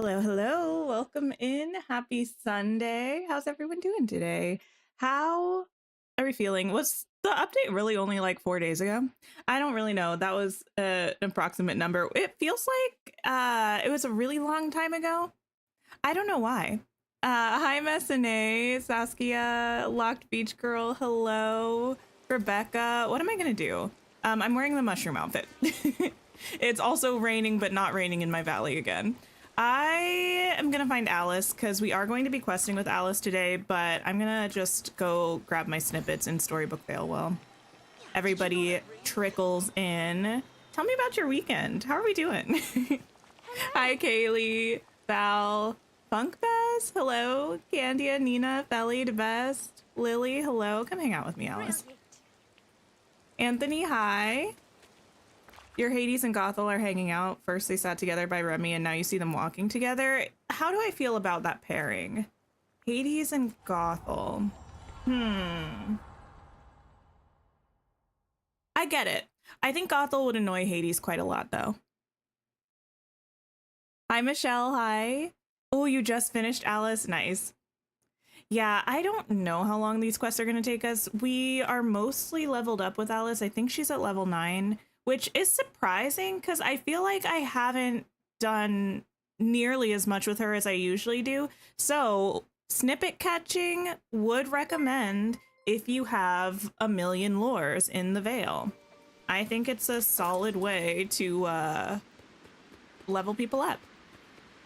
Hello, hello. Welcome in. Happy Sunday. How's everyone doing today? How are we feeling? Was the update really only like 4 days ago? I don't really know. That was an approximate number. It feels like it was a really long time ago. I don't know why. Hi, Messene, Saskia, Locked Beach Girl. Hello, Rebecca. What am I going to do? I'm wearing the mushroom outfit. It's also raining, but not raining in my valley again. I am gonna find Alice because we are going to be questing with Alice today, but I'm gonna just go grab my snippets in Storybook Vale while everybody trickles in. Tell me about your weekend. How are we doing? Hi, Kaylee, Val, Funk Bass, hello, Candia, Nina, Felly, the best, Lily, hello. Come hang out with me, Alice. Anthony, hi. Your Hades and Gothel are hanging out. First they sat together by Remy and now you see them walking together. How do I feel about that pairing? Hades and Gothel. I get it. I think Gothel would annoy Hades quite a lot though. Hi, Michelle. Hi. Oh, you just finished Alice. Nice. Yeah, I don't know how long these quests are going to take us. We are mostly leveled up with Alice. I think she's at level 9. Which is surprising because I feel like I haven't done nearly as much with her as I usually do. So snippet catching would recommend if you have a million lures in the Vale. I think it's a solid way to level people up.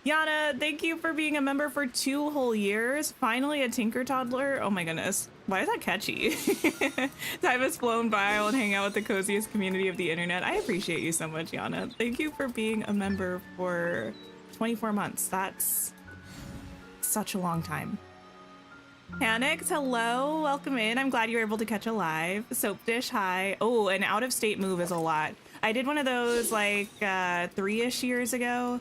Yana, thank you for being a member for 2 whole years. Finally a Tinker Toddler. Oh my goodness. Why is that catchy? Time has flown by. I will hang out with the coziest community of the internet. I appreciate you so much, Yana. Thank you for being a member for 24 months. That's such a long time. Panicked, hello. Welcome in. I'm glad you were able to catch a live. Soap Dish, hi. Oh, an out-of-state move is a lot. I did one of those like 3-ish years ago.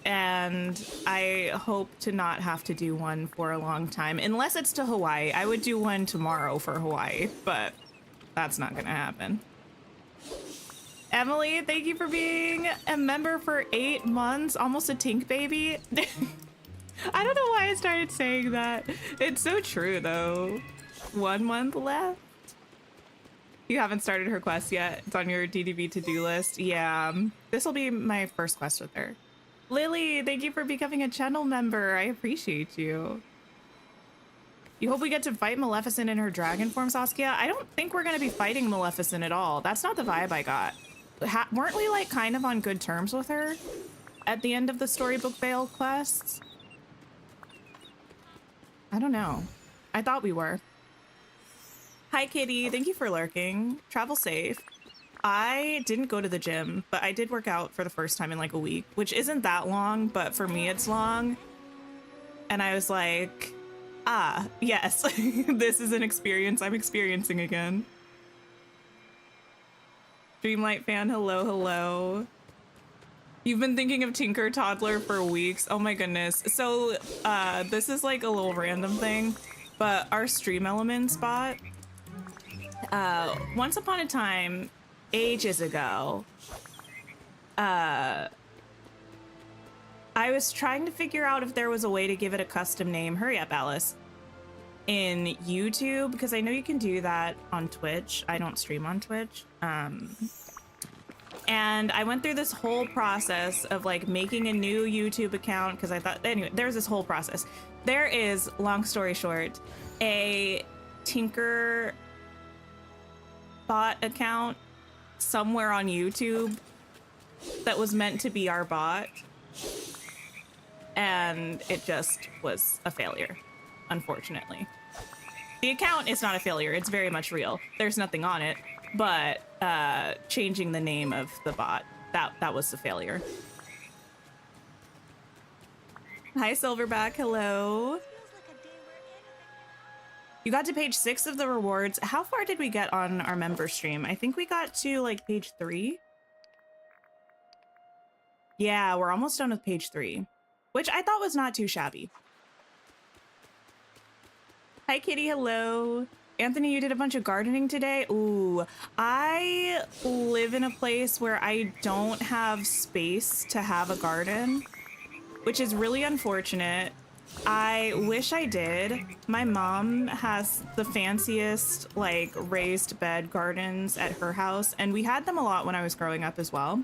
And I hope to not have to do one for a long time, unless it's to Hawaii. I would do one tomorrow for Hawaii, but that's not gonna happen. Emily, thank you for being a member for 8 months, almost a Tink baby. I don't know why I started saying that. It's so true though. 1 month left. You haven't started her quest yet. It's on your DDB to-do list. Yeah, this will be my first quest with her. Lily, thank you for becoming a channel member. I appreciate you. You hope we get to fight Maleficent in her dragon form, Saskia? I don't think we're going to be fighting Maleficent at all. That's not the vibe I got. Weren't we like kind of on good terms with her at the end of the Storybook Vale quests? I don't know. I thought we were. Hi, Kitty. Thank you for lurking. Travel safe. I didn't go to the gym, but I did work out for the first time in like a week, which isn't that long, but for me it's long. And I was like, ah, yes, this is an experience I'm experiencing again. Dreamlight fan, hello, hello. You've been thinking of Tinker Toddler for weeks. Oh my goodness. So this is like a little random thing, but our stream element spot, once upon a time, ages ago, I was trying to figure out if there was a way to give it a custom name. Hurry up, Alice. In YouTube, because I know you can do that on Twitch. I don't stream on Twitch. And I went through this whole process of like making a new YouTube account because I thought, anyway, there's this whole process. There is, long story short, a Tinker bot account somewhere on YouTube that was meant to be our bot, and it just was a failure, unfortunately. The account is not a failure, it's very much real. There's nothing on it, but changing the name of the bot, that was the failure. Hi, Silverback, hello. You got to page 6 of the rewards. How far did we get on our member stream? I think we got to like page 3. Yeah, we're almost done with page 3, which I thought was not too shabby. Hi, Kitty. Hello. Anthony, you did a bunch of gardening today? Ooh, I live in a place where I don't have space to have a garden. which is really unfortunate. I wish I did. My mom has the fanciest like raised bed gardens at her house, and we had them a lot when I was growing up as well.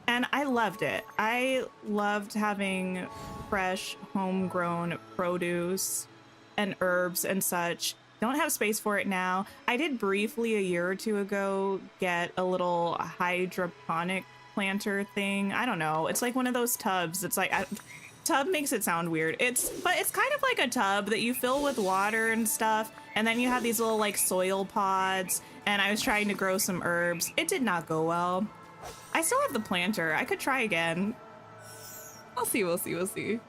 And I loved it. I loved having fresh homegrown produce and herbs and such. Don't have space for it now. I did briefly a year or two ago get a little hydroponic planter thing. I don't know. It's like one of those tubs. It's like tub makes it sound weird. But it's kind of like a tub that you fill with water and stuff, and then you have these little like soil pods, and I was trying to grow some herbs. It did not go well. I still have the planter. I could try again. We'll see.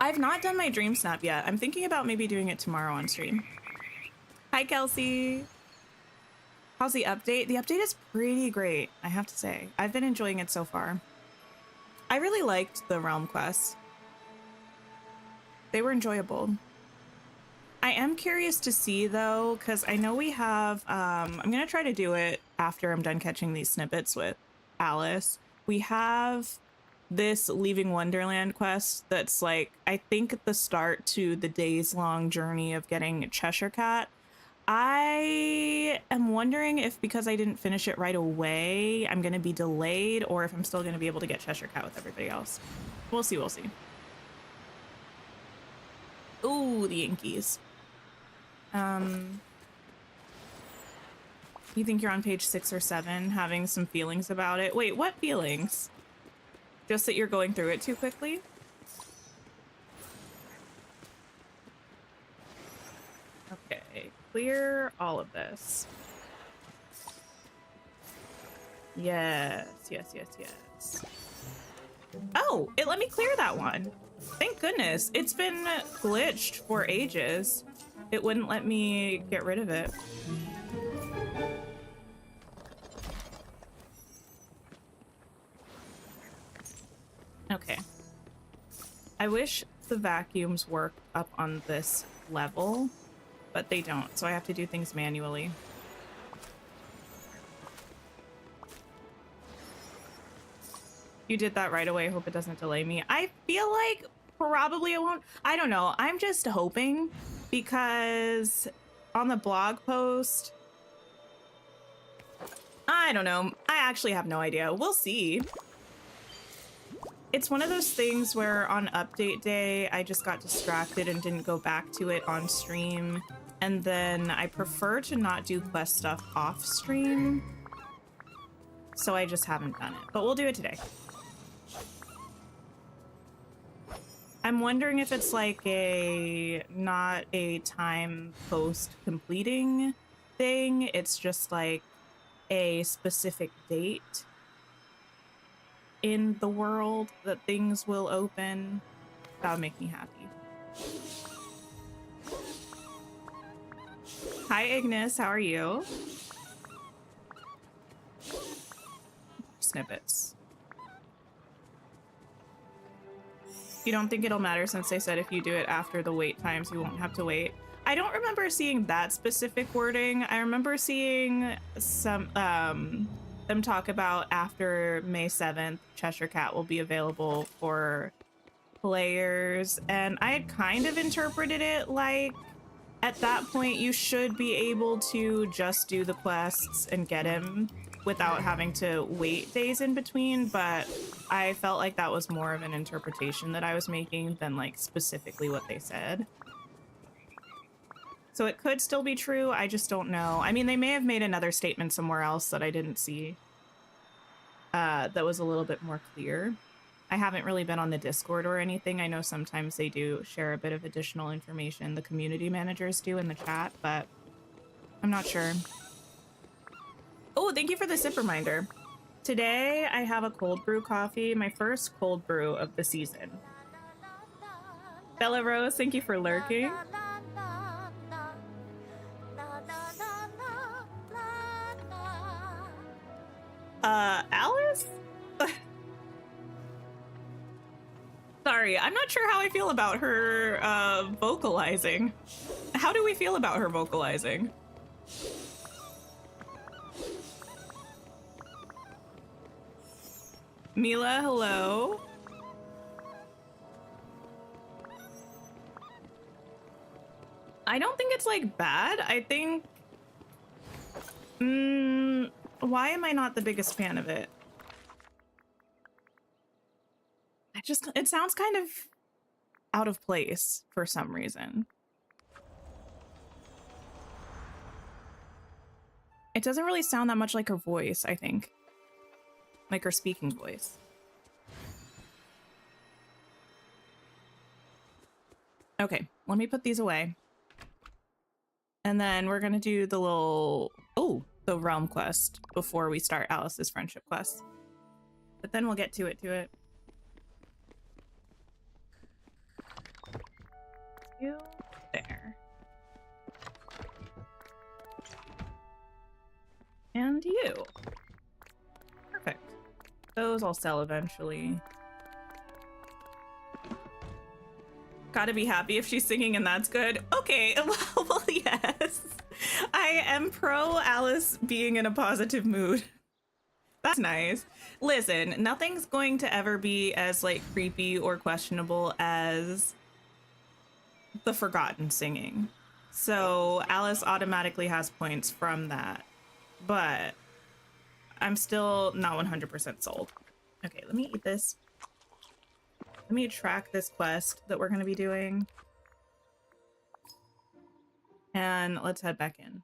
I've not done my dream snap yet. I'm thinking about maybe doing it tomorrow on stream. Hi, Kelsey. How's the update? The update is pretty great, I have to say. I've been enjoying it so far. I really liked the realm quests. They were enjoyable. I am curious to see though, because I know we have, I'm gonna try to do it after I'm done catching these snippets with Alice. We have this Leaving Wonderland quest that's like, I think the start to the days-long journey of getting Cheshure Cat. I am wondering if because I didn't finish it right away, I'm going to be delayed, or if I'm still going to be able to get Cheshure Cat with everybody else. We'll see. Ooh, the Yankees. You think you're on page 6 or 7 having some feelings about it? Wait, what feelings? Just that you're going through it too quickly? Okay, clear all of this. Yes. Oh, it let me clear that one. Thank goodness. It's been glitched for ages. It wouldn't let me get rid of it. Okay. I wish the vacuums work up on this level, but they don't, so I have to do things manually. You did that right away. Hope it doesn't delay me. I feel like probably it won't. I don't know. I'm just hoping, because on the blog post, I don't know. I actually have no idea. We'll see. It's one of those things where on update day, I just got distracted and didn't go back to it on stream. And then I prefer to not do quest stuff off stream, so I just haven't done it. But we'll do it today. I'm wondering if it's like not a time post completing thing. It's just like a specific date in the world that things will open. That would make me happy. Hi, Ignis. How are you? Snippets. You don't think it'll matter since they said if you do it after the wait times, you won't have to wait? I don't remember seeing that specific wording. I remember seeing some them talk about after May 7th, Cheshure Cat will be available for players, and I had kind of interpreted it like at that point you should be able to just do the quests and get him without having to wait days in between, but I felt like that was more of an interpretation that I was making than like specifically what they said. So it could still be true, I just don't know. I mean, they may have made another statement somewhere else that I didn't see that was a little bit more clear. I haven't really been on the Discord or anything. I know sometimes they do share a bit of additional information, the community managers do in the chat, but I'm not sure. Oh, thank you for the sip reminder. Today I have a cold brew coffee, my first cold brew of the season. Bella Rose, thank you for lurking. Alice? Sorry, I'm not sure how I feel about her vocalizing. How do we feel about her vocalizing? Mila, hello. I don't think it's like bad. I think why am I not the biggest fan of it? It sounds kind of out of place for some reason. It doesn't really sound that much like her voice, I think. Like her speaking voice. Okay, let me put these away. And then we're gonna do the the realm quest before we start Alice's friendship quest. But then we'll get to it. You there. And you. Perfect. Those I'll sell eventually. Gotta be happy if she's singing and that's good. Okay, well, yes. I am pro Alice being in a positive mood. That's nice. Listen, nothing's going to ever be as like creepy or questionable as the forgotten singing. So Alice automatically has points from that. But I'm still not 100% sold. Okay, let me eat this. Let me track this quest that we're going to be doing. And let's head back in.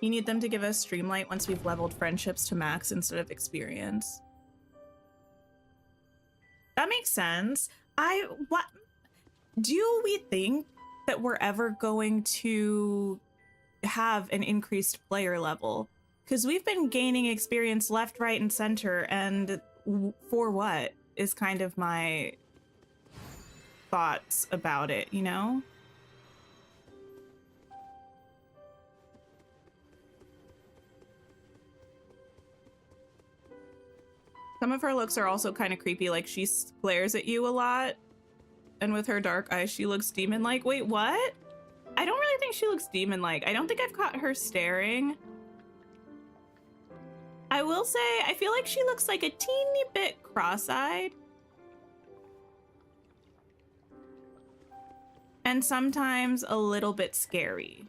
You need them to give us Dreamlight once we've leveled friendships to max instead of experience. That makes sense. What do we think that we're ever going to have an increased player level? Because we've been gaining experience left, right, and center, and for what is kind of my thoughts about it, you know? Some of her looks are also kind of creepy, like she glares at you a lot, and with her dark eyes, she looks demon-like. Wait, what? I don't really think she looks demon-like. I don't think I've caught her staring. I will say, I feel like she looks like a teeny bit cross-eyed. And sometimes a little bit scary.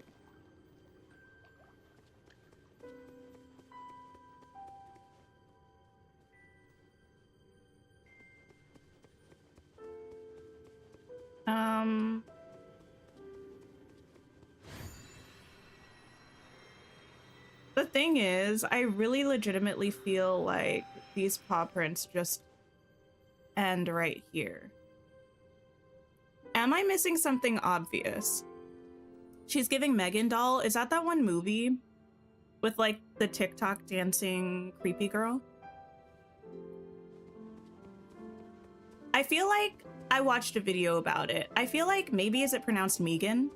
The thing is, I really legitimately feel like these paw prints just end right here. Am I missing something obvious? She's giving Megan doll. Is that one movie with like the TikTok dancing creepy girl? I feel like I watched a video about it. I feel like maybe is it pronounced Megan?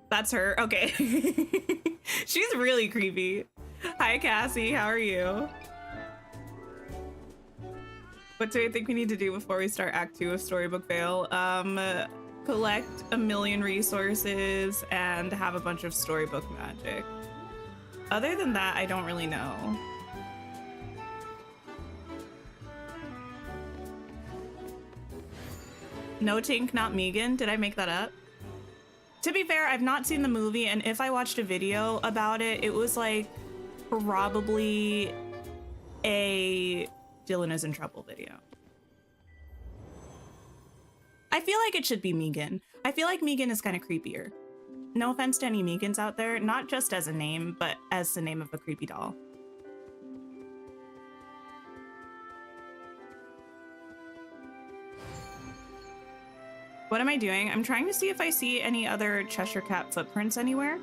That's her. Okay. She's really creepy. Hi, Cassie. How are you? What do I think we need to do before we start Act 2 of Storybook Vale? Collect 1,000,000 resources and have a bunch of storybook magic. Other than that, I don't really know. No Tink, not Megan. Did I make that up? To be fair, I've not seen the movie, and if I watched a video about it, it was like probably a Dylan is in trouble video. I feel like it should be Megan. I feel like Megan is kind of creepier. No offense to any Megans out there, not just as a name, but as the name of a creepy doll. What am I doing? I'm trying to see if I see any other Cheshure Cat footprints anywhere.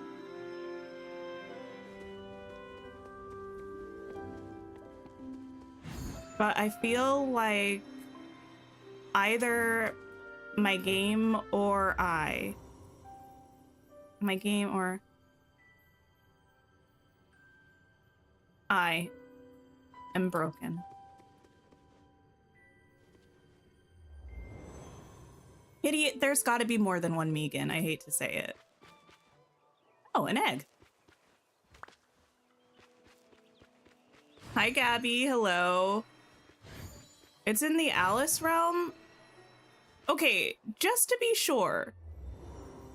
But I feel like either my game or I am broken. Idiot, there's got to be more than one Megan. I hate to say it. Oh, an egg. Hi, Gabby. Hello. It's in the Alice realm? Okay, just to be sure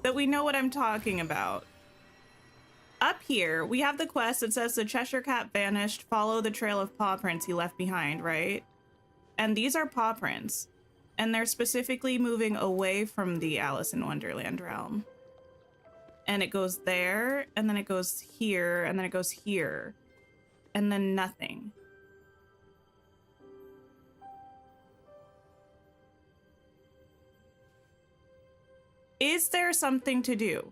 that we know what I'm talking about. Up here, we have the quest that says the Cheshire Cat vanished. Follow the trail of paw prints he left behind, right? And these are paw prints. And they're specifically moving away from the Alice in Wonderland realm. And it goes there, and then it goes here, and then it goes here. And then nothing. Is there something to do?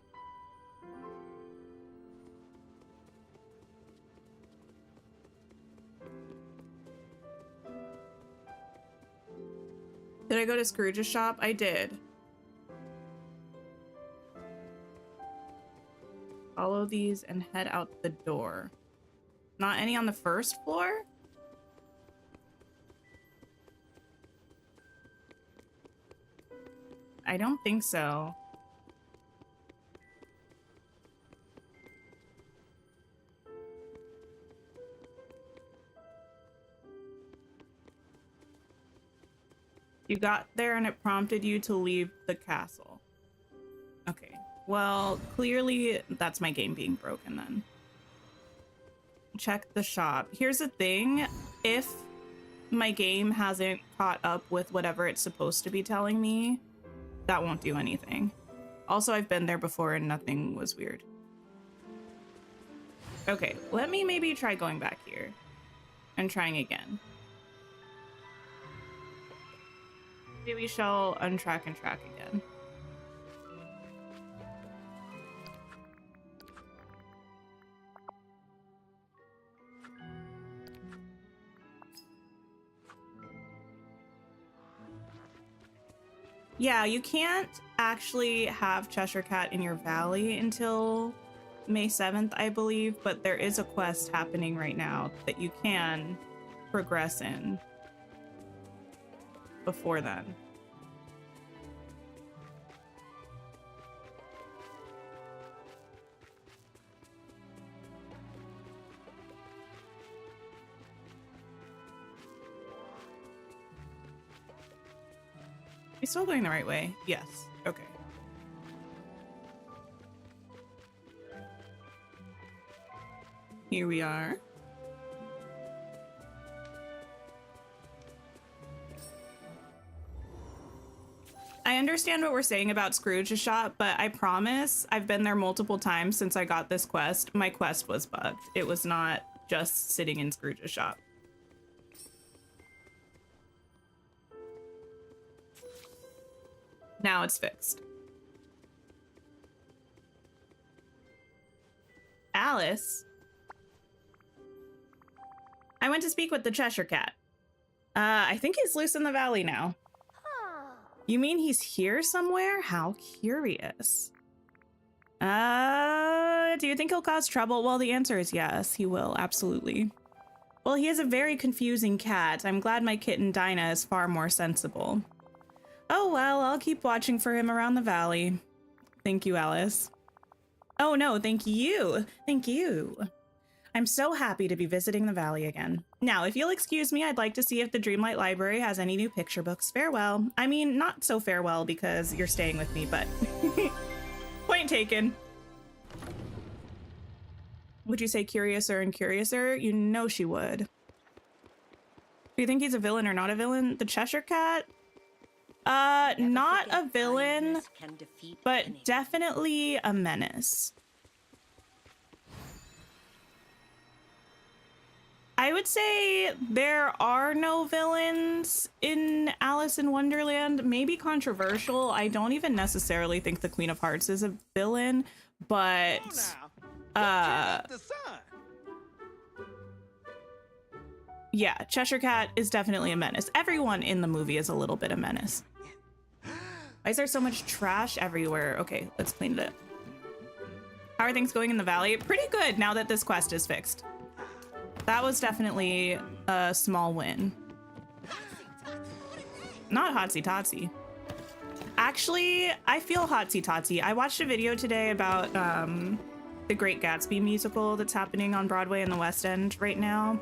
Did I go to Scrooge's shop? I did. Follow these and head out the door. Not any on the first floor? I don't think so. You got there and it prompted you to leave the castle. Okay, well, clearly that's my game being broken then. Check the shop. Here's the thing, if my game hasn't caught up with whatever it's supposed to be telling me, that won't do anything. Also, I've been there before and nothing was weird. Okay, let me maybe try going back here and trying again. Maybe we shall untrack and track again. Yeah, you can't actually have Cheshire Cat in your valley until May 7th, I believe, but there is a quest happening right now that you can progress in before then. Are we still going the right way? Yes. Okay. Here we are. I understand what we're saying about Scrooge's shop, but I promise I've been there multiple times since I got this quest. My quest was bugged. It was not just sitting in Scrooge's shop. Now it's fixed. Alice? I went to speak with the Cheshire Cat. I think he's loose in the valley now. You mean he's here somewhere? How curious. Do you think he'll cause trouble? Well, the answer is yes, he will, absolutely. Well, he is a very confusing cat. I'm glad my kitten Dinah is far more sensible. Oh, well, I'll keep watching for him around the valley. Thank you, Alice. Oh, no, thank you. Thank you. I'm so happy to be visiting the valley again. Now, if you'll excuse me, I'd like to see if the Dreamlight Library has any new picture books. Farewell. I mean, not so farewell because you're staying with me, but point taken. Would you say curiouser and curiouser? You know she would. Do you think he's a villain or not a villain? The Cheshire Cat? Not a villain, but definitely a menace. I would say there are no villains in Alice in Wonderland. Maybe controversial. I don't even necessarily think the Queen of Hearts is a villain, but yeah, Cheshire Cat is definitely a menace. Everyone in the movie is a little bit a menace. Why is there so much trash everywhere? Okay, let's clean it up. How are things going in the valley? Pretty good now that this quest is fixed. That was definitely a small win. Not hotsy totsy. Actually, I feel hotsy totsy. I watched a video today about The Great Gatsby musical that's happening on Broadway in the West End right now.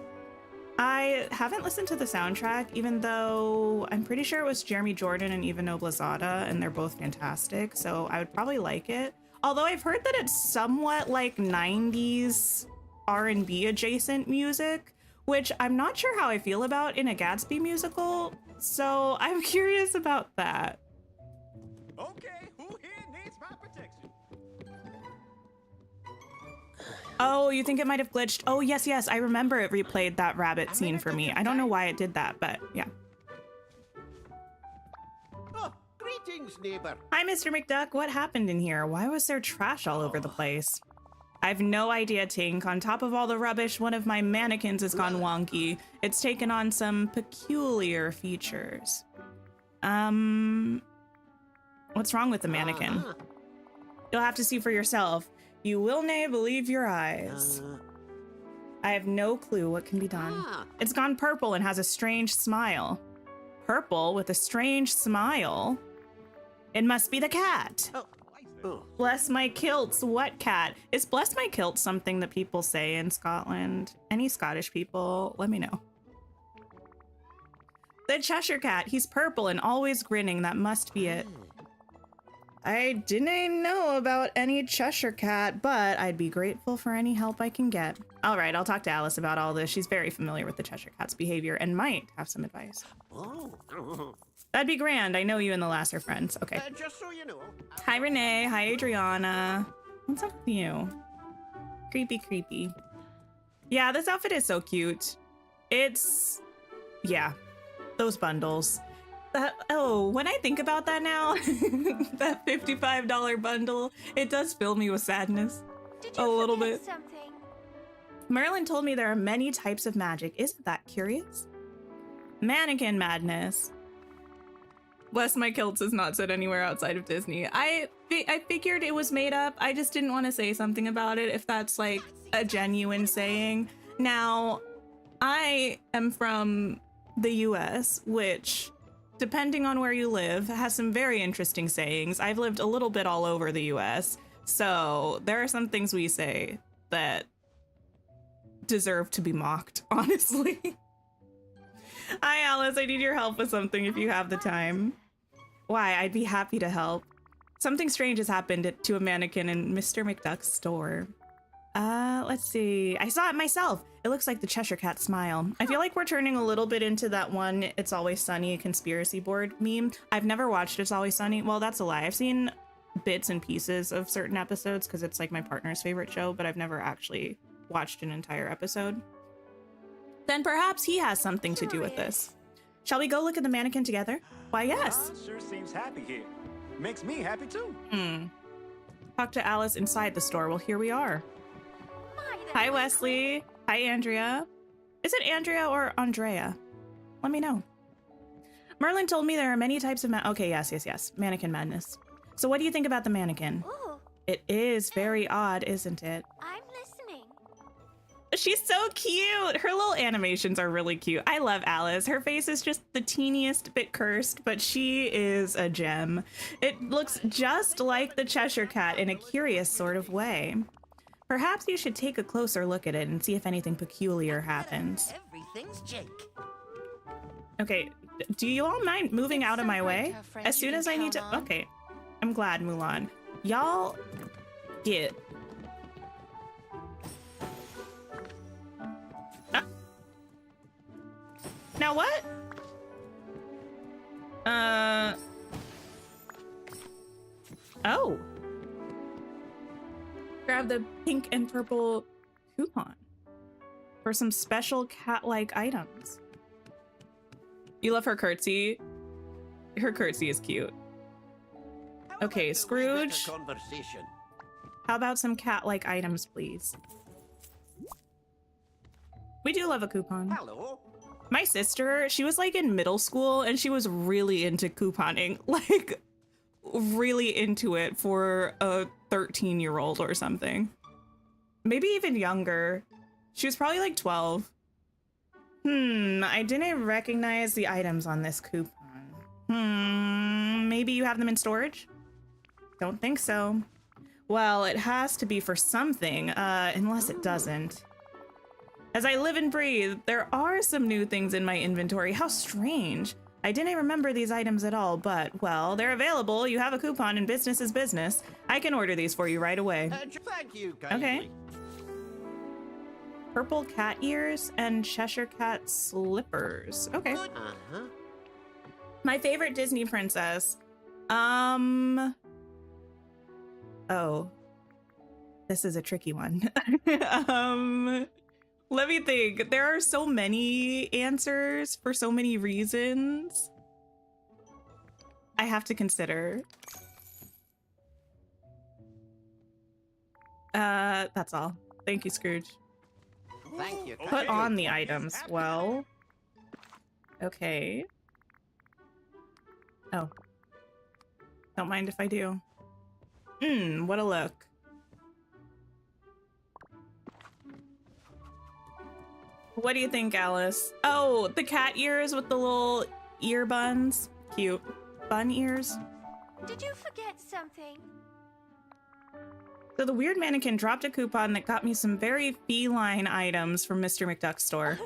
I haven't listened to the soundtrack, even though I'm pretty sure it was Jeremy Jordan and Eva Noblezada, and they're both fantastic, so I would probably like it. Although I've heard that it's somewhat like 90s R&B adjacent music, which I'm not sure how I feel about in a Gatsby musical, so I'm curious about that. Okay, who here needs my protection? Oh, you think it might have glitched? Oh, yes, I remember it replayed that rabbit scene for me. I don't know why it did that, but yeah. Oh, greetings, neighbor. Hi, Mr. McDuck. What happened in here? Why was there trash all over the place? I've no idea, Tink. On top of all the rubbish, one of my mannequins has gone wonky. It's taken on some peculiar features. What's wrong with the mannequin? You'll have to see for yourself. You will nae believe your eyes. I have no clue what can be done. It's gone purple and has a strange smile. Purple with a strange smile? It must be the cat. Bless my kilts, what cat? Is bless my kilt something that people say in Scotland? Any Scottish people, let me know. The Cheshire Cat, he's purple and always grinning, that must be it. I didn't know about any Cheshire Cat, but I'd be grateful for any help I can get. All right, I'll talk to Alice about all this. She's very familiar with the Cheshire Cat's behavior and might have some advice. That'd be grand. I know you and the lass are friends. Okay. Just so you know. Hi, Renee. Hi, Adriana. What's up with you? Creepy. Yeah, this outfit is so cute. It's... yeah, those bundles. Oh, when I think about that now, that $55 bundle, it does fill me with sadness. A little bit. Something? Merlin told me there are many types of magic. Isn't that curious? Mannequin madness. Bless my kilts is not said anywhere outside of Disney. I figured it was made up. I just didn't want to say something about it if that's like a genuine saying. Now, I am from the US, which, depending on where you live, has some very interesting sayings. I've lived a little bit all over the US, so there are some things we say that deserve to be mocked, honestly. Hi, Alice. I need your help with something if you have the time. Why? I'd be happy to help. Something strange has happened to a mannequin in Mr. McDuck's store. Let's see. I saw it myself. It looks like the Cheshire Cat smile. I feel like we're turning a little bit into that one It's Always Sunny conspiracy board meme. I've never watched It's Always Sunny. Well, that's a lie. I've seen bits and pieces of certain episodes because it's like my partner's favorite show, but I've never actually watched an entire episode. Then perhaps he has something to do with this. Shall we go look at the mannequin together? Why, yes. Sure seems happy here. Makes me happy too. Talk to Alice inside the store. Well, here we are. Hi, Wesley. Hi, Andrea. Is it Andrea or Andrea? Let me know. Merlin told me there are many types of okay, yes. Mannequin madness. So what do you think about the mannequin? Ooh, It is very odd, isn't it? I'm listening. She's so cute. Her little animations are really cute. I love Alice. Her face is just the teeniest bit cursed, but she is a gem. It looks just like the Cheshire Cat in a curious sort of way. Perhaps you should take a closer look at it and see if anything peculiar happens. Everything's Jake. Okay, do you all mind moving out of my way? As soon as I need to... Okay, I'm glad, Mulan. Y'all get... Now what? Oh. Grab the pink and purple coupon for some special cat-like items. You love her curtsy? Her curtsy is cute. Okay, Scrooge. How about some cat-like items, please? We do love a coupon. Hello. My sister, she was like in middle school and she was really into couponing, like really into it for a 13-year-old or something. Maybe even younger. She was probably like 12. I didn't recognize the items on this coupon. Maybe you have them in storage? Don't think so. Well, it has to be for something, unless it doesn't. As I live and breathe, there are some new things in my inventory. How strange. I didn't remember these items at all, but, well, they're available. You have a coupon and business is business. I can order these for you right away. Thank you, Okay. Purple cat ears and Cheshire Cat slippers. Okay. Uh-huh. My favorite Disney princess. Oh. This is a tricky one. Let me think. There are so many answers for so many reasons. I have to consider. That's all. Thank you, Scrooge. Thank you. Put on the items. Well. Okay. Oh. Don't mind if I do. What a look. What do you think, Alice? Oh, the cat ears with the little ear buns. Cute. Bun ears. Did you forget something? So the weird mannequin dropped a coupon that got me some very feline items from Mr. McDuck's store.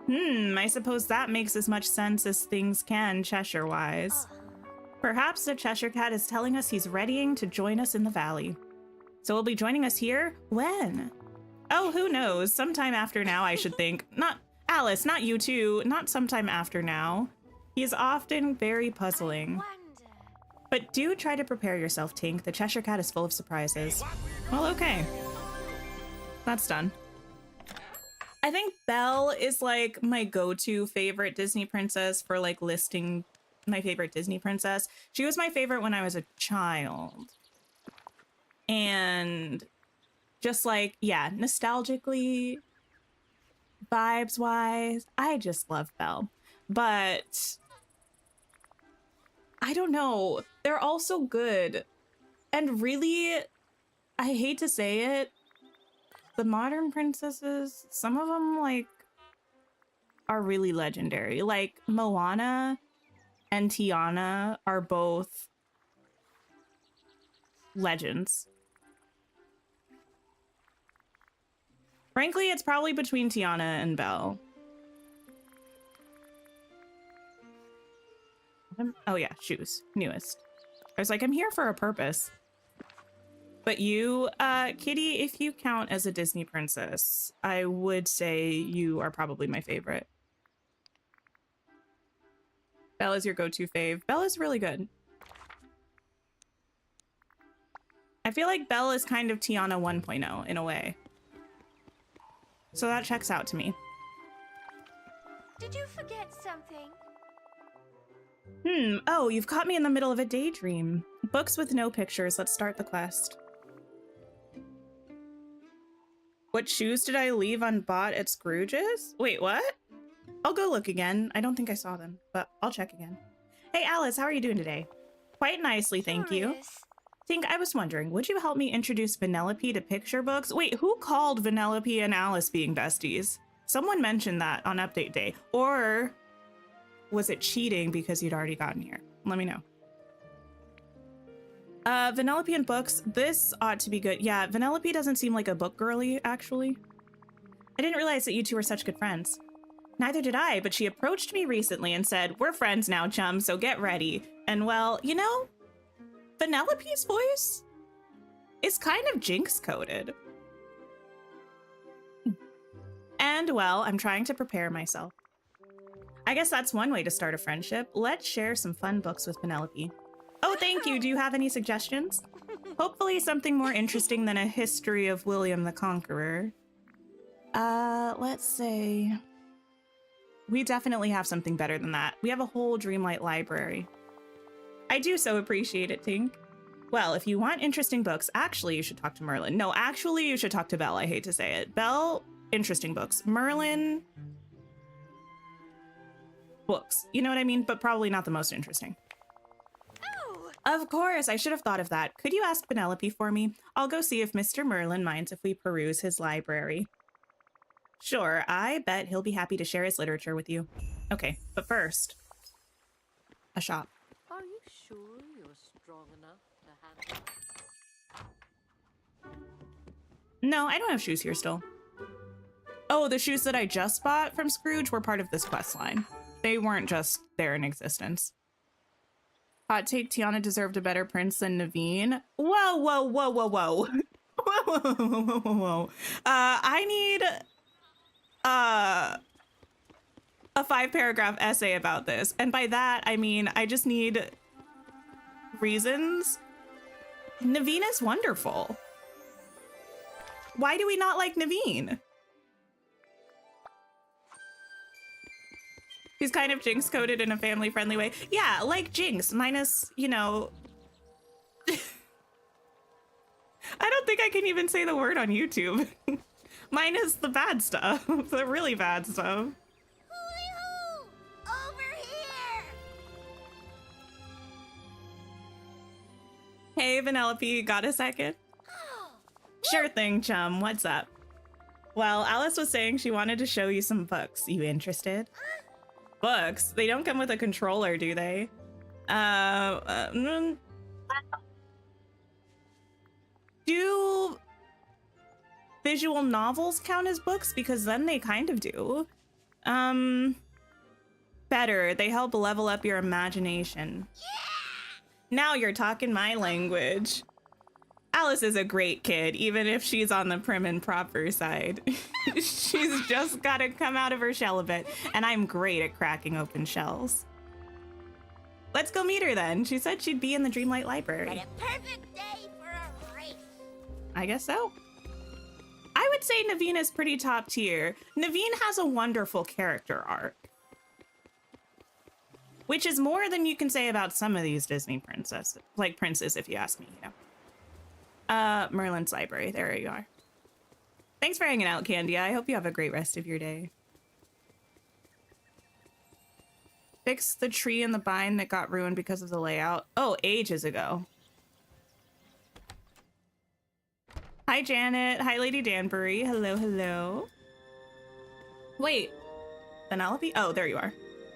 I suppose that makes as much sense as things can Cheshire-wise. Perhaps the Cheshire Cat is telling us he's readying to join us in the valley. So he'll be joining us here? When? Oh, who knows? Sometime after now, I should think. Not Alice, not you too. Not sometime after now. He is often very puzzling. But do try to prepare yourself, Tink. The Cheshire Cat is full of surprises. Well, okay. That's done. I think Belle is like my go-to favorite Disney princess for like listing my favorite Disney princess. She was my favorite when I was a child. And just like, yeah, nostalgically, vibes-wise, I just love Belle. But I don't know. They're all so good. And really, I hate to say it, the modern princesses, some of them, like, are really legendary. Like, Moana and Tiana are both legends. Frankly, it's probably between Tiana and Belle. Oh yeah, shoes. Newest. I was like, I'm here for a purpose. But you, Kitty, if you count as a Disney princess, I would say you are probably my favorite. Belle is your go-to fave. Belle is really good. I feel like Belle is kind of Tiana 1.0 in a way. So that checks out to me. Did you forget something? Oh, you've caught me in the middle of a daydream. Books with no pictures. Let's start the quest. What shoes did I leave unbought at Scrooge's? Wait, what? I'll go look again. I don't think I saw them, but I'll check again. Hey, Alice, how are you doing today? Quite nicely, thank you. Curious. Tink, I was wondering, would you help me introduce Vanellope to picture books? Wait, who called Vanellope and Alice being besties? Someone mentioned that on update day. Or was it cheating because you'd already gotten here? Let me know. Vanellope and books, this ought to be good. Yeah, Vanellope doesn't seem like a book girly, actually. I didn't realize that you two were such good friends. Neither did I, but she approached me recently and said, we're friends now, chum, so get ready. And well, you know, Vanellope's voice is kind of Jinx-coded. And well, I'm trying to prepare myself. I guess that's one way to start a friendship. Let's share some fun books with Vanellope. Oh, thank you. Do you have any suggestions? Hopefully something more interesting than a history of William the Conqueror. Let's say... We definitely have something better than that. We have a whole Dreamlight Library. I do so appreciate it, Tink. Well, if you want interesting books, actually, you should talk to Merlin. No, actually, you should talk to Belle. I hate to say it. Belle, interesting books. Merlin, books. You know what I mean? But probably not the most interesting. Oh! Of course, I should have thought of that. Could you ask Vanellope for me? I'll go see if Mr. Merlin minds if we peruse his library. Sure, I bet he'll be happy to share his literature with you. Okay, but first, a shop. Are you sure you're strong enough to handle? No, I don't have shoes here still. Oh, the shoes that I just bought from Scrooge were part of this quest line. They weren't just there in existence. Hot take, Tiana deserved a better prince than Naveen. Whoa, whoa, whoa, whoa, whoa. Whoa, whoa, whoa, whoa, whoa, whoa. I need a 5-paragraph essay about this. And by that, I mean, I just need reasons. Naveen is wonderful. Why do we not like Naveen? He's kind of Jinx coded in a family friendly way. Yeah, like Jinx, minus, you know. I don't think I can even say the word on YouTube. Minus the bad stuff, the really bad stuff. Hoo-hoo! Over here! Hey, Vanellope, got a second? Sure thing, chum. What's up? Well, Alice was saying she wanted to show you some books. You interested? Books? They don't come with a controller, do they? Do visual novels count as books? Because then they kind of do. Better. They help level up your imagination. Yeah! Now you're talking my language. Alice is a great kid, even if she's on the prim and proper side. She's just gotta come out of her shell a bit, and I'm great at cracking open shells. Let's go meet her then. She said she'd be in the Dreamlight Library. What a perfect day for a race. I guess so. I would say Naveen is pretty top tier. Naveen has a wonderful character arc, which is more than you can say about some of these Disney princes, if you ask me, you know. Merlin's Library, there you are. Thanks for hanging out, Candia. I hope you have a great rest of your day. Fix the tree and the vine that got ruined because of the layout. Oh, ages ago. Hi, Janet. Hi, Lady Danbury. Hello, hello. Wait, Penelope? Oh, there you are.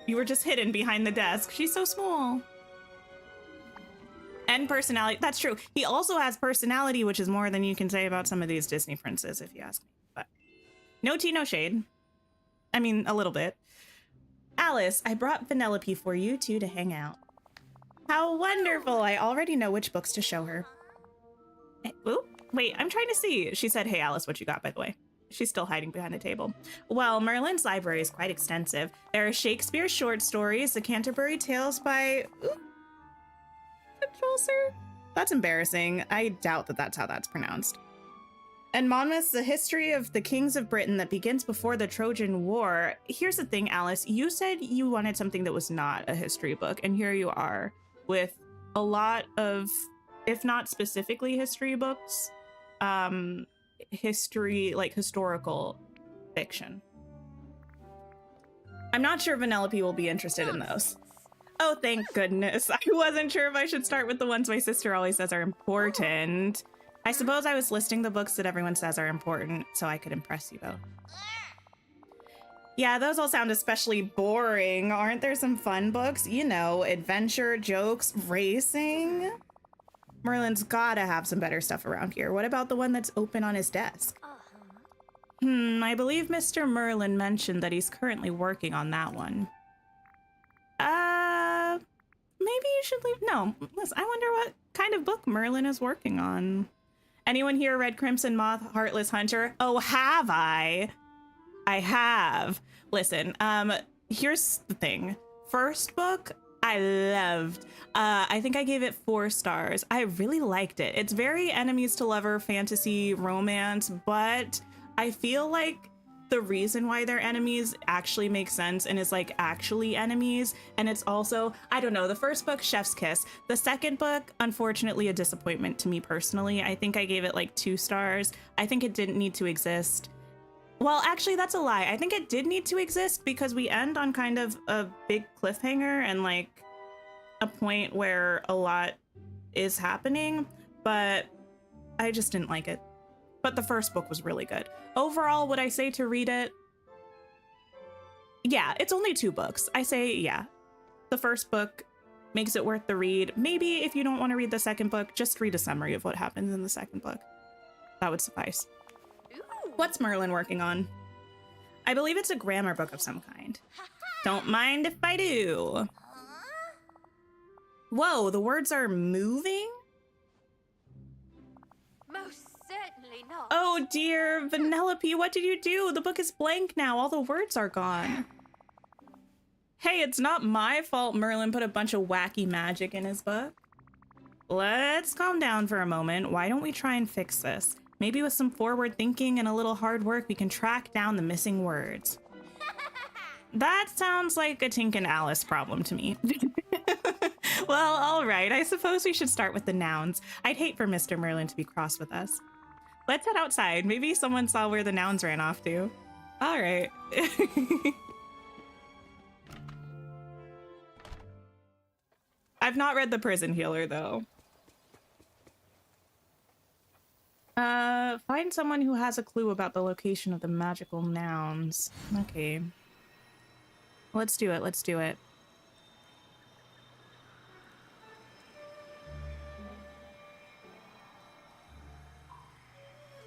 You were just hidden behind the desk. She's so small. And personality. That's true. He also has personality, which is more than you can say about some of these Disney princes, if you ask me. But no tea, no shade. I mean, a little bit. Alice, I brought Vanellope for you two to hang out. How wonderful. I already know which books to show her. Hey, ooh, wait, I'm trying to see. She said, hey, Alice, what you got, by the way? She's still hiding behind a table. Well, Merlin's library is quite extensive. There are Shakespeare short stories, the Canterbury Tales by... Ooh, Chaucer? That's embarrassing. I doubt that that's how that's pronounced. And Monmouth's The History of the Kings of Britain that begins before the Trojan War. Here's the thing, Alice. You said you wanted something that was not a history book, and here you are with a lot of, if not specifically history books, history, like historical fiction. I'm not sure Vanellope will be interested in those. Oh, thank goodness. I wasn't sure if I should start with the ones my sister always says are important. I suppose I was listing the books that everyone says are important so I could impress you both. Yeah, those all sound especially boring. Aren't there some fun books? You know, adventure, jokes, racing. Merlin's gotta have some better stuff around here. What about the one that's open on his desk? I believe Mr. Merlin mentioned that he's currently working on that one. Maybe you should leave. No, listen, I wonder what kind of book Merlin is working on. Anyone here read Crimson Moth, Heartless Hunter? Oh, have I? I have. Listen, here's the thing. First book, I loved. I think I gave it 4 stars. I really liked it. It's very enemies to lover fantasy romance, but I feel like the reason why they're enemies actually makes sense and is like actually enemies. And it's also, I don't know, the first book, Chef's Kiss. The second book, unfortunately, a disappointment to me personally. I think I gave it like 2 stars. I think it didn't need to exist. Well, actually, that's a lie. I think it did need to exist because we end on kind of a big cliffhanger and like a point where a lot is happening, but I just didn't like it. But the first book was really good. Overall, would I say to read it? Yeah, it's only 2 books. I say, yeah. The first book makes it worth the read. Maybe if you don't want to read the second book, just read a summary of what happens in the second book. That would suffice. What's Merlin working on? I believe it's a grammar book of some kind. Don't mind if I do. Whoa, the words are moving? Most certainly not. Oh dear, Vanellope, what did you do? The book is blank now. All the words are gone. Hey, it's not my fault Merlin put a bunch of wacky magic in his book. Let's calm down for a moment. Why don't we try and fix this? Maybe with some forward thinking and a little hard work, we can track down the missing words. That sounds like a Tink and Alice problem to me. Well, all right. I suppose we should start with the nouns. I'd hate for Mr. Merlin to be cross with us. Let's head outside. Maybe someone saw where the nouns ran off to. All right. I've not read The Prison Healer, though. Find someone who has a clue about the location of the magical nouns. Okay. Let's do it. Let's do it.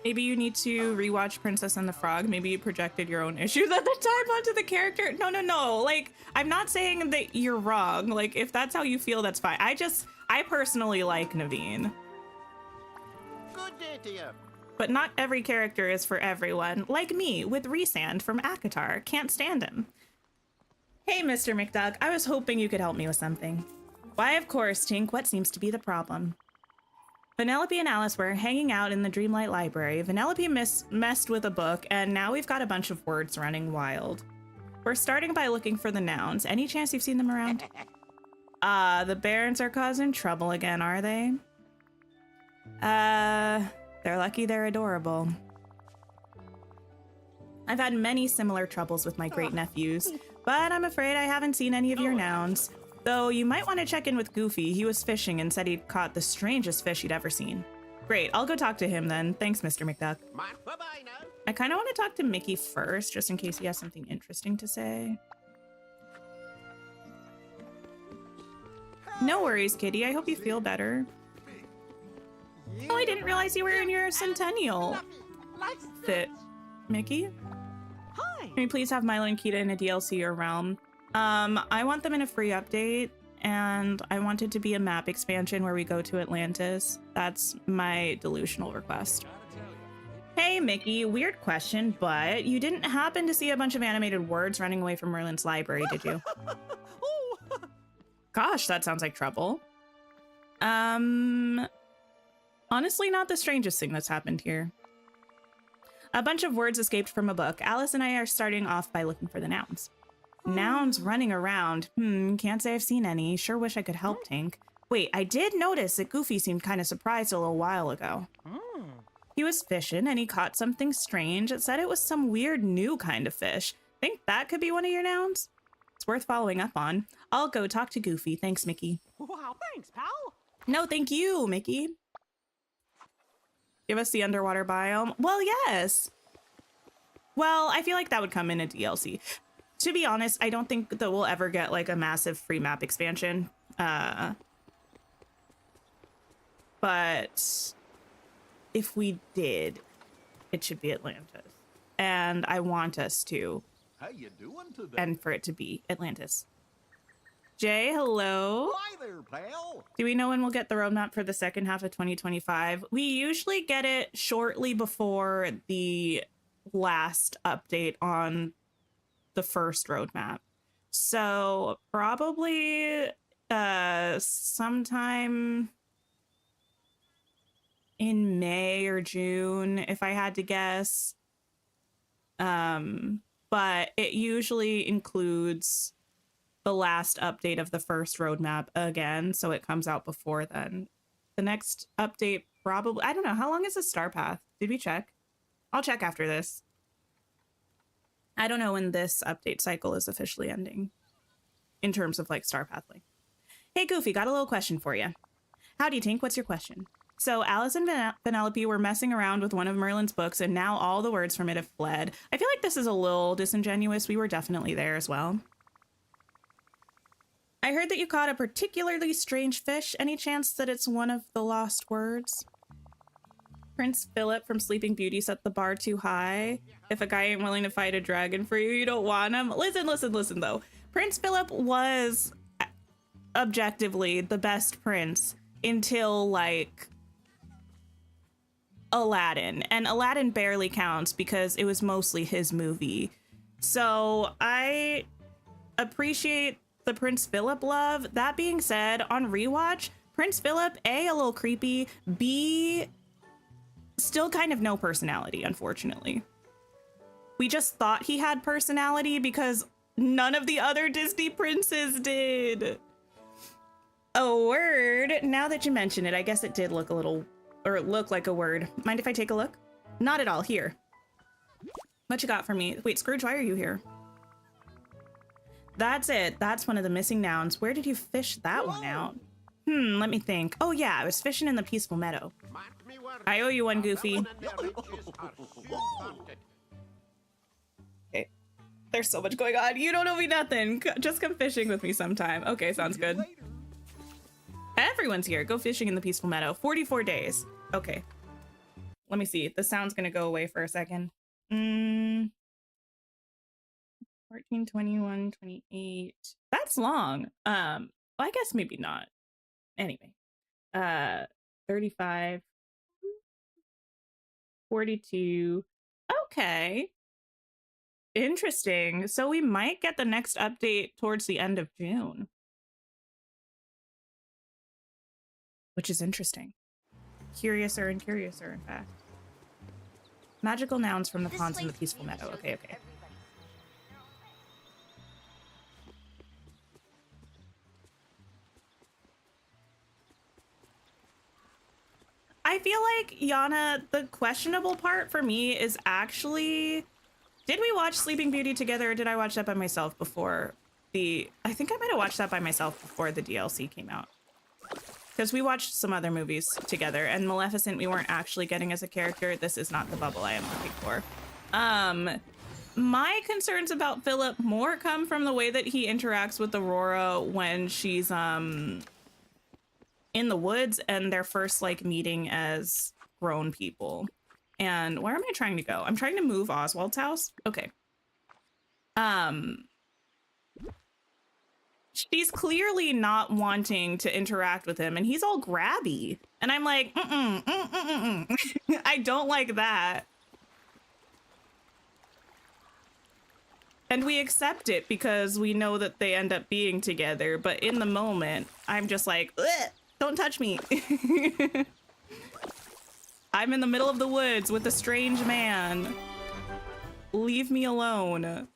Maybe you need to rewatch Princess and the Frog. Maybe you projected your own issues at the time onto the character. No. Like, I'm not saying that you're wrong. Like, if that's how you feel, that's fine. I personally like Naveen. Good day to you. But not every character is for everyone. Like me, with Rhysand from Akatar. Can't stand him. Hey, Mr. McDuck. I was hoping you could help me with something. Why, of course, Tink. What seems to be the problem? Vanellope and Alice were hanging out in the Dreamlight Library. Vanellope messed with a book, and now we've got a bunch of words running wild. We're starting by looking for the nouns. Any chance you've seen them around? The Barons are causing trouble again, are they? They're lucky they're adorable. I've had many similar troubles with my great-nephews, but I'm afraid I haven't seen any of your nouns. Though you might want to check in with Goofy. He was fishing and said he'd caught the strangest fish he'd ever seen. Great, I'll go talk to him then. Thanks, Mr. McDuck. Bye-bye now. I kind of want to talk to Mickey first, just in case he has something interesting to say. No worries, Kitty. I hope you feel better. Oh, I didn't realize you were in your centennial fit, Mickey. Hi. Can we please have Milo and Kita in a DLC or realm? I want them in a free update, and I want it to be a map expansion where we go to Atlantis. That's my delusional request. Hey, Mickey, weird question, but you didn't happen to see a bunch of animated words running away from Merlin's library, did you? Oh. Gosh, that sounds like trouble. Honestly, not the strangest thing that's happened here. A bunch of words escaped from a book. Alice and I are starting off by looking for the nouns. Nouns running around. Can't say I've seen any. Sure wish I could help, Tink. Wait, I did notice that Goofy seemed kind of surprised a little while ago. He was fishing and he caught something strange. It said it was some weird new kind of fish. Think that could be one of your nouns? It's worth following up on. I'll go talk to Goofy. Thanks, Mickey. Wow, thanks, pal. No, thank you, Mickey. Give us the underwater biome. Well, yes. Well, I feel like that would come in a DLC. To be honest, I don't think that we'll ever get like a massive free map expansion. But if we did, it should be Atlantis. And I want us to. How you doing today? And for it to be Atlantis. Jay, hello. Hi there, pal. Do we know when we'll get the roadmap for the second half of 2025? We usually get it shortly before the last update on the first roadmap. So probably sometime in May or June, if I had to guess. But it usually includes the last update of the first roadmap again, so it comes out before then. The next update probably, I don't know, how long is the Star Path? Did we check? I'll check after this. I don't know when this update cycle is officially ending in terms of like Star Path length. Hey Goofy, got a little question for you. Howdy Tink, what's your question? So Alice and Vanellope were messing around with one of Merlin's books and now all the words from it have fled. I feel like this is a little disingenuous. We were definitely there as well. I heard that you caught a particularly strange fish. Any chance that it's one of the lost words? Prince Philip from Sleeping Beauty set the bar too high. If a guy ain't willing to fight a dragon for you, you don't want him. Listen, though. Prince Philip was objectively the best prince until, like, Aladdin. And Aladdin barely counts because it was mostly his movie. So I appreciate the Prince Philip love. That being said, on rewatch, Prince Philip, A, a little creepy, B, still kind of no personality, unfortunately. We just thought he had personality because none of the other Disney princes did. A word. Now that you mention it, I guess it did look a little, or it looked like a word. Mind if I take a look? Not at all. Here. What you got for me? Wait, Scrooge, why are you here? That's it. That's one of the missing nouns. Where did you fish that one out? Let me think. Oh yeah, I was fishing in the peaceful meadow. I owe you one, Goofy. Okay. There's so much going on. You don't owe me nothing. Just come fishing with me sometime. Okay, sounds good. Everyone's here. Go fishing in the peaceful meadow. 44 days. Okay. Let me see. The sound's gonna go away for a second. 14, 21, 28. That's long. Well, I guess maybe not. Anyway. 35. 42. Okay. Interesting. So we might get the next update towards the end of June. Which is interesting. Curiouser and curiouser, in fact. Magical nouns from the ponds in the peaceful meadow. Okay, okay. I feel like, Yana, the questionable part for me is actually, did we watch Sleeping Beauty together or did I watch that by myself before I think I might have watched that by myself before the DLC came out. Because we watched some other movies together, and Maleficent we weren't actually getting as a character. This is not the bubble I am looking for. My concerns about Philip more come from the way that he interacts with Aurora when she's in the woods and their first like meeting as grown people. And where am I trying to go? I'm trying to move Oswald's house. Okay. She's clearly not wanting to interact with him, and he's all grabby. And I'm like, I don't like that. And we accept it because we know that they end up being together. But in the moment, I'm just like, don't touch me. I'm in the middle of the woods with a strange man. Leave me alone.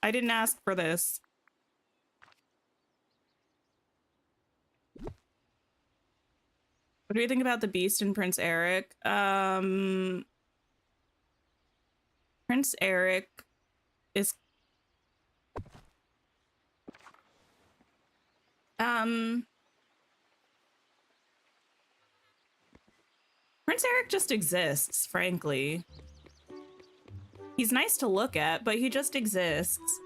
I didn't ask for this. What do you think about the Beast and Prince Eric? Prince Eric is... Prince Eric just exists, frankly. He's nice to look at, but he just exists.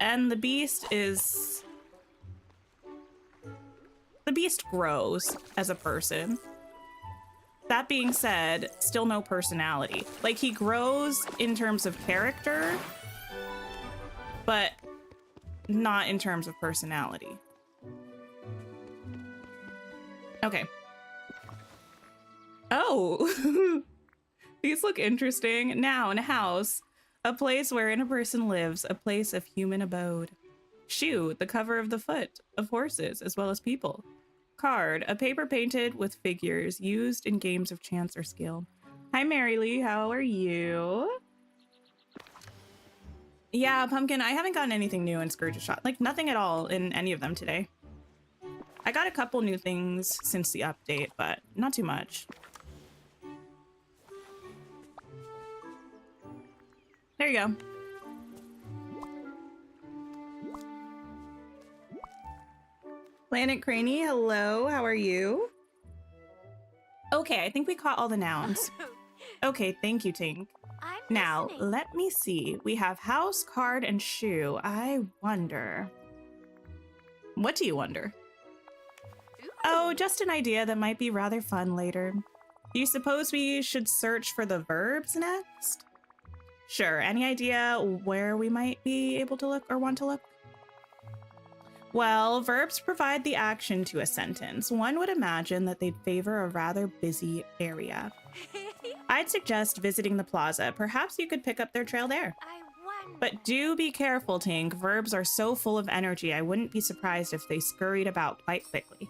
And the Beast is... The Beast grows as a person. That being said, still no personality. Like, he grows in terms of character, but not in terms of personality. Okay. Oh, these look interesting. Noun, house, a place wherein a person lives, a place of human abode. Shoe, the cover of the foot of horses as well as people. Card, a paper painted with figures used in games of chance or skill. Hi, Mary Lee, how are you? Yeah, Pumpkin, I haven't gotten anything new in Scourge's Shot. Like, nothing at all in any of them today. I got a couple new things since the update, but not too much. There you go. Planet Cranny, hello, how are you? Okay, I think we caught all the nouns. Okay, thank you, Tink. Now, let me see. We have house, card, and shoe. I wonder. What do you wonder? Oh, just an idea that might be rather fun later. Do you suppose we should search for the verbs next? Sure. Any idea where we might be able to look or want to look? Well, verbs provide the action to a sentence. One would imagine that they'd favor a rather busy area. I'd suggest visiting the plaza. Perhaps you could pick up their trail there. I wonder. But do be careful, Tink. Verbs are so full of energy, I wouldn't be surprised if they scurried about quite quickly.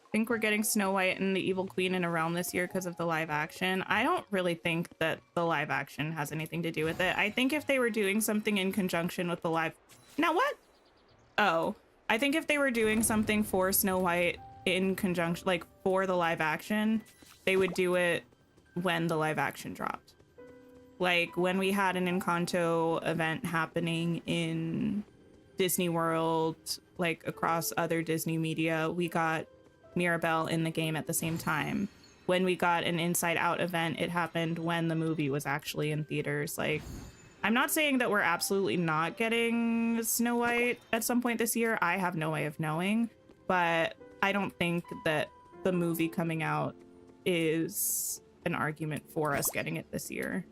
I think we're getting Snow White and the Evil Queen in a realm this year because of the live action. I don't really think that the live action has anything to do with it. I think if they were doing something in conjunction with the live... Now what? Oh, I think if they were doing something for Snow White in conjunction, like for the live action, they would do it when the live action dropped. Like when we had an Encanto event happening in Disney World, like across other Disney media, we got Mirabelle in the game at the same time. When we got an Inside Out event, it happened when the movie was actually in theaters. Like, I'm not saying that we're absolutely not getting Snow White at some point this year. I have no way of knowing, but I don't think that the movie coming out is an argument for us getting it this year.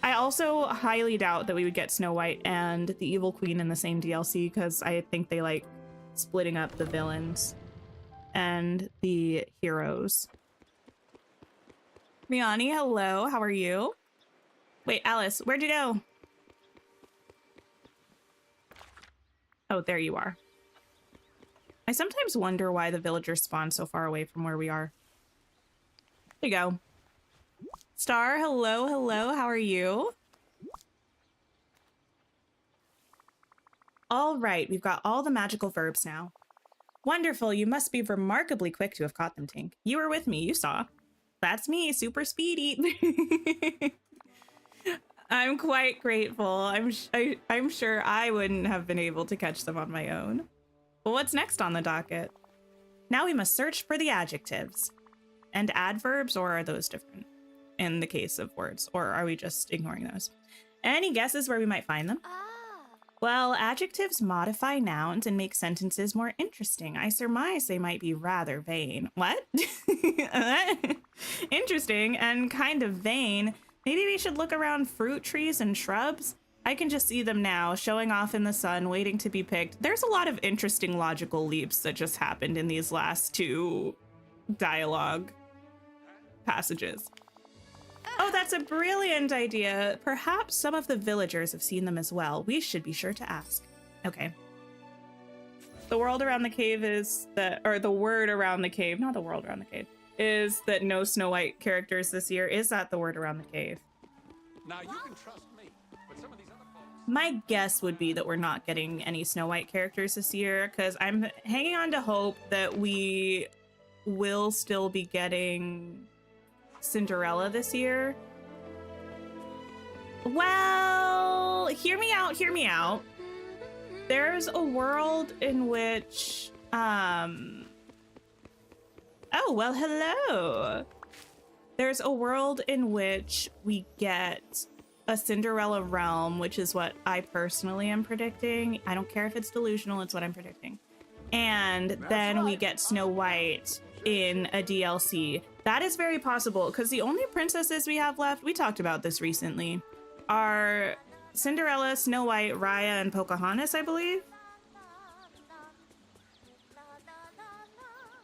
I also highly doubt that we would get Snow White and the Evil Queen in the same DLC because I think they like splitting up the villains and the heroes. Riani, hello, how are you? Wait, Alice, where'd you go? Oh, there you are. I sometimes wonder why the villagers spawn so far away from where we are. There you go. Star, hello, hello, how are you? All right, we've got all the magical verbs now. Wonderful, you must be remarkably quick to have caught them, Tink. You were with me, you saw. That's me, super speedy. I'm quite grateful. I'm sure I wouldn't have been able to catch them on my own. But what's next on the docket? Now we must search for the adjectives. And adverbs, or are those different in the case of words? Or are we just ignoring those? Any guesses where we might find them? Ah. Well, adjectives modify nouns and make sentences more interesting. I surmise they might be rather vain. What? Interesting and kind of vain. Maybe we should look around fruit trees and shrubs? I can just see them now, showing off in the sun, waiting to be picked. There's a lot of interesting logical leaps that just happened in these last two dialogue passages. Oh, that's a brilliant idea. Perhaps some of the villagers have seen them as well. We should be sure to ask. Okay. The world around the cave is that, or the word around the cave, not the world around the cave, is that no Snow White characters this year. Is that the word around the cave? Now you can trust me, but some of these other folks. My guess would be that we're not getting any Snow White characters this year because I'm hanging on to hope that we will still be getting Cinderella this year. Well, hear me out, hear me out. There's a world in which, oh, well, hello. There's a world in which we get a Cinderella realm, which is what I personally am predicting. I don't care if it's delusional, it's what I'm predicting. And then we get Snow White in a DLC. That is very possible because the only princesses we have left, we talked about this recently, are Cinderella, Snow White, Raya, and Pocahontas, I believe.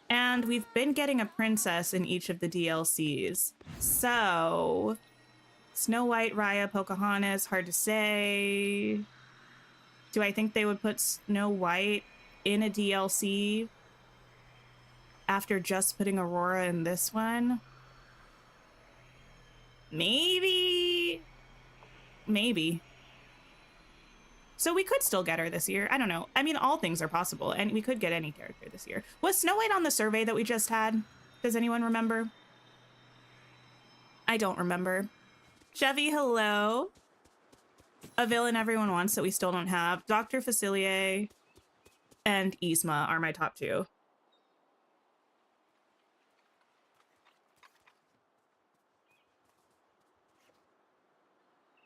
And we've been getting a princess in each of the DLCs. So, Snow White, Raya, Pocahontas, hard to say. Do I think they would put Snow White in a DLC after just putting Aurora in this one? Maybe. Maybe. So we could still get her this year. I don't know. I mean, all things are possible, and we could get any character this year. Was Snow White on the survey that we just had? Does anyone remember? I don't remember. Chevy, hello. A villain everyone wants that we still don't have. Dr. Facilier and Yzma are my top two.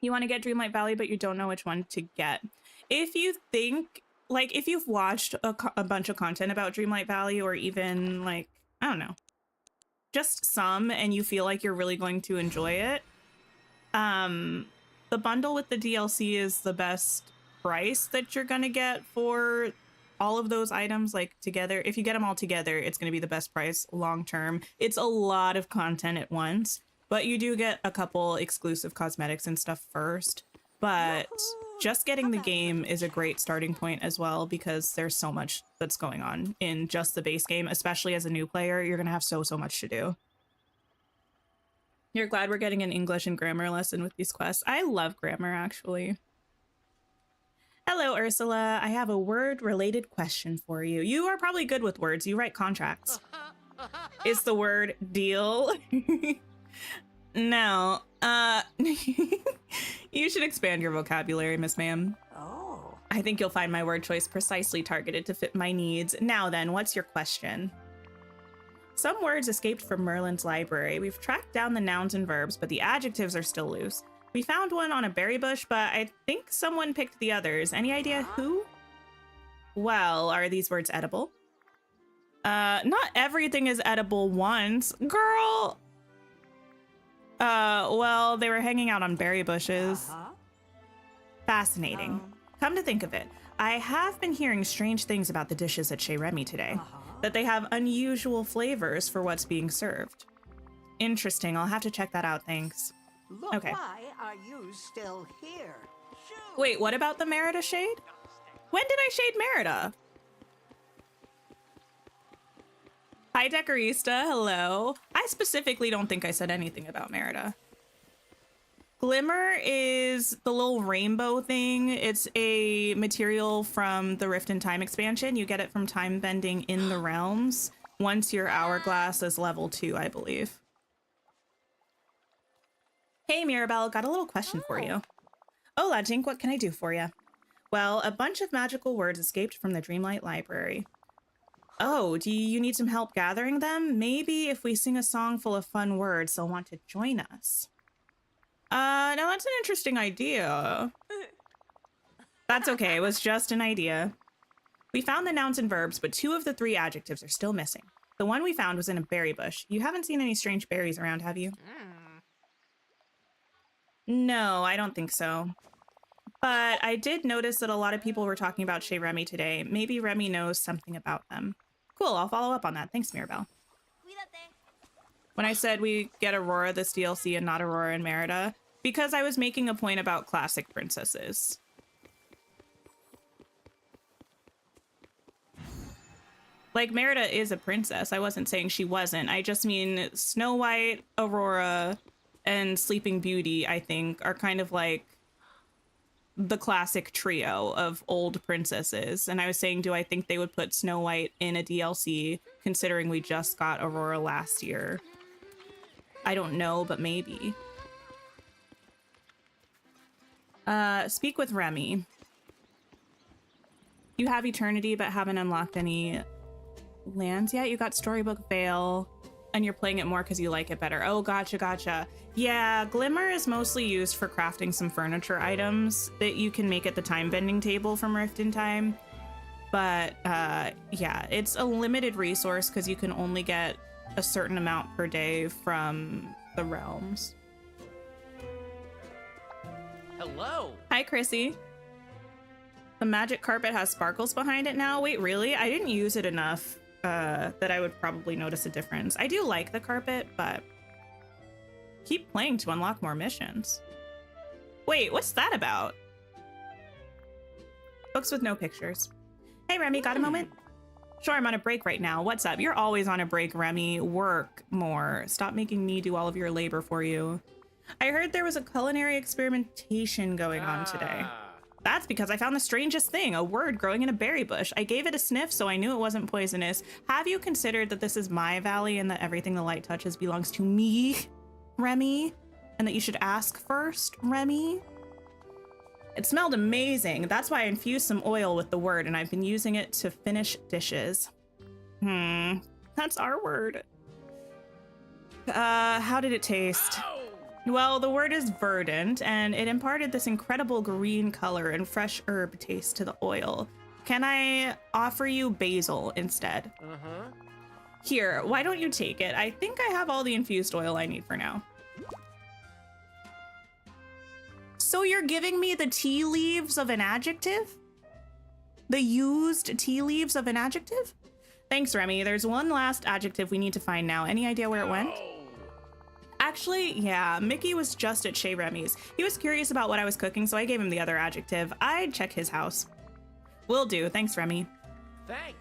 You want to get Dreamlight Valley, but you don't know which one to get. If you think, like, if you've watched a bunch of content about Dreamlight Valley, or even, like, I don't know, just some, and you feel like you're really going to enjoy it, the bundle with the DLC is the best price that you're gonna get for all of those items, like, together. If you get them all together, it's gonna be the best price long term. It's a lot of content at once, but you do get a couple exclusive cosmetics and stuff first. But just getting the game is a great starting point as well, because there's so much that's going on in just the base game. Especially as a new player, you're gonna have so much to do. You're glad we're getting an English and grammar lesson with these quests. I love grammar, actually. Hello, Ursula. I have a word-related question for you. You are probably good with words. You write contracts. Is the word deal? No. You should expand your vocabulary, Miss Ma'am. Oh. I think you'll find my word choice precisely targeted to fit my needs. Now then, what's your question? Some words escaped from Merlin's library. We've tracked down the nouns and verbs, but the adjectives are still loose. We found one on a berry bush, but I think someone picked the others. Any idea who? Well, are these words edible? Not everything is edible once. Girl! Well, they were hanging out on berry bushes. Fascinating. Come to think of it, I have been hearing strange things about the dishes at Chez Remy today. That they have unusual flavors for what's being served. Interesting. I'll have to check that out, thanks. Look, Okay. why are you still here? Wait, what about the Merida shade? When did I shade Merida? Hi, Decorista. Hello. I specifically don't think I said anything about Merida. Glimmer is the little rainbow thing. It's a material from the Rift in Time expansion. You get it from time bending in the realms once your hourglass is level 2, I believe. Hey, Mirabelle, got a little question for you. Hola, Jink, what can I do for you? Well, a bunch of magical words escaped from the Dreamlight Library. Oh, do you need some help gathering them? Maybe if we sing a song full of fun words, they'll want to join us. Now that's an interesting idea. That's okay, it was just an idea. We found the nouns and verbs, but 2 of the 3 adjectives are still missing. The one we found was in a berry bush. You haven't seen any strange berries around, have you? No, I don't think so. But I did notice that a lot of people were talking about Chez Remy today. Maybe Remy knows something about them. Cool, I'll follow up on that. Thanks, Mirabelle. When I said we get Aurora this DLC and not Aurora and Merida, because I was making a point about classic princesses. Like, Merida is a princess. I wasn't saying she wasn't. I just mean Snow White, Aurora, and Sleeping Beauty, I think, are kind of like the classic trio of old princesses. And I was saying, do I think they would put Snow White in a DLC, considering we just got Aurora last year? I don't know, but maybe. Speak with Remy. You have Eternity, but haven't unlocked any lands yet. You got Storybook Vale, and you're playing it more because you like it better. Oh, gotcha. Yeah, Glimmer is mostly used for crafting some furniture items that you can make at the time bending table from Rift in Time. But yeah, it's a limited resource because you can only get a certain amount per day from the realms. Hello. Hi, Chrissy. The magic carpet has sparkles behind it now. Wait, really? I didn't use it enough that I would probably notice a difference. I do like the carpet, but keep playing to unlock more missions. Wait, what's that about? Books with no pictures. Hey, Remy, got a moment? Sure, I'm on a break right now. What's up? You're always on a break, Remy. Work more. Stop making me do all of your labor for you. I heard there was a culinary experimentation going on today. That's because I found the strangest thing, a word growing in a berry bush. I gave it a sniff, so I knew it wasn't poisonous. Have you considered that this is my valley and that everything the light touches belongs to me, Remy? And that you should ask first, Remy? It smelled amazing. That's why I infused some oil with the word, and I've been using it to finish dishes. That's our word. How did it taste? Well, the word is verdant, and it imparted this incredible green color and fresh herb taste to the oil. Can I offer you basil instead? Uh-huh. Here, why don't you take it? I think I have all the infused oil I need for now. So you're giving me the tea leaves of an adjective? The used tea leaves of an adjective? Thanks, Remy. There's one last adjective we need to find now. Any idea where it went? Actually, yeah, Mickey was just at Chez Remy's. He was curious about what I was cooking, so I gave him the other adjective. I'd check his house. Will do. Thanks, Remy. Thanks.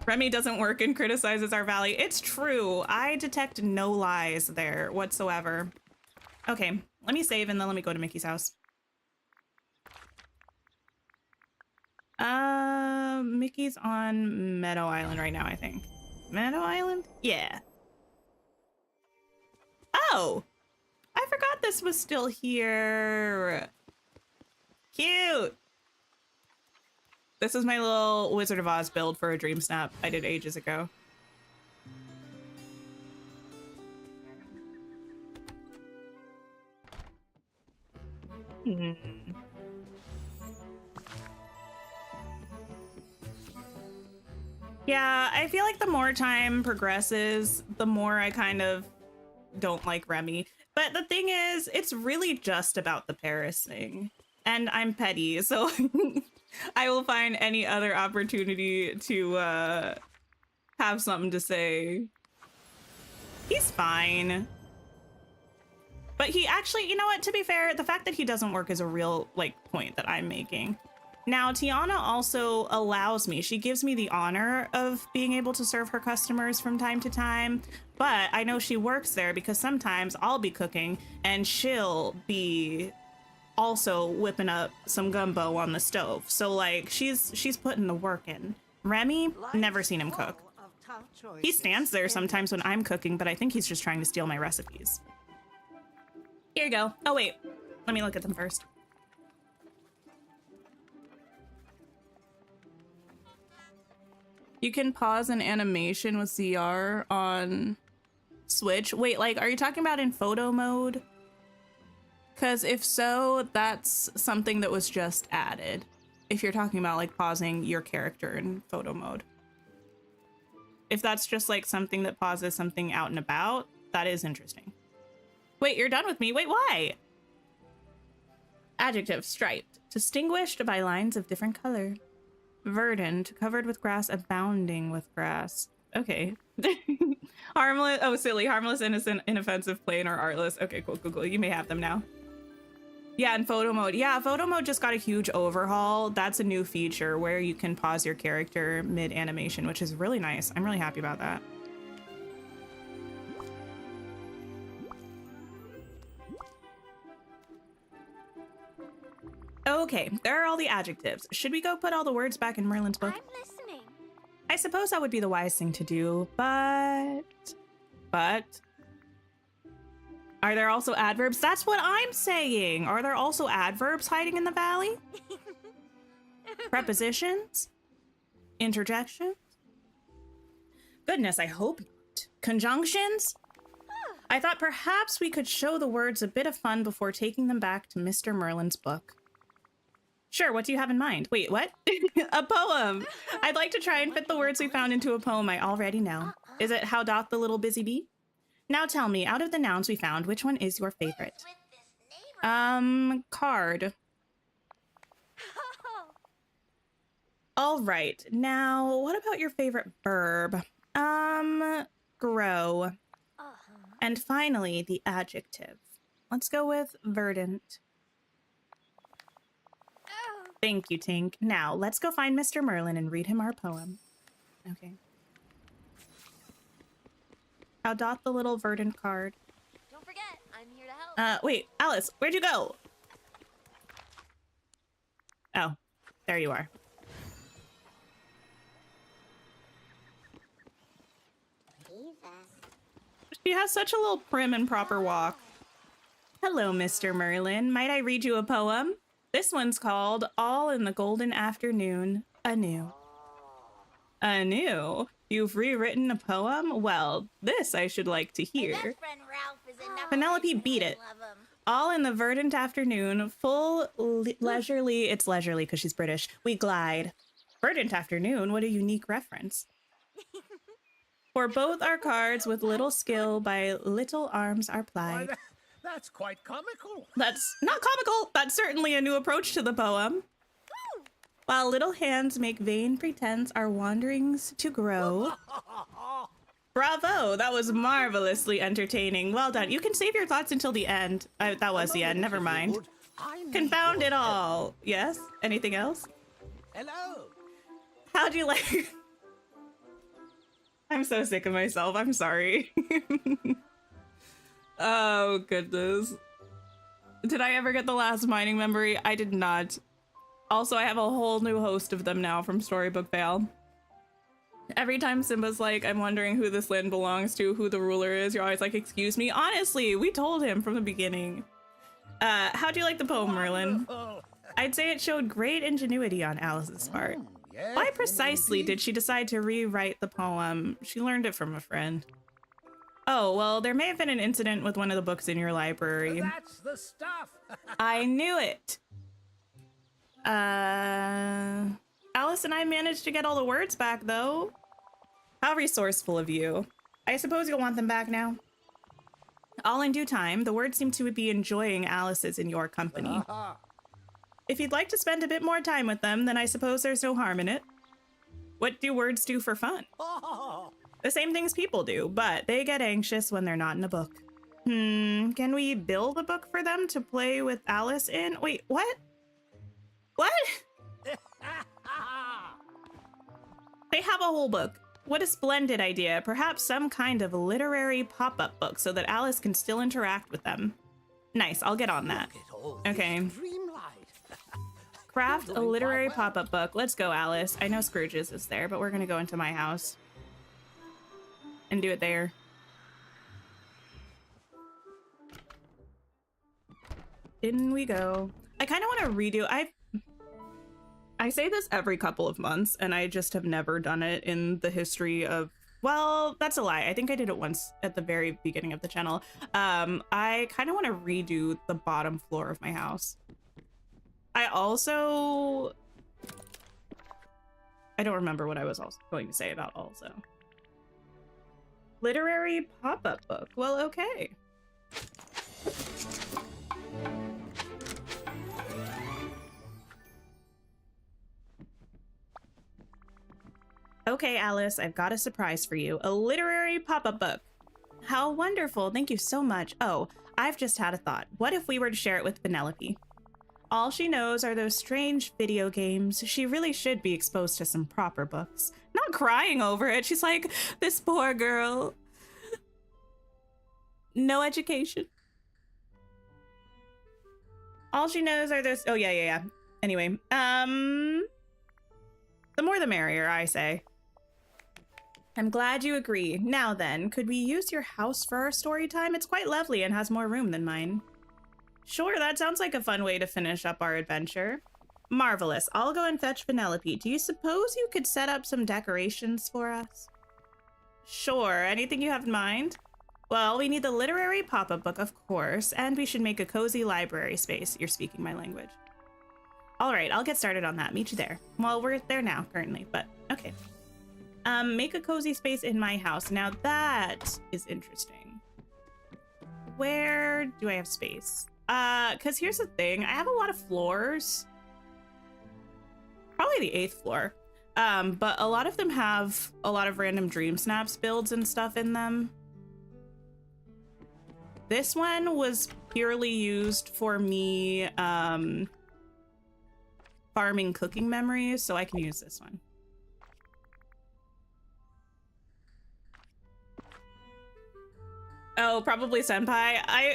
Remy doesn't work and criticizes our valley. It's true. I detect no lies there whatsoever. Okay, let me save and then let me go to Mickey's house. Mickey's on Meadow Island right now, I think. Meadow Island? Yeah. Oh! I forgot this was still here. Cute! This is my little Wizard of Oz build for a Dream Snap I did ages ago. Yeah, I feel like the more time progresses, the more I kind of don't like Remy. But the thing is, it's really just about the Paris thing. And I'm petty, so I will find any other opportunity to have something to say. He's fine. But he actually, you know what, to be fair, the fact that he doesn't work is a real, like, point that I'm making. Now, Tiana also allows me, she gives me the honor of being able to serve her customers from time to time, but I know she works there because sometimes I'll be cooking and she'll be also whipping up some gumbo on the stove. So, like, she's putting the work in. Remy, never seen him cook. He stands there sometimes when I'm cooking, but I think he's just trying to steal my recipes. Here you go. Oh, wait. Let me look at them first. You can pause an animation with ZR on Switch. Wait, like, are you talking about in photo mode? Because if so, that's something that was just added. If you're talking about, like, pausing your character in photo mode. If that's just, like, something that pauses something out and about, that is interesting. Wait, you're done with me? Wait, why? Adjective, striped. Distinguished by lines of different color. Verdant, covered with grass, abounding with grass. Okay. Harmless, oh, silly. Harmless, innocent, inoffensive, plain, or artless. Okay, cool, cool, cool. You may have them now. Yeah, in photo mode. Yeah, photo mode just got a huge overhaul. That's a new feature where you can pause your character mid-animation, which is really nice. I'm really happy about that. Okay, there are all the adjectives. Should we go put all the words back in Merlin's book? I'm listening. I suppose that would be the wise thing to do, but... Are there also adverbs? That's what I'm saying! Are there also adverbs hiding in the valley? Prepositions? Interjections? Goodness, I hope not. Conjunctions? I thought perhaps we could show the words a bit of fun before taking them back to Mr. Merlin's book. Sure, what do you have in mind? Wait, what? A poem! I'd like to try and fit the words we found into a poem I already know. Is it How Doth the Little Busy Bee? Now tell me, out of the nouns we found, which one is your favorite? Card. All right, now what about your favorite verb? Grow. And finally, the adjective. Let's go with verdant. Thank you, Tink. Now, let's go find Mr. Merlin and read him our poem. Okay. How doth the little verdant card? Don't forget, I'm here to help. Wait, Alice, where'd you go? Oh, there you are. She has such a little prim and proper walk. Hello, Mr. Merlin. Might I read you a poem? This one's called All in the Golden Afternoon Anew. Anew, you've rewritten a poem? Well, this I should like to My hear. best friend Ralph is enough. Penelope, beat it. Love him. All in the verdant afternoon, full leisurely, it's leisurely because she's British, we glide. Verdant afternoon, what a unique reference. For both our cards with little skill by little arms are plied. Why, that's quite comical. That's not comical, that's certainly a new approach to the poem. While little hands make vain pretense our wanderings to grow. Bravo, that was marvelously entertaining. Well done. You can save your thoughts until the end. That was the end, never mind. Confound it all. Yes? Anything else? Hello. How do you like... I'm so sick of myself. I'm sorry. Oh, goodness. Did I ever get the last mining memory? I did not. Also, I have a whole new host of them now from Storybook Fail. Every time Simba's like, I'm wondering who this land belongs to, who the ruler is, you're always like, excuse me? Honestly, we told him from the beginning. How do you like the poem, Merlin? I'd say it showed great ingenuity on Alice's part. Yes, Why precisely did she decide to rewrite the poem? She learned it from a friend. Oh, well, there may have been an incident with one of the books in your library. That's the stuff. I knew it. Alice and I managed to get all the words back, though. How resourceful of you. I suppose you'll want them back now. All in due time, the words seem to be enjoying Alice's in your company. If you'd like to spend a bit more time with them, then I suppose there's no harm in it. What do words do for fun? The same things people do, but they get anxious when they're not in a book. Can we build a book for them to play with Alice in? Wait, what? What? They have a whole book. What a splendid idea. Perhaps some kind of literary pop-up book so that Alice can still interact with them. Nice, I'll get on that. Okay. Dreamlight. Craft a literary pop-up book. Let's go, Alice. I know Scrooge's is there, but we're gonna go into my house and do it there. In we go. I kind of want to redo. I say this every couple of months, and I just have never done it in the history of... Well, that's a lie. I think I did it once at the very beginning of the channel. I kind of want to redo the bottom floor of my house. I also... I don't remember what I was also going to say about also. Literary pop-up book. Well, okay. Okay, Alice, I've got a surprise for you. A literary pop-up book. How wonderful. Thank you so much. Oh, I've just had a thought. What if we were to share it with Penelope? All she knows are those strange video games. She really should be exposed to some proper books. Not crying over it. She's like, this poor girl. No education. All she knows are those... Oh, yeah. Anyway, the more the merrier, I say. I'm glad you agree. Now then, could we use your house for our story time? It's quite lovely and has more room than mine. Sure, that sounds like a fun way to finish up our adventure. Marvelous. I'll go and fetch Penelope. Do you suppose you could set up some decorations for us? Sure. Anything you have in mind? Well, we need the literary pop-up book, of course, and we should make a cozy library space. You're speaking my language. All right, I'll get started on that. Meet you there. Well, we're there now, currently, but okay. Make a cozy space in my house. Now that is interesting. Where do I have space? Because here's the thing. I have a lot of floors. Probably the 8th floor. But a lot of them have a lot of random Dream Snaps builds and stuff in them. This one was purely used for me, farming cooking memories, so I can use this one. Oh, probably Senpai. I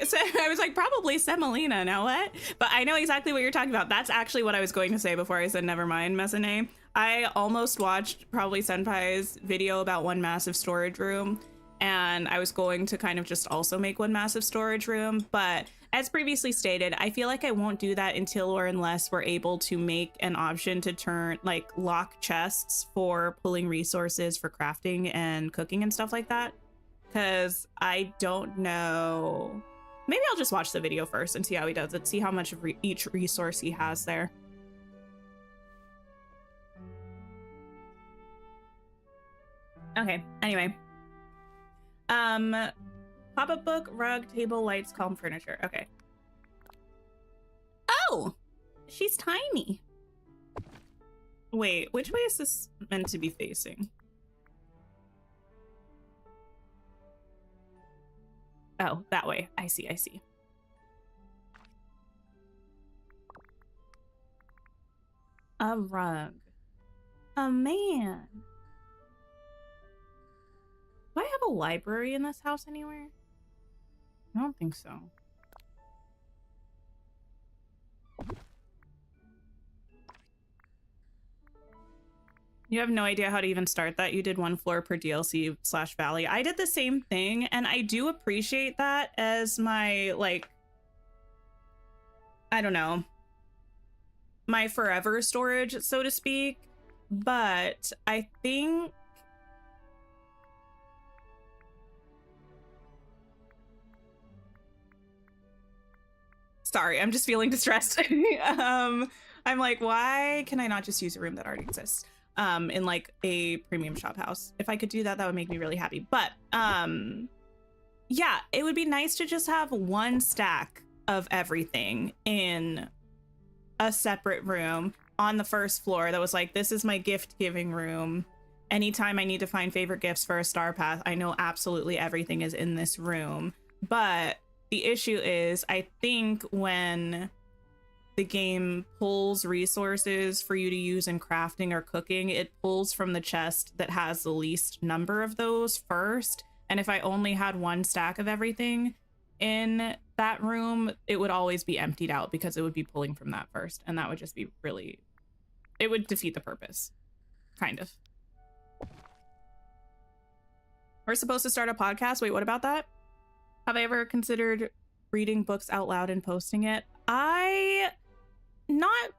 was like, probably Semolina, now what? But I know exactly what you're talking about. That's actually what I was going to say before I said never mind, Messane. I almost watched probably Senpai's video about one massive storage room, and I was going to kind of just also make one massive storage room, but As previously stated, I feel like I won't do that until or unless we're able to make an option to turn, like, lock chests for pulling resources for crafting and cooking and stuff like that. Because I don't know. Maybe I'll just watch the video first and see how he does it, see how much of each resource he has there. Okay, anyway. Pop-up book, rug, table, lights, calm furniture. Okay. Oh! She's tiny. Wait, which way is this meant to be facing? Oh, that way. I see, I see. A rug. A man. Do I have a library in this house anywhere? I don't think so. You have no idea how to even start that. You did 1 floor per DLC/Valley. I did the same thing, and I do appreciate that as my, like, I don't know, my forever storage, so to speak. But I think sorry, I'm just feeling distressed. I'm like, why can I not just use a room that already exists in like a premium shop house? If I could do that, that would make me really happy. But yeah, it would be nice to just have 1 stack of everything in a separate room on the 1st floor that was like, this is my gift giving room. Anytime I need to find favorite gifts for a star path, I know absolutely everything is in this room. But the issue is, I think when the game pulls resources for you to use in crafting or cooking, it pulls from the chest that has the least number of those first. And if I only had 1 stack of everything in that room, it would always be emptied out because it would be pulling from that first. And that would just be really, it would defeat the purpose, kind of. We're supposed to start a podcast. Wait, what about that? Have I ever considered reading books out loud and posting it? Not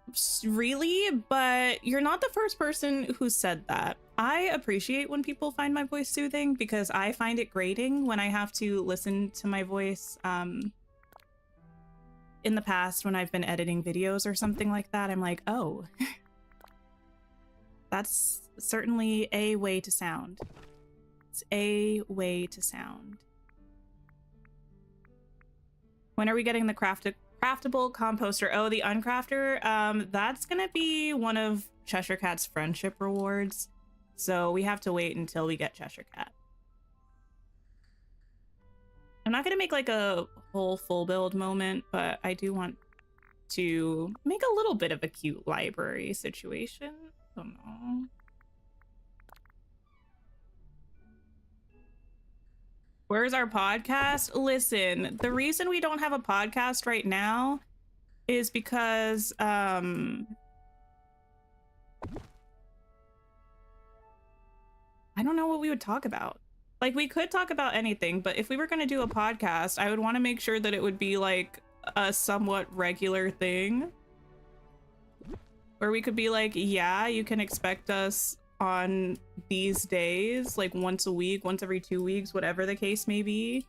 really, but you're not the first person who said that. I appreciate when people find my voice soothing because I find it grating when I have to listen to my voice. In the past, when I've been editing videos or something like that, I'm like, oh, that's certainly a way to sound. It's a way to sound. When are we getting the craftable composter? Oh, the uncrafter. That's gonna be one of Cheshure Cat's friendship rewards. So we have to wait until we get Cheshure Cat. I'm not gonna make like a whole full build moment, but I do want to make a little bit of a cute library situation. I don't know. Where's our podcast? Listen, the reason we don't have a podcast right now is because I don't know what we would talk about. Like, we could talk about anything, but if we were going to do a podcast, I would want to make sure that it would be like a somewhat regular thing where we could be like, yeah, you can expect us on these days, like once a week, once every 2 weeks, whatever the case may be.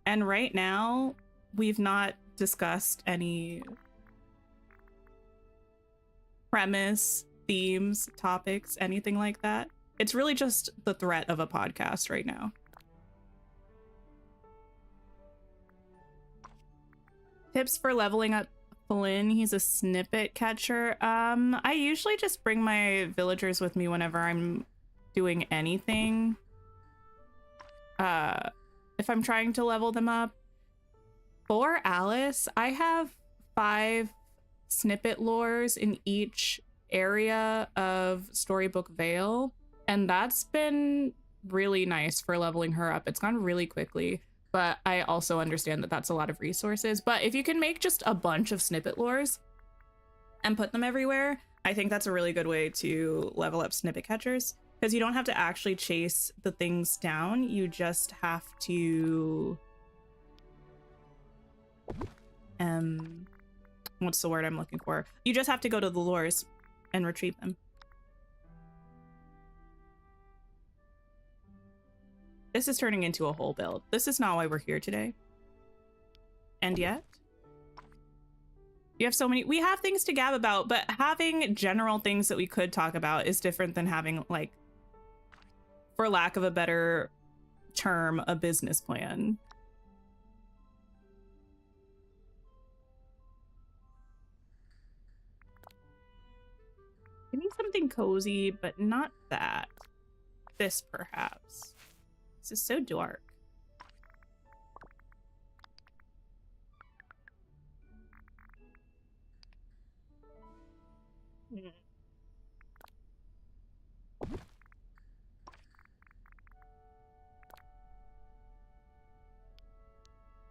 And right now, we've not discussed any premise, themes, topics, anything like that. It's really just the threat of a podcast right now. Tips for leveling up Flynn. He's a snippet catcher. I usually just bring my villagers with me whenever I'm doing anything. If I'm trying to level them up. For Alice, I have 5 snippet lores in each area of Storybook Vale, and that's been really nice for leveling her up. It's gone really quickly. But I also understand that that's a lot of resources. But if you can make just a bunch of snippet lores and put them everywhere, I think that's a really good way to level up snippet catchers. Because you don't have to actually chase the things down. You just have to what's the word I'm looking for? You just have to go to the lures and retrieve them. This is turning into a whole build. This is not why we're here today. And yet, you have so many, we have things to gab about, but having general things that we could talk about is different than having, like, for lack of a better term, a business plan. Give me something cozy, but not that. This, perhaps. This is so dark.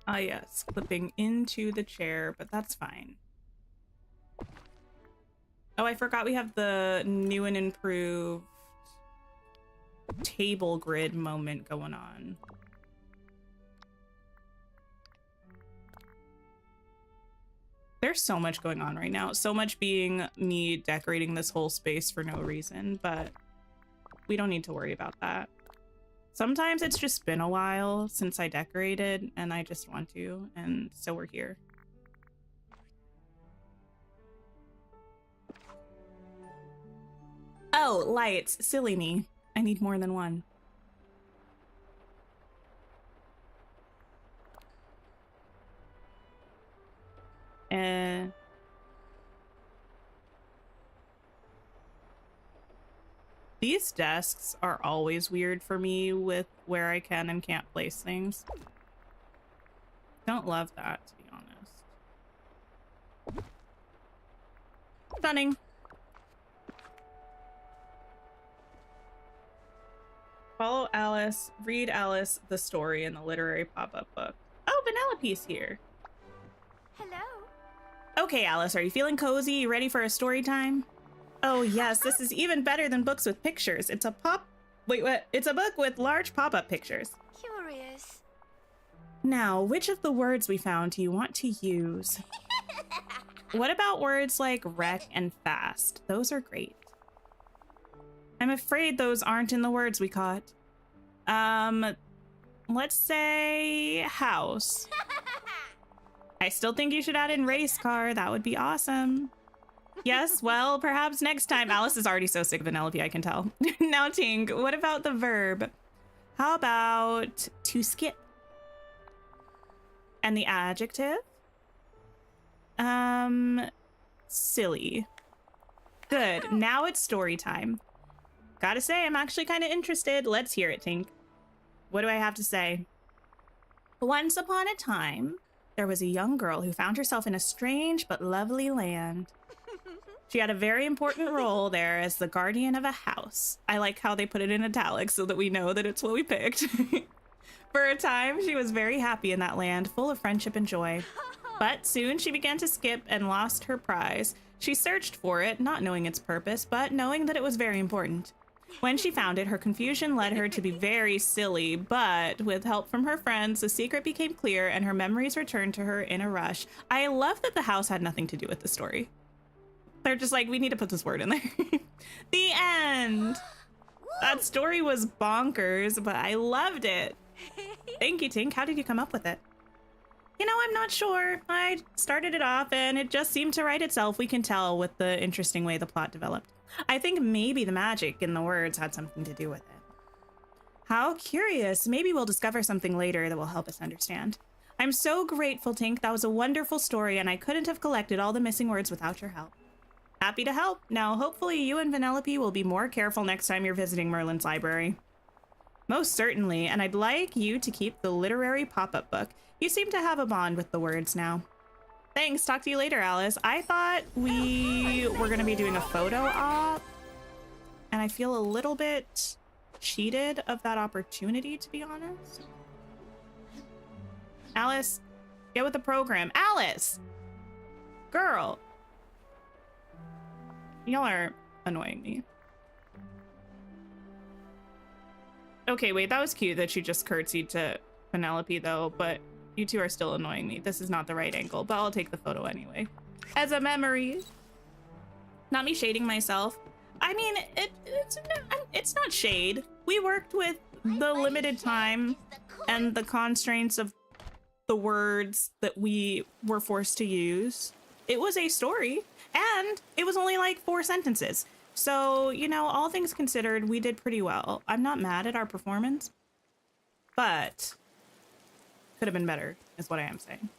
Ah, yes, clipping into the chair, but that's fine. Oh, I forgot we have the new and improved table grid moment going on. There's so much going on right now. So much being me decorating this whole space for no reason, but we don't need to worry about that. Sometimes it's just been a while since I decorated and I just want to, and so we're here. Oh, lights. Silly me. I need more than one. These desks are always weird for me with where I can and can't place things. Don't love that, to be honest. Stunning. Follow Alice, read Alice the story in the literary pop-up book. Oh, Vanellope's here. Hello. Okay, Alice, are you feeling cozy? You ready for a story time? Oh yes, this is even better than books with pictures. It's a It's a book with large pop-up pictures. Curious. Now, which of the words we found do you want to use? What about words like wreck and fast? Those are great. I'm afraid those aren't in the words we caught. Let's say house. I still think you should add in race car. That would be awesome. Yes, well, perhaps next time. Alice is already so sick of Vanellope, I can tell. Now, Tink, what about the verb? How about to skip? And the adjective? Silly. Good. Now it's story time. Gotta say, I'm actually kind of interested. Let's hear it, Tink. What do I have to say? Once upon a time, there was a young girl who found herself in a strange but lovely land. She had a very important role there as the guardian of a house. I like how they put it in italics so that we know that it's what we picked. For a time, she was very happy in that land, full of friendship and joy. But soon she began to skip and lost her prize. She searched for it, not knowing its purpose, but knowing that it was very important. When she found it, her confusion led her to be very silly, but with help from her friends, the secret became clear and her memories returned to her in a rush. I love that the house had nothing to do with the story. They're just like, we need to put this word in there. The end. That story was bonkers, but I loved it. Thank you, Tink. How did you come up with it? You know, I'm not sure. I started it off and it just seemed to write itself. We can tell with the interesting way the plot developed. I think maybe the magic in the words had something to do with it. How curious. Maybe we'll discover something later that will help us understand. I'm so grateful, Tink. That was a wonderful story and I couldn't have collected all the missing words without your help. Happy to help. Now, hopefully you and Vanellope will be more careful next time you're visiting Merlin's Library. Most certainly, and I'd like you to keep the literary pop-up book. You seem to have a bond with the words now. Thanks. Talk to you later, Alice. I thought we were going to be doing a photo op, and I feel a little bit cheated of that opportunity, to be honest. Alice, get with the program. Alice! Girl! Y'all are annoying me. Okay, wait, that was cute that she just curtsied to Vanellope, though, but You two are still annoying me. This is not the right angle, but I'll take the photo anyway. As a memory. Not me shading myself. I mean, it's not shade. We worked with the limited time and the constraints of the words that we were forced to use. It was a story, and it was only like 4 sentences. So, you know, all things considered, we did pretty well. I'm not mad at our performance, but could have been better, is what I am saying.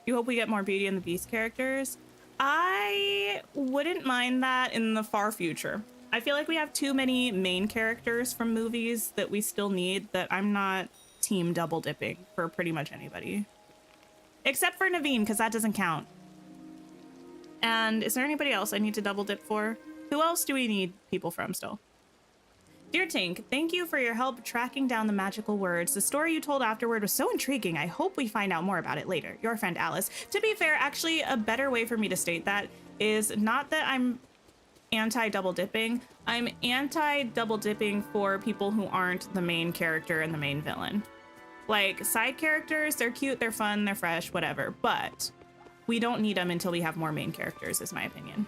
You hope we get more Beauty and the Beast characters? I wouldn't mind that in the far future. I feel like we have too many main characters from movies that we still need, that I'm not team double dipping for pretty much anybody. Except for Naveen, because that doesn't count. And is there anybody else I need to double dip for? Who else do we need people from still? Dear Tink, thank you for your help tracking down the magical words. The story you told afterward was so intriguing. I hope we find out more about it later. Your friend Alice. To be fair, actually, a better way for me to state that is not that I'm anti-double dipping. I'm anti-double dipping for people who aren't the main character and the main villain. Like, side characters, they're cute, they're fun, they're fresh, whatever. But we don't need them until we have more main characters, is my opinion.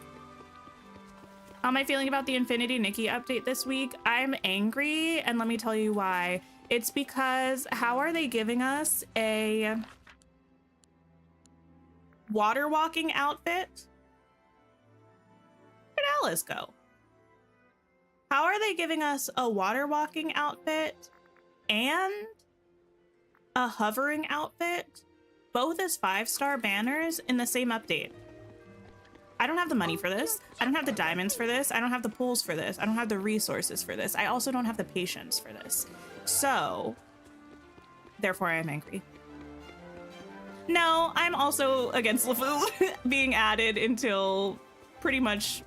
How am I feeling about the Infinity Nikki update this week? I'm angry, and let me tell you why. It's because how are they giving us a water walking outfit? Where did Alice go? How are they giving us a water walking outfit and a hovering outfit, both as 5-star banners in the same update? I don't have the money for this. I don't have the diamonds for this. I don't have the pools for this. I don't have the resources for this. I also don't have the patience for this. So, therefore I am angry. No, I'm also against LeFou being added until pretty much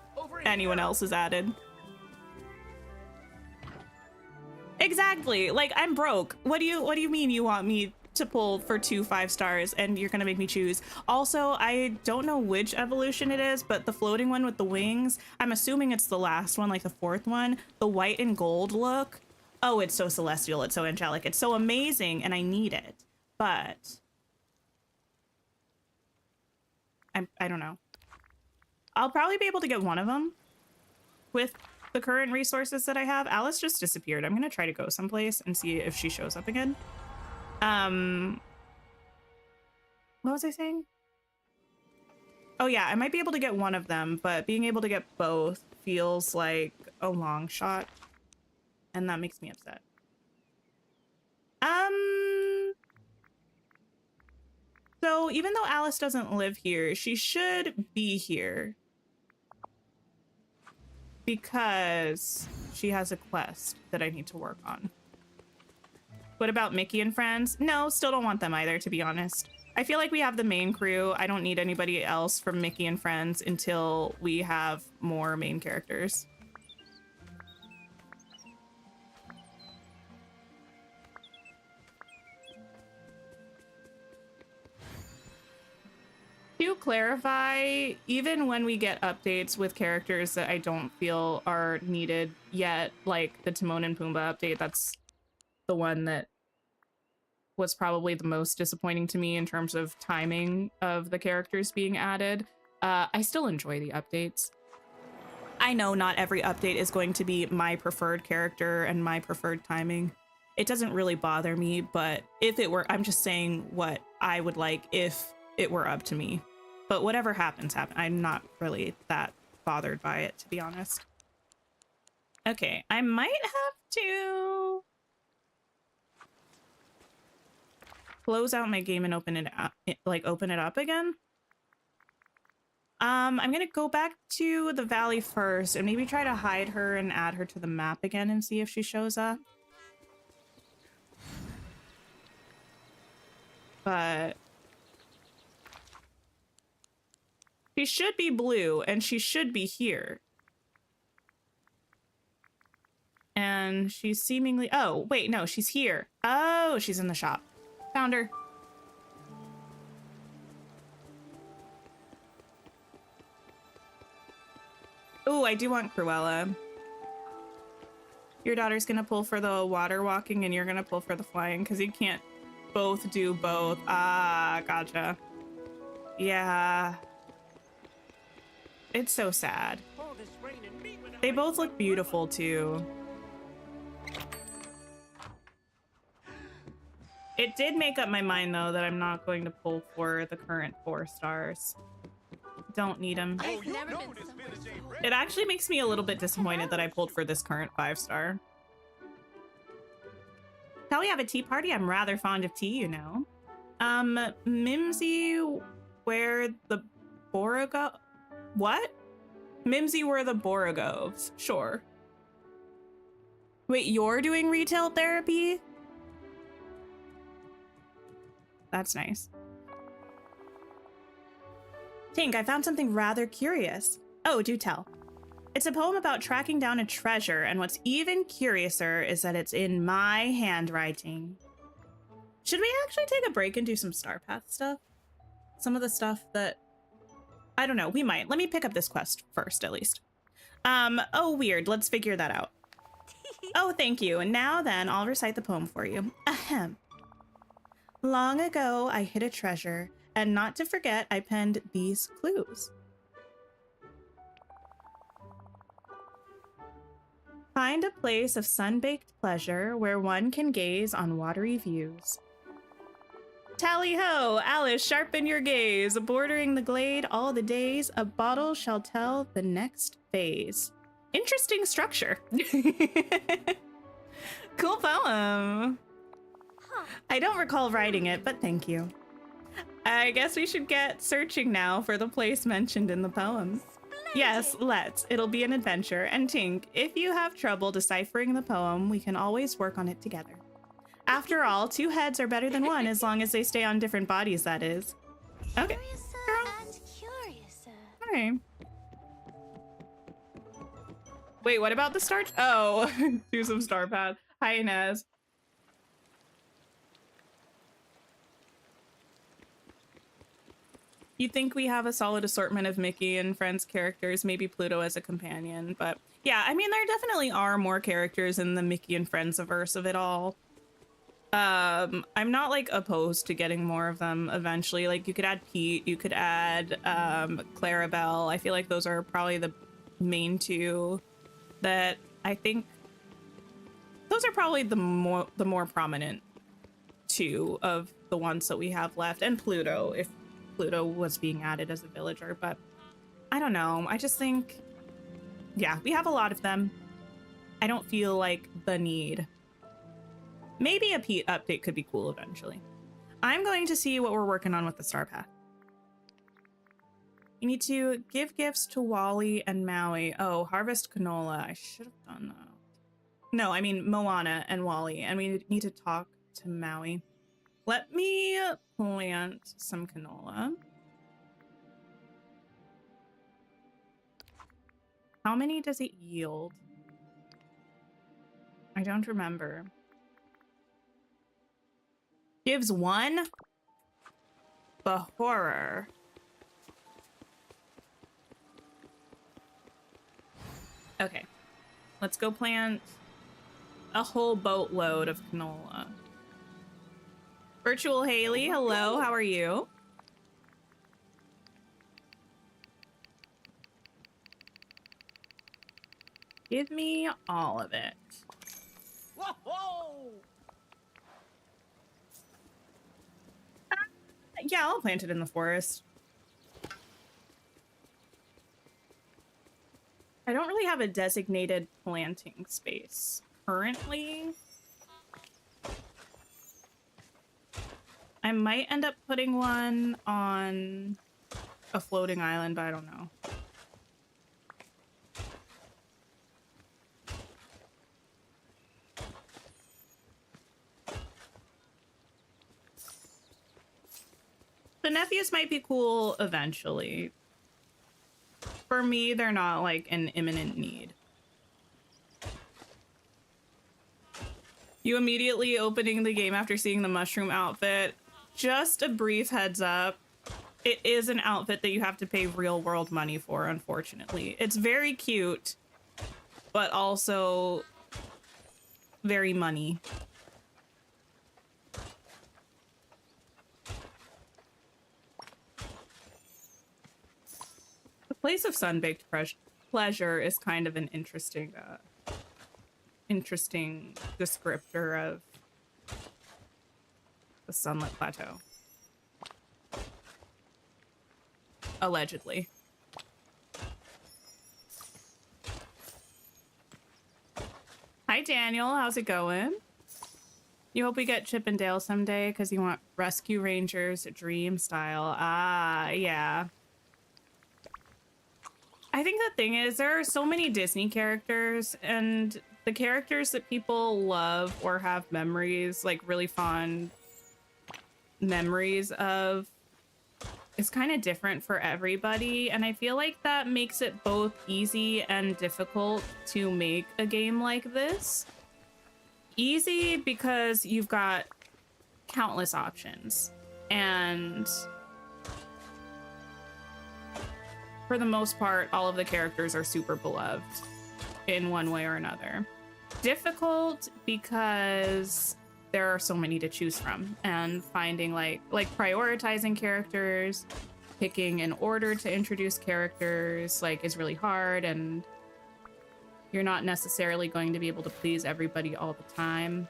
anyone else is added. Exactly. Like, I'm broke. What do you mean you want me to pull for 2 5-stars and you're gonna make me choose? Also, I don't know which evolution it is, but the floating one with the wings, I'm assuming it's the last one, like the 4th one, the white and gold look. Oh, it's so celestial, it's so angelic, it's so amazing, and I need it. But I don't know. I'll probably be able to get one of them with the current resources that I have. Alice just disappeared. I'm gonna try to go someplace and see if she shows up again. What was I saying? Oh yeah, I might be able to get one of them, but being able to get both feels like a long shot, and that makes me upset. So even though Alice doesn't live here, she should be here because she has a quest that I need to work on. What about Mickey and friends? No, still don't want them either, to be honest. I feel like we have the main crew. I don't need anybody else from Mickey and friends until we have more main characters. To clarify, even when we get updates with characters that I don't feel are needed yet, like the Timon and Pumbaa update, that's the one that was probably the most disappointing to me in terms of timing of the characters being added. I still enjoy the updates. I know not every update is going to be my preferred character and my preferred timing. It doesn't really bother me, but if it were, I'm just saying what I would like if it were up to me. But whatever happens, I'm not really that bothered by it, to be honest. Okay, I might have to close out my game and open it up, open it up again. I'm gonna go back to the valley first and maybe try to hide her and add her to the map again and see if she shows up. But she should be blue and she should be here. And she's seemingly, oh, wait, no, she's here. Oh, she's in the shop. Found her. Oh, I do want Cruella. Your daughter's gonna pull for the water walking and you're gonna pull for the flying because you can't both do both. Ah, gotcha. Yeah. It's so sad. All this rain and me without They my both look beautiful too. It did make up my mind though that I'm not going to pull for the current 4 stars. Don't need them. Oh, you know this village ain't ready. It actually makes me a little bit disappointed that I pulled for this current 5-star. Shall we have a tea party? I'm rather fond of tea, you know. Mimsy, where the Borogo... What? Mimsy, where the Borogoves. Sure. Wait, you're doing retail therapy? That's nice. Tink, I found something rather curious. Oh, do tell. It's a poem about tracking down a treasure, and what's even curiouser is that it's in my handwriting. Should we actually take a break and do some Star Path stuff? Some of the stuff that... I don't know, we might. Let me pick up this quest first, at least. Oh, weird. Let's figure that out. Oh, thank you. And now then, I'll recite the poem for you. Ahem. Long ago, I hid a treasure, and not to forget, I penned these clues. Find a place of sun-baked pleasure where one can gaze on watery views. Tally-ho, Alice, sharpen your gaze. Bordering the glade all the days, a bottle shall tell the next phase. Interesting structure. Cool poem. I don't recall writing it, but thank you. I guess we should get searching now for the place mentioned in the poem. Yes, let's. It'll be an adventure. And Tink, if you have trouble deciphering the poem, we can always work on it together. After all, 2 heads are better than 1 as long as they stay on different bodies, that is. Okay. Curiouser and curiouser. All right. Wait, what about the star? Oh, do some Star Path. Hi, Inez. You'd think we have a solid assortment of Mickey and Friends characters, maybe Pluto as a companion, but yeah, I mean, there definitely are more characters in the Mickey and Friends-averse of it all. I'm not like opposed to getting more of them eventually. Like you could add Pete, you could add Clarabelle. I feel like those are probably the main 2 that I think those are probably the more prominent 2 of the ones that we have left, and Pluto if Pluto was being added as a villager. But I don't know, I just think, yeah, we have a lot of them. I don't feel like the need. Maybe a Pete update could be cool eventually. I'm going to see what we're working on with the Star Path. You need to give gifts to Wally and Maui. Oh, harvest canola. I should have done that. No, I mean Moana and Wally, and we need to talk to Maui. Let me plant some canola. How many does it yield? I don't remember. Gives 1? The horror. Okay. Let's go plant a whole boatload of canola. Virtual Haley, hello, how are you? Give me all of it. Whoa! Yeah, I'll plant it in the forest. I don't really have a designated planting space currently. I might end up putting one on a floating island, but I don't know. The nephews might be cool eventually. For me, they're not like an imminent need. You immediately opening the game after seeing the mushroom outfit. Just a brief heads up. It is an outfit that you have to pay real world money for, unfortunately. It's very cute, but also very money. Place of sun-baked pleasure is kind of an interesting, interesting descriptor of the Sunlit Plateau. Allegedly. Hi, Daniel. How's it going? You hope we get Chip and Dale someday because you want Rescue Rangers dream style. Ah, yeah. I think the thing is there are so many Disney characters, and the characters that people love or have memories, like really fond memories of, is kind of different for everybody. And I feel like that makes it both easy and difficult to make a game like this. Easy because you've got countless options, and for the most part, all of the characters are super beloved in one way or another. Difficult because there are so many to choose from, and finding like prioritizing characters, picking an order to introduce characters is really hard, and you're not necessarily going to be able to please everybody all the time.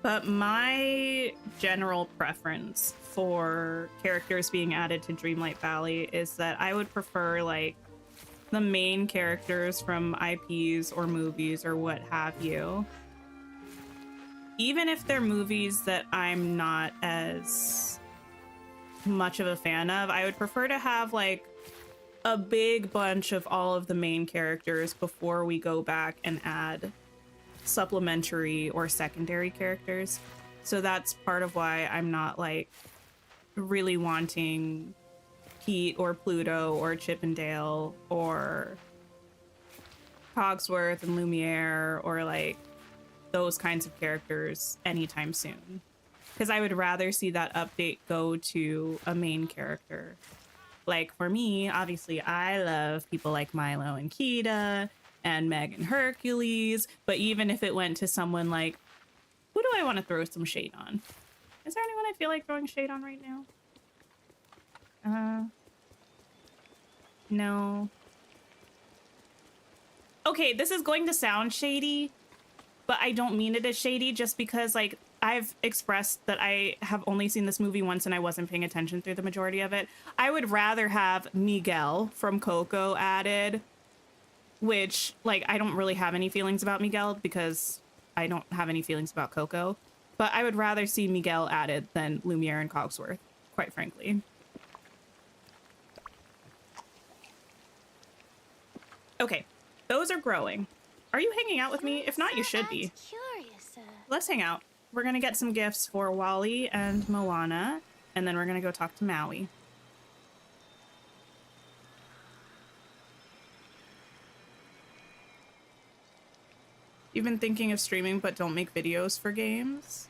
But my general preference for characters being added to Dreamlight Valley is that I would prefer the main characters from IPs or movies or what have you. Even if they're movies that I'm not as much of a fan of, I would prefer to have a big bunch of all of the main characters before we go back and add supplementary or secondary characters. So that's part of why I'm not really wanting Pete or Pluto or Chip and Dale or Cogsworth and Lumiere or those kinds of characters anytime soon, because I would rather see that update go to a main character. For me, obviously, I love people like Milo and Kita and Meg and Hercules. But even if it went to someone who do I want to throw some shade on? Is there anyone I feel like throwing shade on right now? No. Okay, this is going to sound shady, but I don't mean it as shady, just because I've expressed that I have only seen this movie once and I wasn't paying attention through the majority of it. I would rather have Miguel from Coco added, which I don't really have any feelings about Miguel because I don't have any feelings about Coco, but I would rather see Miguel added than Lumiere and Cogsworth, quite frankly. Okay, those are growing. Are you hanging out with me? If not, you should be. Let's hang out. We're gonna get some gifts for Wally and Moana, and then we're gonna go talk to Maui. You've been thinking of streaming but don't make videos for games?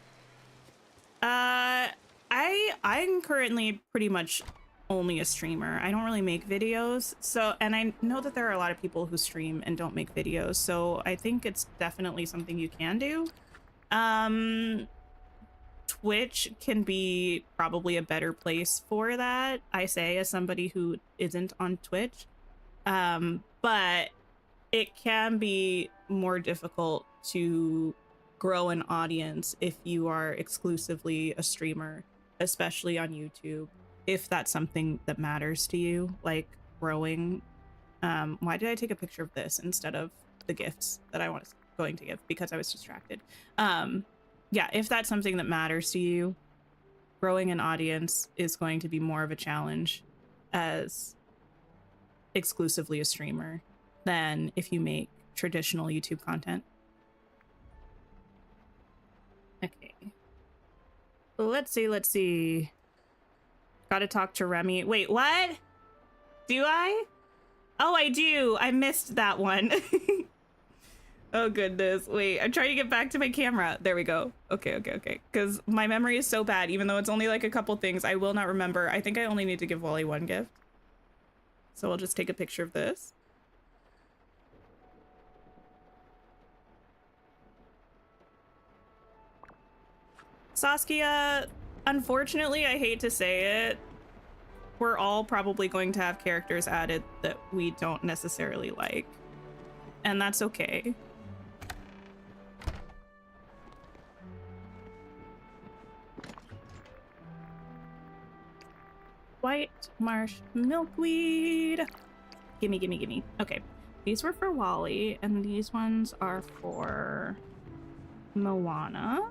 I'm currently pretty much only a streamer. I don't really make videos. And I know that there are a lot of people who stream and don't make videos, so I think it's definitely something you can do. Twitch can be probably a better place for that, I say, as somebody who isn't on Twitch. But it can be more difficult to grow an audience if you are exclusively a streamer, especially on YouTube, if that's something that matters to you, growing. Why did I take a picture of this instead of the gifts that I was going to give? Because I was distracted. Yeah, if that's something that matters to you, growing an audience is going to be more of a challenge as exclusively a streamer than if you make traditional YouTube content. Okay. Let's see. Gotta talk to Remy. Wait, what? Do I? Oh, I do. I missed that one. Oh, goodness. Wait, I'm trying to get back to my camera. There we go. Okay. Because my memory is so bad, even though it's only a couple things, I will not remember. I think I only need to give Wally one gift. So I'll just take a picture of this. Saskia, unfortunately, I hate to say it, we're all probably going to have characters added that we don't necessarily like, and that's okay. White marsh milkweed. Gimme, gimme, gimme. Okay, these were for Wally, and these ones are for Moana.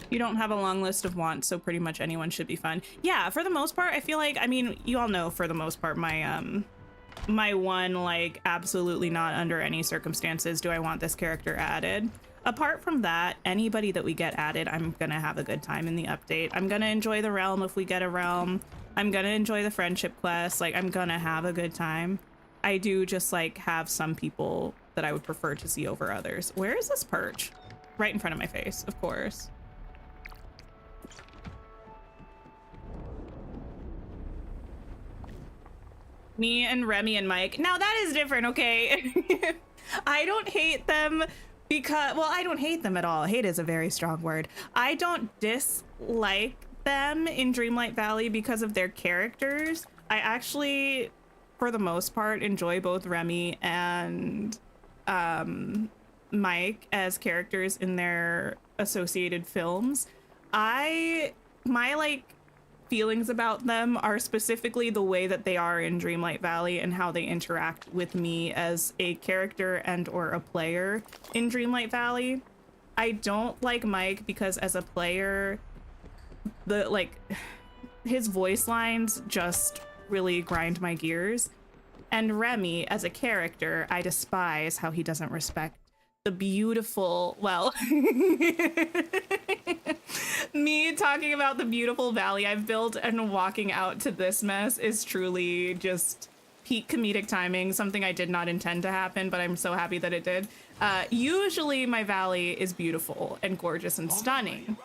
You don't have a long list of wants, so pretty much anyone should be fun. Yeah, for the most part, I feel like, I mean, you all know for the most part, my one, like, absolutely not under any circumstances do I want this character added. Apart from that, anybody that we get added, I'm gonna have a good time in the update. I'm gonna enjoy the realm if we get a realm. I'm gonna enjoy the friendship quest. Like, I'm gonna have a good time. I do just, like, have some people that I would prefer to see over others. Where is this perch? Right in front of my face, of course. Me and Remy and Mike. Now that is different, okay? I don't hate them because, well, I don't hate them at all. Hate is a very strong word. I don't dislike them in Dreamlight Valley because of their characters. I actually, for the most part, enjoy both Remy and Mike as characters in their associated films. My like feelings about them are specifically the way that they are in Dreamlight Valley and how they interact with me as a character and or a player in Dreamlight Valley. I don't like Mike because as a player, his voice lines just really grind my gears. And Remy as a character, I despise how he doesn't respect the beautiful, well, me talking about the beautiful valley I've built and walking out to this mess is truly just peak comedic timing, something I did not intend to happen, but I'm so happy that it did. Usually my valley is beautiful and gorgeous and stunning,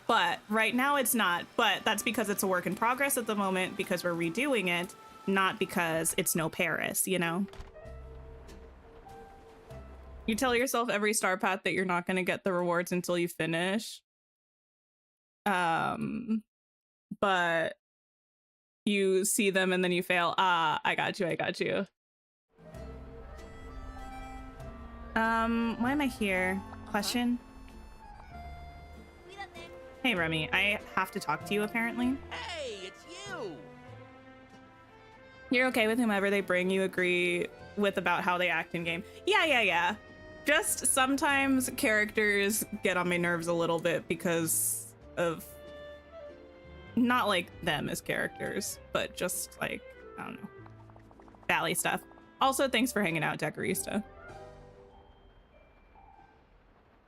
but right now it's not. But that's because it's a work in progress at the moment, because we're redoing it, not because it's no Paris, you know? You tell yourself every star path that you're not going to get the rewards until you finish. But you see them and then you fail. Ah, I got you. I got you. Why am I here? Question? Hey, Remy, I have to talk to you, apparently. Hey, it's you! You're okay with whomever they bring, you agree with about how they act in game. Yeah. Just sometimes characters get on my nerves a little bit because of not like them as characters, but just like, I don't know, Valley stuff. Also, thanks for hanging out, Decorista.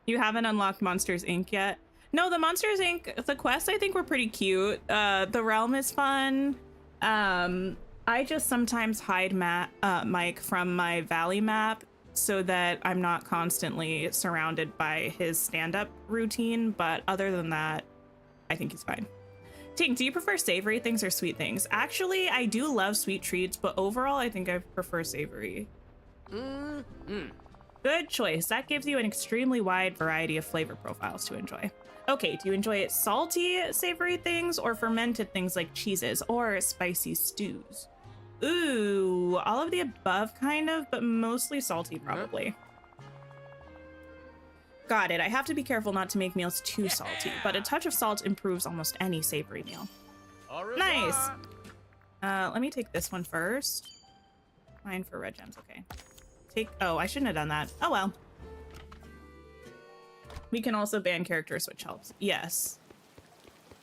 You haven't unlocked Monsters Inc. yet? No, the Monsters Inc. the quests I think were pretty cute. The realm is fun. I just sometimes hide Mike from my Valley map so that I'm not constantly surrounded by his stand-up routine, but other than that, I think he's fine. Tink, do you prefer savory things or sweet things? Actually, I do love sweet treats, but overall, I think I prefer savory. Good choice. That gives you an extremely wide variety of flavor profiles to enjoy. Okay, do you enjoy salty, savory things or fermented things like cheeses or spicy stews? Ooh, all of the above kind of, but mostly salty probably. Got it. I have to be careful not to make meals too salty, but a touch of salt improves almost any savory meal. Nice. Let me take this one first. Mine for red gems, okay. Oh, I shouldn't have done that. Oh well. We can also ban characters, which helps. Yes.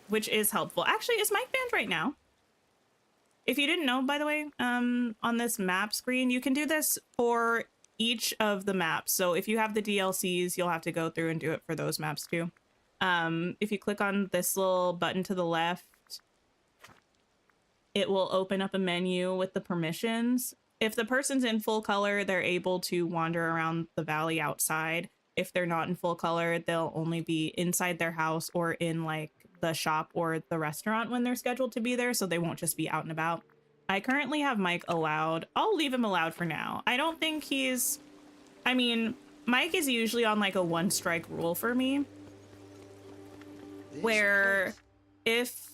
Which is helpful. Actually, is Mike banned right now? If you didn't know, by the way, on this map screen, you can do this for each of the maps. So if you have the DLCs, you'll have to go through and do it for those maps too. If you click on this little button to the left, it will open up a menu with the permissions. If the person's in full color, they're able to wander around the valley outside. If they're not in full color, they'll only be inside their house or in like the shop or the restaurant when they're scheduled to be there, so they won't just be out and about. I currently have Mike allowed. I'll leave him allowed for now. I don't think he's, I mean, Mike is usually on like a one strike rule for me, where if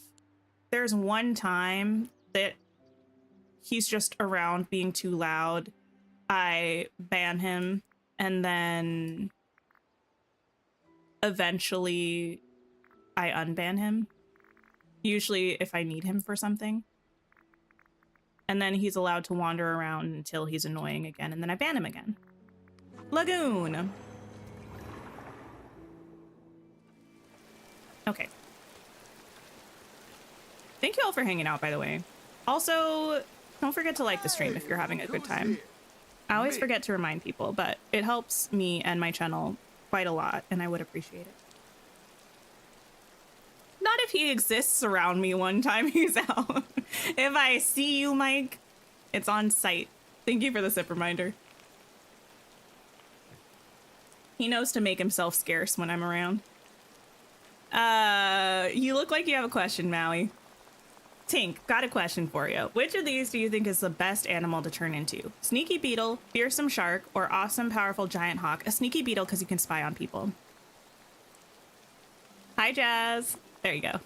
there's one time that he's just around being too loud, I ban him, and then eventually I unban him, usually if I need him for something. And then he's allowed to wander around until he's annoying again, and then I ban him again. Lagoon. Okay. Thank you all for hanging out, by the way. Also, don't forget to like the stream if you're having a good time. I always forget to remind people, but it helps me and my channel quite a lot, and I would appreciate it. Not if he exists around me one time he's out. If I see you, Mike, it's on site. Thank you for the sip reminder. He knows to make himself scarce when I'm around. You look like you have a question, Maui. Tink, got a question for you. Which of these do you think is the best animal to turn into? Sneaky beetle, fearsome shark, or awesome, powerful giant hawk? A sneaky beetle because you can spy on people. Hi, Jazz. There you go.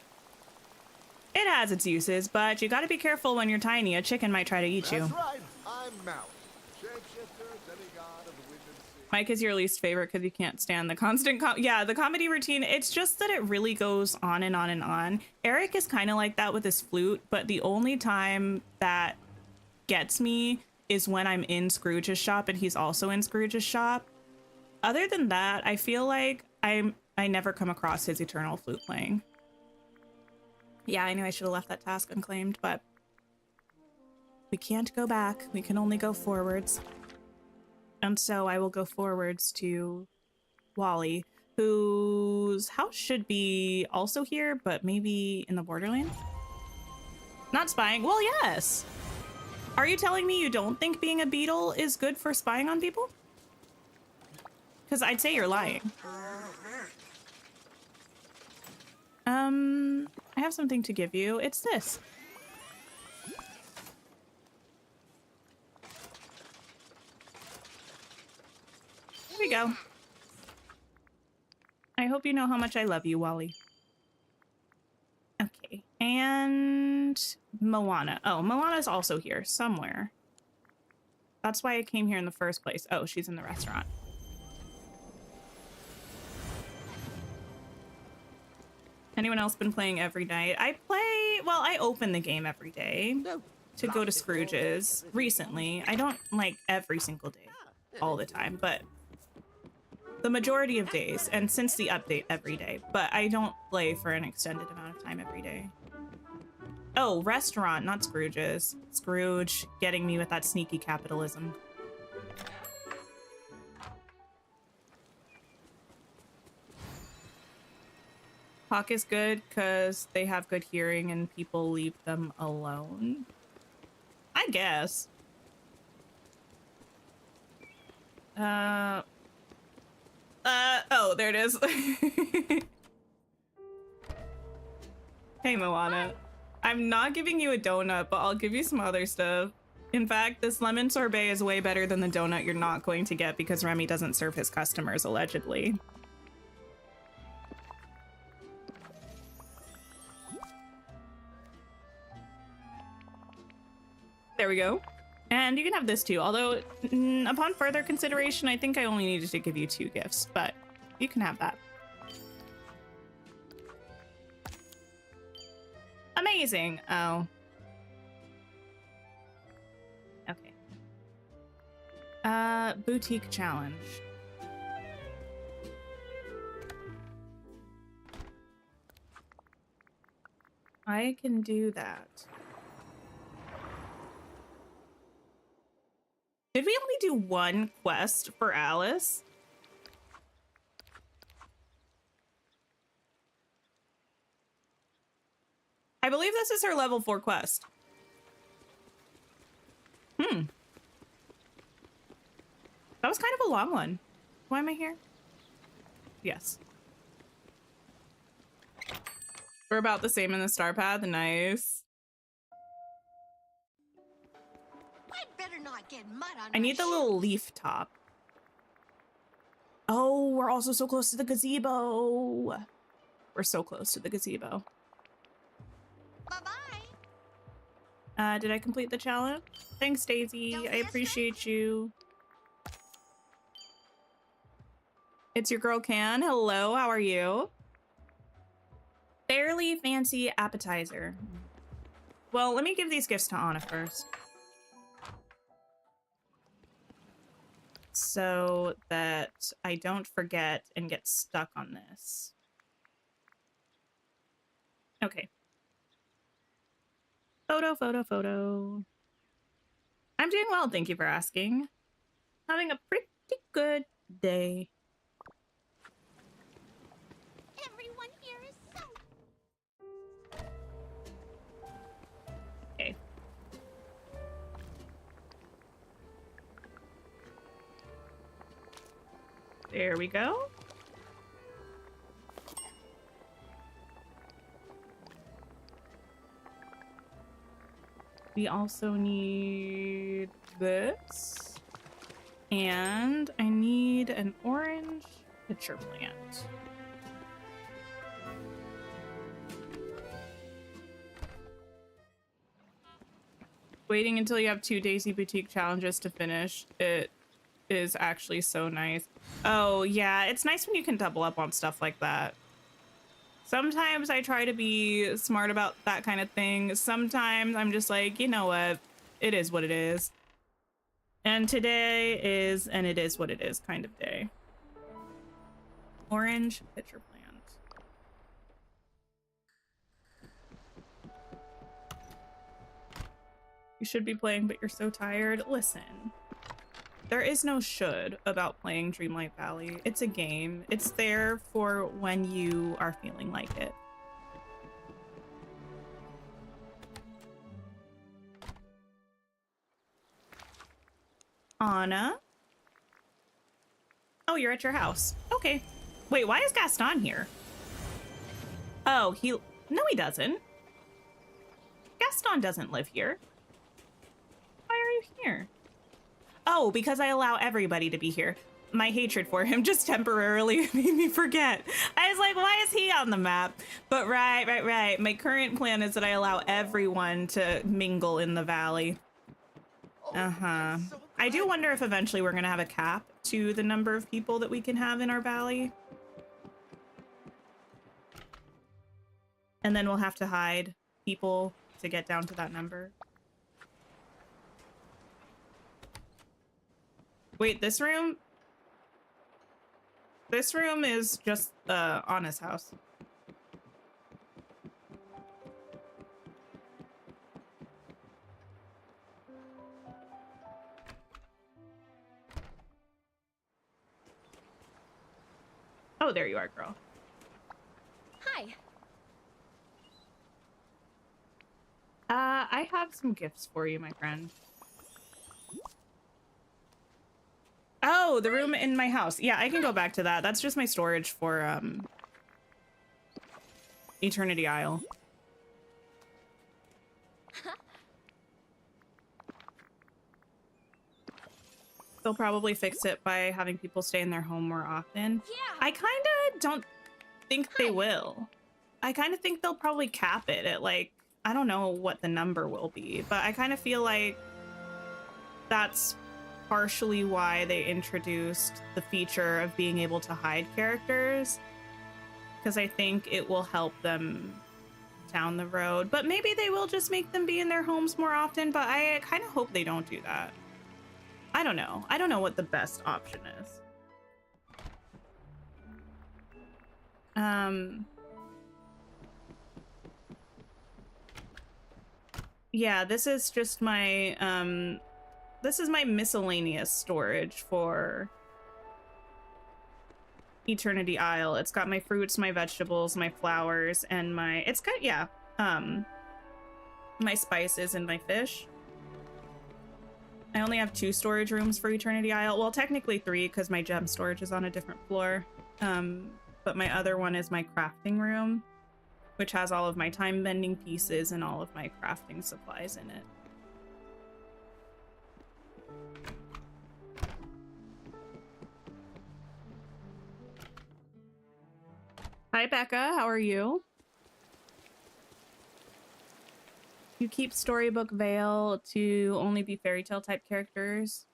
It has its uses, but you gotta be careful when you're tiny. A chicken might try to eat you. That's right. I'm Maui, shapeshifter, demigod of the wind and sea. Mike is your least favorite because you can't stand the constant yeah, the comedy routine. It's just that it really goes on and on and on. Eric is kind of like that with his flute, but the only time that gets me is when I'm in Scrooge's shop and he's also in Scrooge's shop. Other than that, I feel like I never come across his eternal flute playing. Yeah, I knew I should have left that task unclaimed, but we can't go back. We can only go forwards. And so I will go forwards to Wally, whose house should be also here, but maybe in the Borderlands? Not spying. Well, yes. Are you telling me you don't think being a beetle is good for spying on people? Because I'd say you're lying. I have something to give you. It's this. Here we go. I hope you know how much I love you, Wally. Okay, and Moana. Oh, Moana's also here somewhere. That's why I came here in the first place. Oh, she's in the restaurant. Anyone else been playing every night? I open the game every day to go to Scrooge's recently. I don't like every single day, all the time, but the majority of days, and since the update every day, but I don't play for an extended amount of time every day. Oh, restaurant, not Scrooge's. Scrooge getting me with that sneaky capitalism. Hawk is good because they have good hearing and people leave them alone. I guess. Oh, there it is. Hey, Moana. I'm not giving you a donut, but I'll give you some other stuff. In fact, this lemon sorbet is way better than the donut you're not going to get because Remy doesn't serve his customers, allegedly. There we go. And you can have this too, although upon further consideration, I think I only needed to give you 2 gifts, but you can have that. Amazing. Oh. Okay. Boutique challenge. I can do that. Did we only do 1 quest for Alice? I believe this is her level 4 quest. That was kind of a long one. Why am I here? Yes. We're about the same in the star path. Nice. I'd better not get mud on I my need the little leaf top. Oh, we're also so close to the gazebo. We're so close to the gazebo. Bye-bye. Did I complete the challenge? Thanks, Daisy. Don't I miss appreciate you. It's your girl Can. Hello, how are you? Fairly fancy appetizer. Well, let me give these gifts to Anna first. So that I don't forget and get stuck on this. Okay. Photo, photo, photo. I'm doing well, thank you for asking. Having a pretty good day. Everyone here is so... Okay. There we go. We also need this. And I need an orange pitcher plant. Waiting until you have 2 Daisy Boutique challenges to finish. It is actually so nice. Oh, yeah, it's nice when you can double up on stuff like that. Sometimes I try to be smart about that kind of thing. Sometimes I'm just like, you know what? It is what it is. And today is an it is what it is kind of day. Orange pitcher plant. You should be playing, but you're so tired. Listen, there is no should about playing Dreamlight Valley. It's a game. It's there for when you are feeling like it. Anna? Oh, you're at your house. Okay. Wait, why is Gaston here? Oh, no, he doesn't. Gaston doesn't live here. Why are you here? Oh, because I allow everybody to be here. My hatred for him just temporarily made me forget. I was like, why is he on the map? But right. My current plan is that I allow everyone to mingle in the valley. Uh-huh. I do wonder if eventually we're gonna have a cap to the number of people that we can have in our valley. And then we'll have to hide people to get down to that number. Wait, this room? This room is just Anna's house. Oh, there you are, girl. Hi. I have some gifts for you, my friend. Oh, the room in my house. Yeah, I can go back to that. That's just my storage for Eternity Isle. They'll probably fix it by having people stay in their home more often. Yeah. I kind of don't think they will. I kind of think they'll probably cap it at, like, I don't know what the number will be, but I kind of feel like that's partially why they introduced the feature of being able to hide characters, because I think it will help them down the road. But maybe they will just make them be in their homes more often, but I kind of hope they don't do that. I don't know. I don't know what the best option is. Yeah, this is just my this is my miscellaneous storage for Eternity Isle. It's got my fruits, my vegetables, my flowers, and my my spices and my fish. I only have 2 storage rooms for Eternity Isle. Well, technically 3 because my gem storage is on a different floor. But my other one is my crafting room, which has all of my time bending pieces and all of my crafting supplies in it. Hi, Becca. How are you? You keep Storybook Vale to only be fairy tale type characters,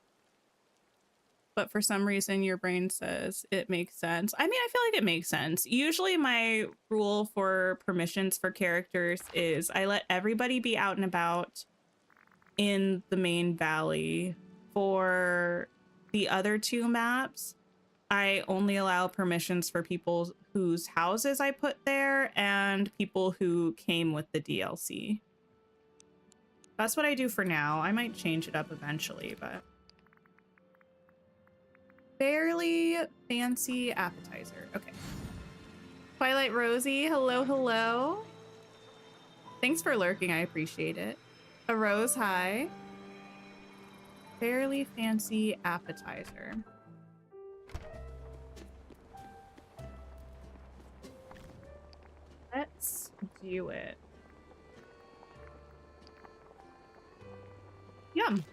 but for some reason your brain says it makes sense. I mean, I feel like it makes sense. Usually my rule for permissions for characters is I let everybody be out and about in the main valley. For the other two maps, I only allow permissions for people whose houses I put there and people who came with the DLC. That's what I do for now. I might change it up eventually, but... Fairly fancy appetizer. Okay. Twilight Rosie, hello, hello. Thanks for lurking, I appreciate it. A Rose, hi. Fairly fancy appetizer. Let's do it. Yum.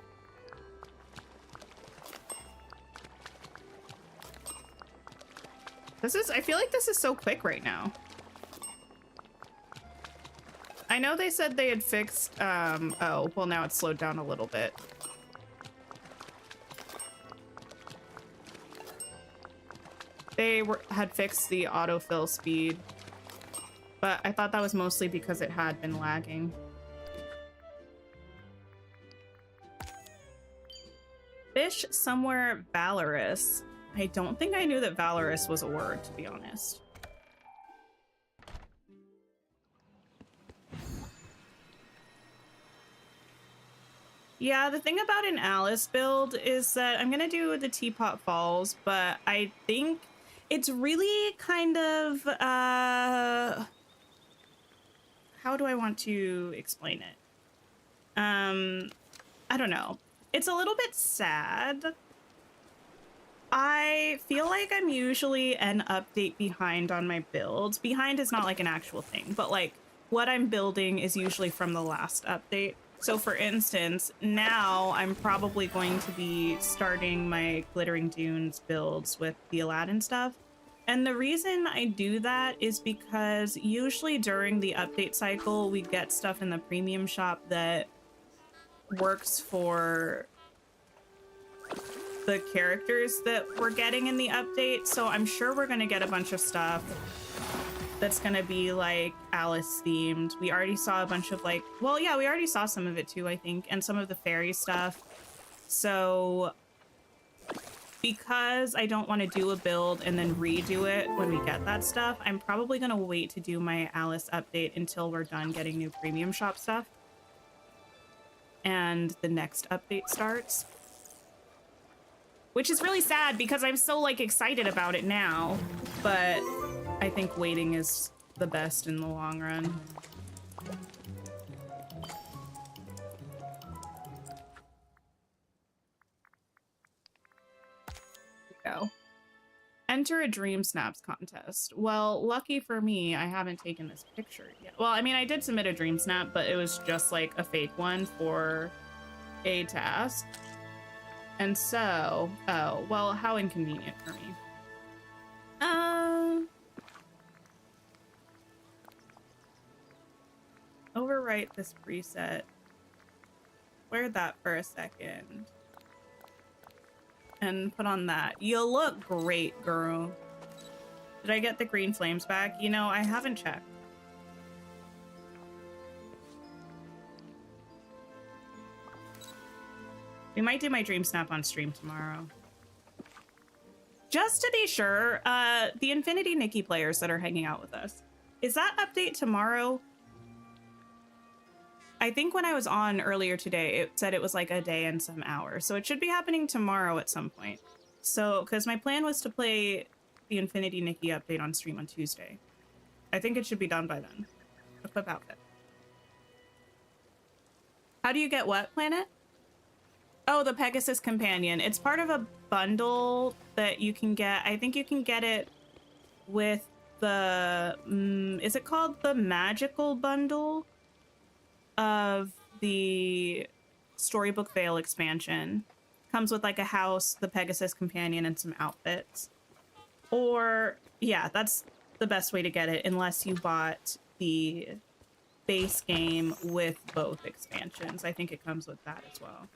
I feel like this is so quick right now. I know they said they had fixed, oh, well now it's slowed down a little bit. They had fixed the autofill speed, but I thought that was mostly because it had been lagging. Fish somewhere valorous. I don't think I knew that valorous was a word, to be honest. Yeah, the thing about an Alice build is that I'm gonna do the Teapot Falls, but I think it's really kind of, how do I want to explain it? I don't know. It's a little bit sad. I feel like I'm usually an update behind on my builds. Behind is not like an actual thing, but like what I'm building is usually from the last update. So for instance, now I'm probably going to be starting my Glittering Dunes builds with the Aladdin stuff. And the reason I do that is because usually during the update cycle, we get stuff in the premium shop that works for the characters that we're getting in the update. So I'm sure we're going to get a bunch of stuff that's going to be like Alice themed. We already saw a bunch of like, well, yeah, we already saw some of it too, I think, and some of the fairy stuff. So because I don't want to do a build and then redo it when we get that stuff, I'm probably going to wait to do my Alice update until we're done getting new premium shop stuff and the next update starts. Which is really sad because I'm so like excited about it now, but I think waiting is the best in the long run. Go. Enter a Dream Snaps contest. Well, lucky for me, I haven't taken this picture yet. Well, I mean, I did submit a Dream Snap, but it was just like a fake one for a task. And so, oh, well, how inconvenient for me. Overwrite this preset. Wear that for a second. And put on that. You look great, girl. Did I get the green flames back? You know, I haven't checked. We might do my Dream Snap on stream tomorrow. Just to be sure, the Infinity Nikki players that are hanging out with us, is that update tomorrow? I think when I was on earlier today, it said it was like a day and some hours. So it should be happening tomorrow at some point. So, because my plan was to play the Infinity Nikki update on stream on Tuesday. I think it should be done by then. Equip outfit. How do you get what, Planet? Oh, the Pegasus Companion. It's part of a bundle that you can get. I think you can get it with the... is it called the Magical Bundle of the Storybook Vale expansion? Comes with like a house, the Pegasus Companion, and some outfits. Or, yeah, that's the best way to get it unless you bought the base game with both expansions. I think it comes with that as well.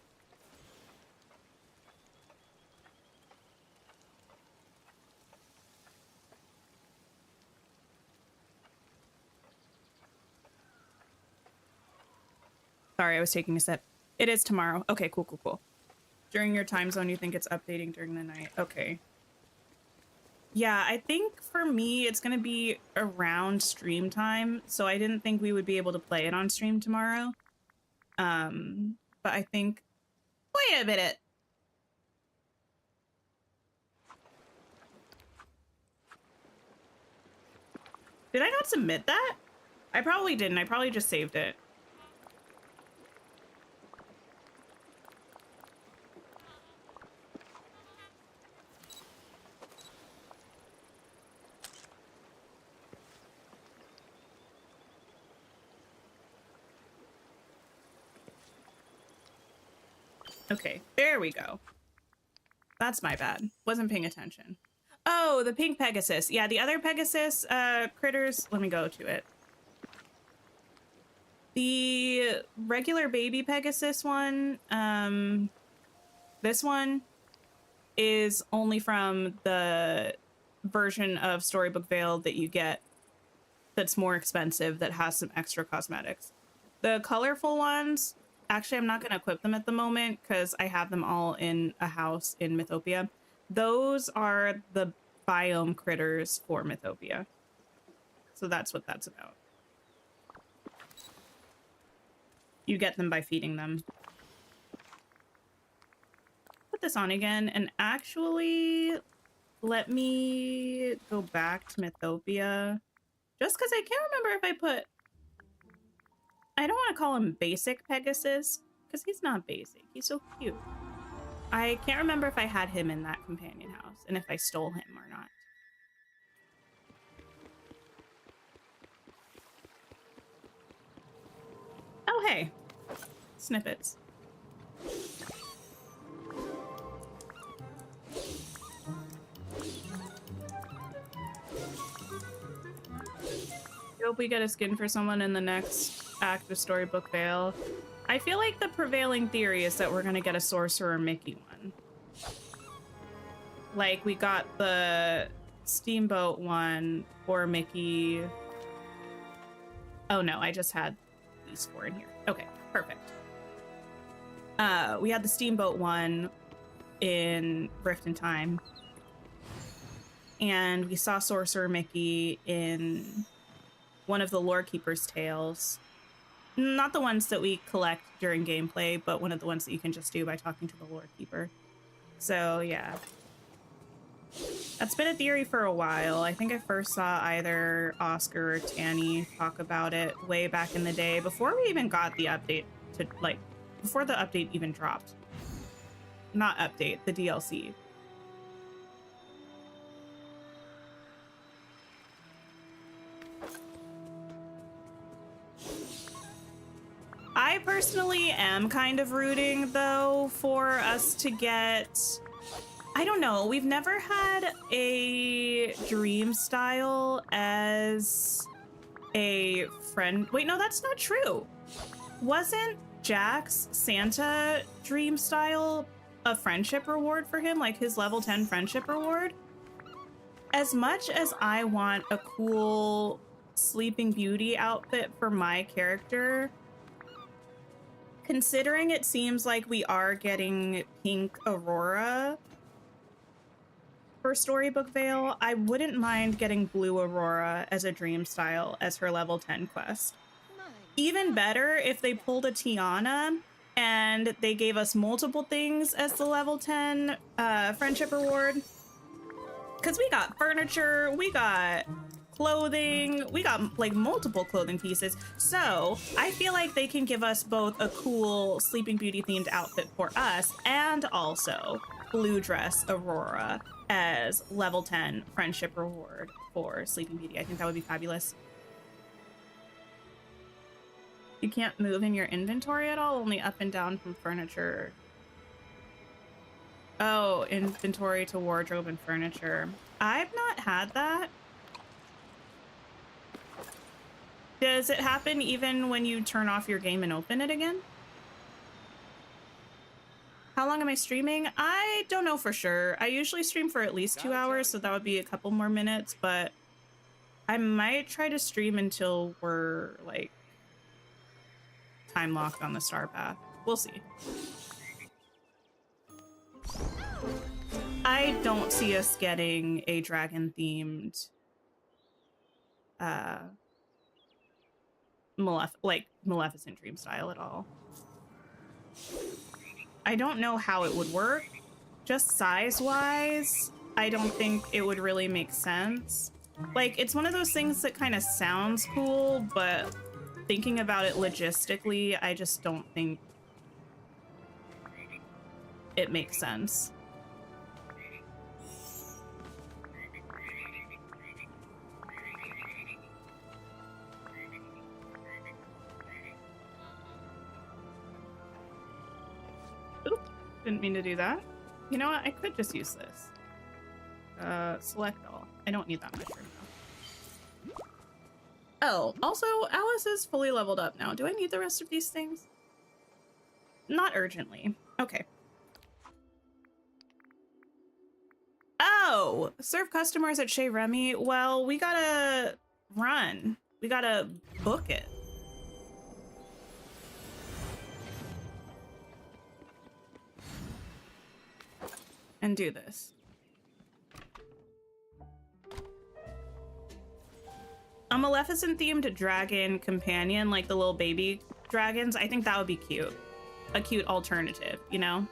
Sorry, I was taking a sip. It is tomorrow. Okay, cool, cool, cool. During your time zone, you think it's updating during the night. Okay. Yeah, I think for me, it's going to be around stream time. So I didn't think we would be able to play it on stream tomorrow. But I think... Wait a minute. Did I not submit that? I probably didn't. I probably just saved it. Okay, there we go. That's my bad. Wasn't paying attention. Oh, the pink Pegasus. Yeah, the other Pegasus critters. Let me go to it. The regular baby Pegasus one, this one is only from the version of Storybook Vale that you get that's more expensive, that has some extra cosmetics. The colorful ones, actually, I'm not going to equip them at the moment because I have them all in a house in Mythopia. Those are the biome critters for Mythopia. So that's what that's about. You get them by feeding them. Put this on again, and actually, let me go back to Mythopia. Just because I can't remember if I put... I don't want to call him basic Pegasus, because he's not basic. He's so cute. I can't remember if I had him in that companion house, and if I stole him or not. Oh, hey. Snippets. Hope we get a skin for someone in the next act of Storybook Vale. I feel like the prevailing theory is that we're gonna get a Sorcerer Mickey one. Like, we got the Steamboat one for Mickey. Oh no, I just had these four in here. Okay, perfect. We had the Steamboat one in Rift in Time. And we saw Sorcerer Mickey in one of the Lore Keeper's tales. Not the ones that we collect during gameplay, but one of the ones that you can just do by talking to the Lore Keeper. So, yeah. That's been a theory for a while. I think I first saw either Oscar or Tanny talk about it way back in the day, before we even got the update to, like, before the update even dropped. Not update, the DLC. I personally am kind of rooting, though, for us to get... I don't know, we've never had a Dream style as a friend... Wait, no, that's not true. Wasn't Jack's Santa Dream style a friendship reward for him? Like, his level 10 friendship reward? As much as I want a cool Sleeping Beauty outfit for my character... Considering it seems like we are getting Pink Aurora for Storybook Vale, I wouldn't mind getting Blue Aurora as a dream style as her level 10 quest. Even better if they pulled a Tiana and they gave us multiple things as the level 10 friendship reward. Because we got furniture, we got clothing, we got like multiple clothing pieces. So I feel like they can give us both a cool Sleeping Beauty themed outfit for us and also Blue Dress Aurora as level 10 friendship reward for Sleeping Beauty. I think that would be fabulous. You can't move in your inventory at all, only up and down from furniture. Oh, inventory to wardrobe and furniture. I've not had that. Does it happen even when you turn off your game and open it again? How long am I streaming? I don't know for sure. I usually stream for at least 2 hours, so that would be a couple more minutes, but I might try to stream until we're like time locked on the star path. We'll see. I don't see us getting a dragon themed Maleficent Dream style at all. I don't know how it would work. Just size-wise, I don't think it would really make sense. Like, it's one of those things that kind of sounds cool, but thinking about it logistically, I just don't think it makes sense. Oop, didn't mean to do that. You know what? I could just use this. Select all. I don't need that much right now. Oh, also, Alice is fully leveled up now. Do I need the rest of these things? Not urgently. Okay. Oh, serve customers at Chez Remy. Well, we gotta run. We gotta book it. And do this. A Maleficent themed dragon companion, like the little baby dragons, I think that would be cute. A cute alternative, you know?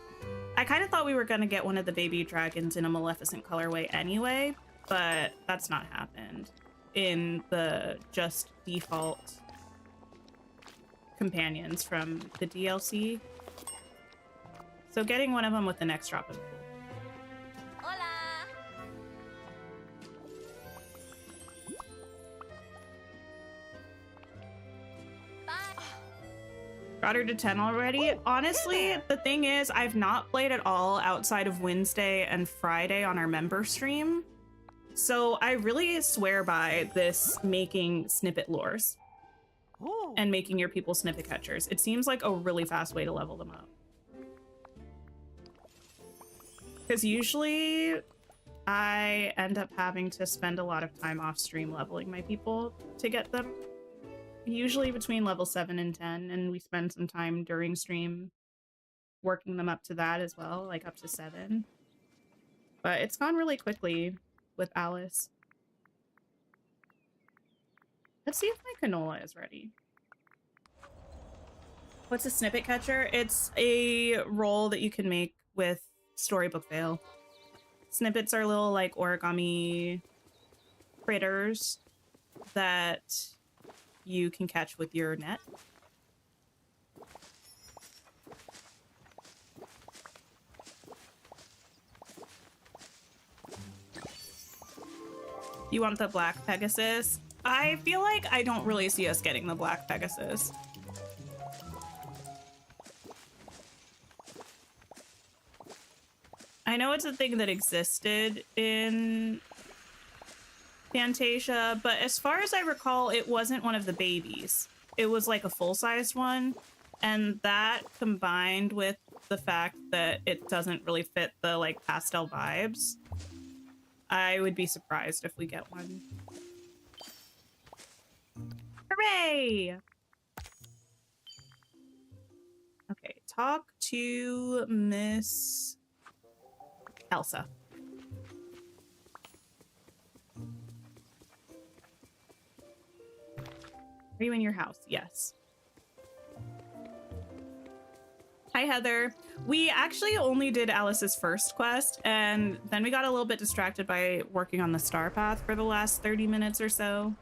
I kind of thought we were gonna get one of the baby dragons in a Maleficent colorway anyway, but that's not happened in the just default companions from the DLC. So getting one of them with the next drop of Hola. Bye. got her to 10 already. Honestly, the thing is, I've not played at all outside of Wednesday and Friday on our member stream. So I really swear by this making snippet lures and making your people snippet catchers. It seems like a really fast way to level them up. Because usually I end up having to spend a lot of time off stream leveling my people to get them. Usually between level 7 and 10, and we spend some time during stream working them up to that as well, like up to 7. But it's gone really quickly with Alice. Let's see if my canola is ready. What's a snippet catcher? It's a roll that you can make with Storybook Veil. Snippets are little like origami critters that you can catch with your net. You want the Black Pegasus? I feel like I don't really see us getting the Black Pegasus. I know it's a thing that existed in Fantasia, but as far as I recall, it wasn't one of the babies. It was like a full-sized one, and that combined with the fact that it doesn't really fit the like pastel vibes, I would be surprised if we get one. Hooray! Okay, talk to Miss Elsa. Are you in your house? Yes. Hi, Heather. We actually only did Alice's first quest, and then we got a little bit distracted by working on the star path for the last 30 minutes or so.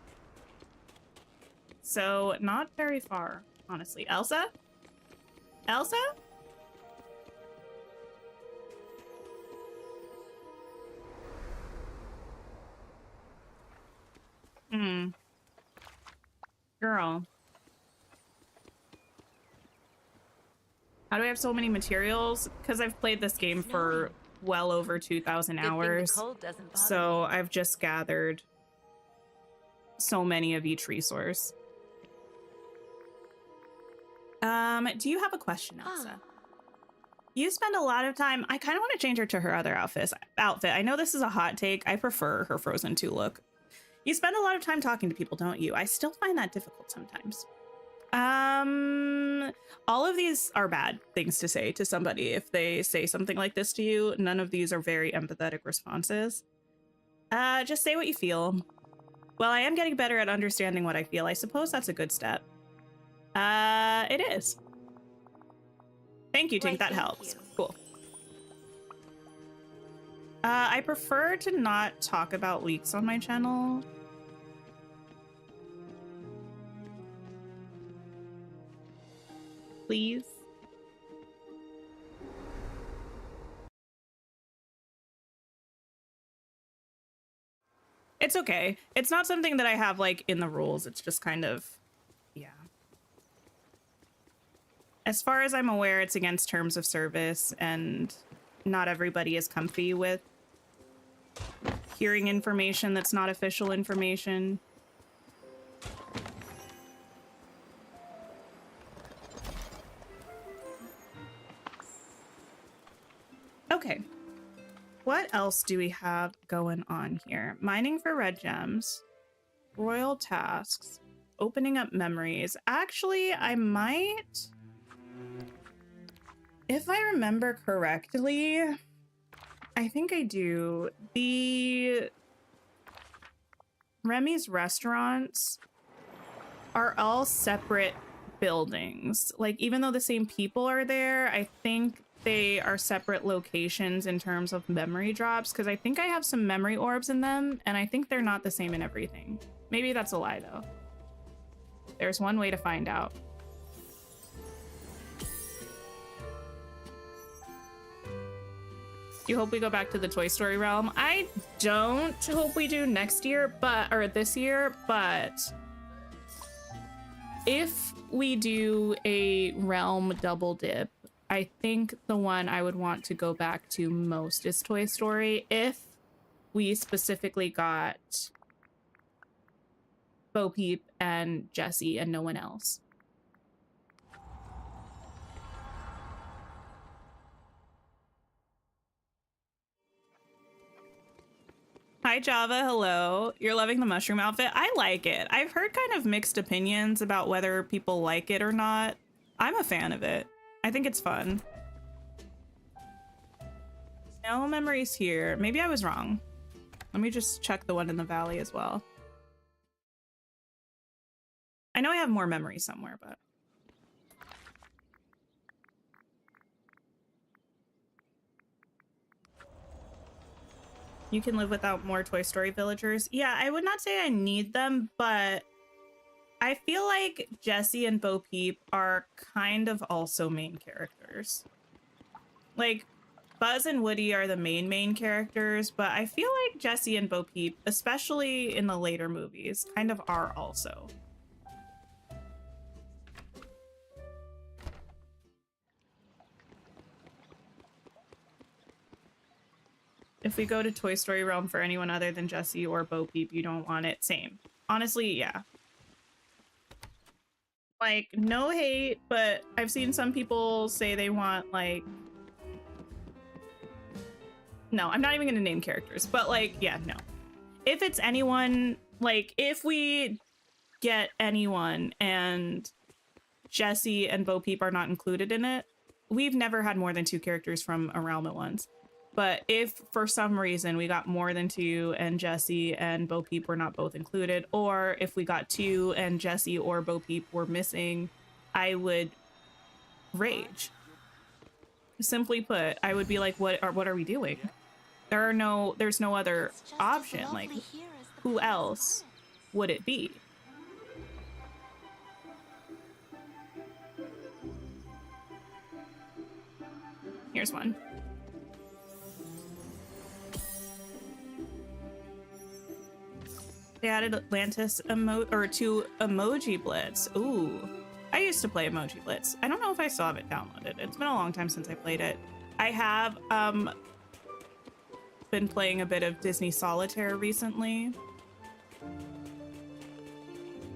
So, not very far, honestly. Elsa? Elsa? Girl. How do I have so many materials? Because I've played this game for well over 2,000 hours. So I've just gathered so many of each resource. Do you have a question, Elsa? You spend a lot of time. I kind of want to change her to her other outfit. I know this is a hot take. I prefer her Frozen 2 look. You spend a lot of time talking to people, don't you? I still find that difficult sometimes. All of these are bad things to say to somebody if they say something like this to you. None of these are very empathetic responses. Just say what you feel. Well, I am getting better at understanding what I feel. I suppose that's a good step. It is. Thank you, Tink. That helps. Cool. I prefer to not talk about leaks on my channel. Please. It's okay. It's not something that I have like in the rules. It's just kind of, yeah. As far as I'm aware, it's against terms of service, and not everybody is comfy with hearing information that's not official information. Okay. What else do we have going on here? Mining for red gems, royal tasks, opening up memories. Actually, I might, if I remember correctly, I think I do. The Remy's restaurants are all separate buildings. Like, even though the same people are there, I think they are separate locations in terms of memory drops, because I think I have some memory orbs in them, and I think they're not the same in everything. Maybe that's a lie, though. There's one way to find out. Do you hope we go back to the Toy Story realm? I don't hope we do next year, or this year, but if we do a realm double dip, I think the one I would want to go back to most is Toy Story, if we specifically got Bo Peep and Jessie and no one else. Hi Java, hello. You're loving the mushroom outfit? I like it. I've heard kind of mixed opinions about whether people like it or not. I'm a fan of it. I think it's fun. No memories here. Maybe I was wrong. Let me just check the one in the valley as well. I know I have more memories somewhere, but... You can live without more Toy Story villagers. Yeah, I would not say I need them, but I feel like Jessie and Bo Peep are kind of also main characters. Like, Buzz and Woody are the main characters, but I feel like Jessie and Bo Peep, especially in the later movies, kind of are also. If we go to Toy Story realm for anyone other than Jessie or Bo Peep, you don't want it. Same. Honestly, yeah. Like, no hate, but I've seen some people say they want, like... No, I'm not even gonna name characters, but, like, yeah, no. If it's anyone, like, if we get anyone and Jessie and Bo Peep are not included in it, we've never had more than 2 characters from a realm at once. But if for some reason we got more than 2 and Jessie and Bo Peep were not both included, or if we got 2 and Jessie or Bo Peep were missing, I would rage. Simply put, I would be like, what are we doing? There's no other option. Like, who else would it be? Here's one. They added Atlantis to Emoji Blitz. Ooh. I used to play Emoji Blitz. I don't know if I still have it downloaded. It's been a long time since I played it. I have been playing a bit of Disney Solitaire recently.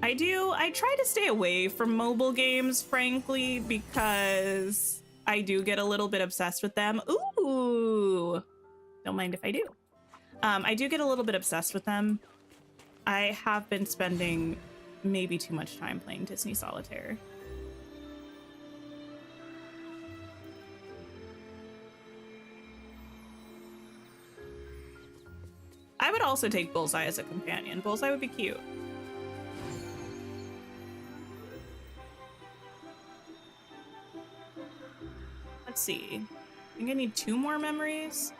I try to stay away from mobile games, frankly, because I do get a little bit obsessed with them. Ooh, don't mind if I do. I do get a little bit obsessed with them. I have been spending maybe too much time playing Disney Solitaire. I would also take Bullseye as a companion. Bullseye would be cute. Let's see. I think I need 2 more memories.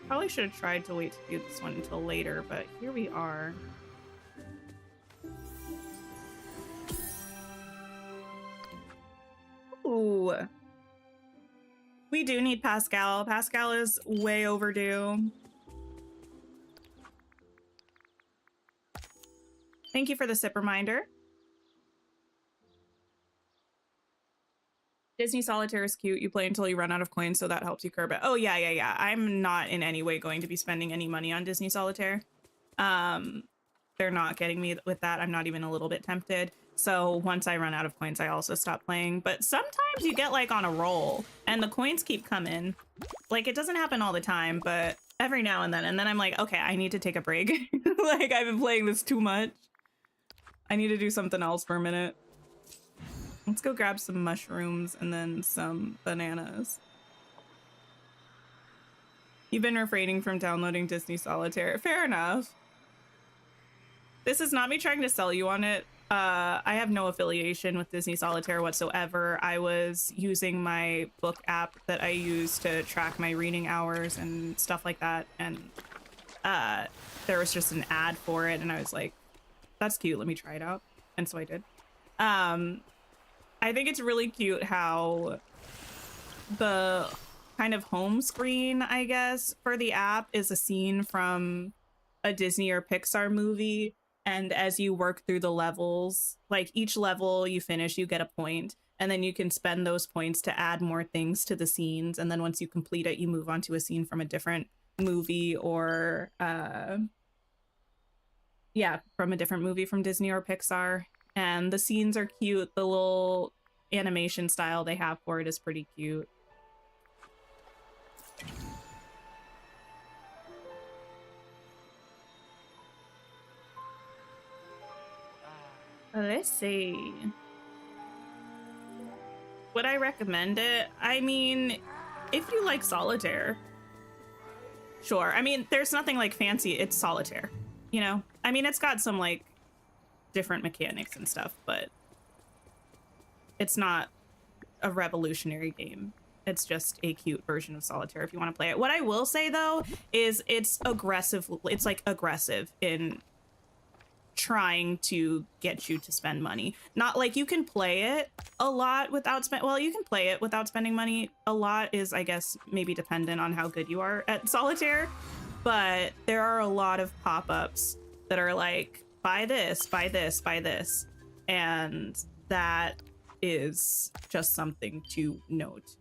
Probably should have tried to wait to do this one until later, but here we are. Ooh. We do need Pascal. Pascal is way overdue. Thank you for the sip reminder. Disney Solitaire is cute. You play until you run out of coins, so that helps you curb it. Oh, yeah. I'm not in any way going to be spending any money on Disney Solitaire. They're not getting me with that. I'm not even a little bit tempted. So once I run out of coins, I also stop playing. But sometimes you get like on a roll and the coins keep coming. Like, it doesn't happen all the time, but every now and then. And then I'm like, okay, I need to take a break. Like, I've been playing this too much. I need to do something else for a minute. Let's go grab some mushrooms and then some bananas. You've been refraining from downloading Disney Solitaire. Fair enough. This is not me trying to sell you on it. I have no affiliation with Disney Solitaire whatsoever. I was using my book app that I use to track my reading hours and stuff like that. And there was just an ad for it. And I was like, that's cute. Let me try it out. And so I did. I think it's really cute how the kind of home screen, I guess, for the app is a scene from a Disney or Pixar movie. And as you work through the levels, like each level you finish, you get a point. And then you can spend those points to add more things to the scenes. And then once you complete it, you move on to a scene from a different movie or, yeah, from a different movie from Disney or Pixar. And the scenes are cute. The little animation style they have for it is pretty cute. Let's see. Would I recommend it? I mean, if you like solitaire, sure. I mean, there's nothing like fancy. It's solitaire, you know? I mean, it's got some like different mechanics and stuff, but it's not a revolutionary game. It's just a cute version of solitaire if you want to play it. What I will say though is it's aggressive. It's like aggressive in trying to get you to spend money. Not like you can play it a lot without well, you can play it without spending money. A lot is, I guess, maybe dependent on how good you are at solitaire, but there are a lot of pop-ups that are like, buy this, buy this, buy this. And that is just something to note.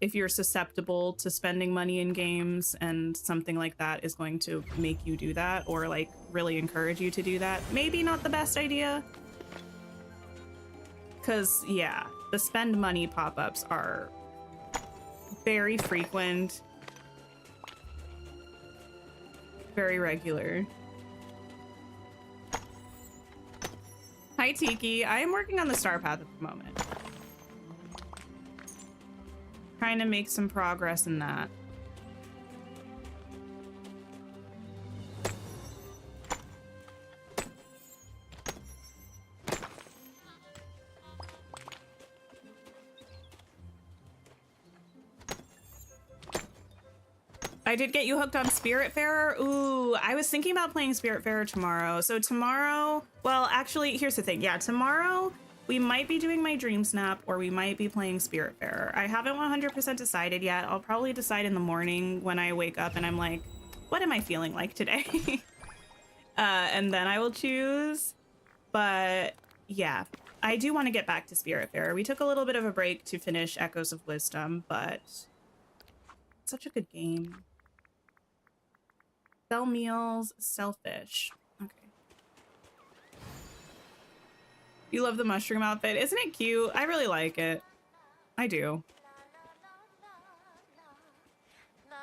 If you're susceptible to spending money in games and something like that is going to make you do that or like really encourage you to do that, maybe not the best idea. Because yeah, the spend money pop-ups are very frequent, very regular. Hi Tiki, I am working on the star path at the moment. Trying to make some progress in that. I did get you hooked on Spiritfarer. Ooh, I was thinking about playing Spiritfarer tomorrow. So tomorrow, well, actually, here's the thing. Yeah, tomorrow we might be doing my Dream Snap or we might be playing Spiritfarer. I haven't 100% decided yet. I'll probably decide in the morning when I wake up and I'm like, what am I feeling like today? And then I will choose. But yeah, I do want to get back to Spiritfarer. We took a little bit of a break to finish Echoes of Wisdom, but it's such a good game. Sell meals, sell fish. Okay. You love the mushroom outfit. Isn't it cute? I really like it. I do.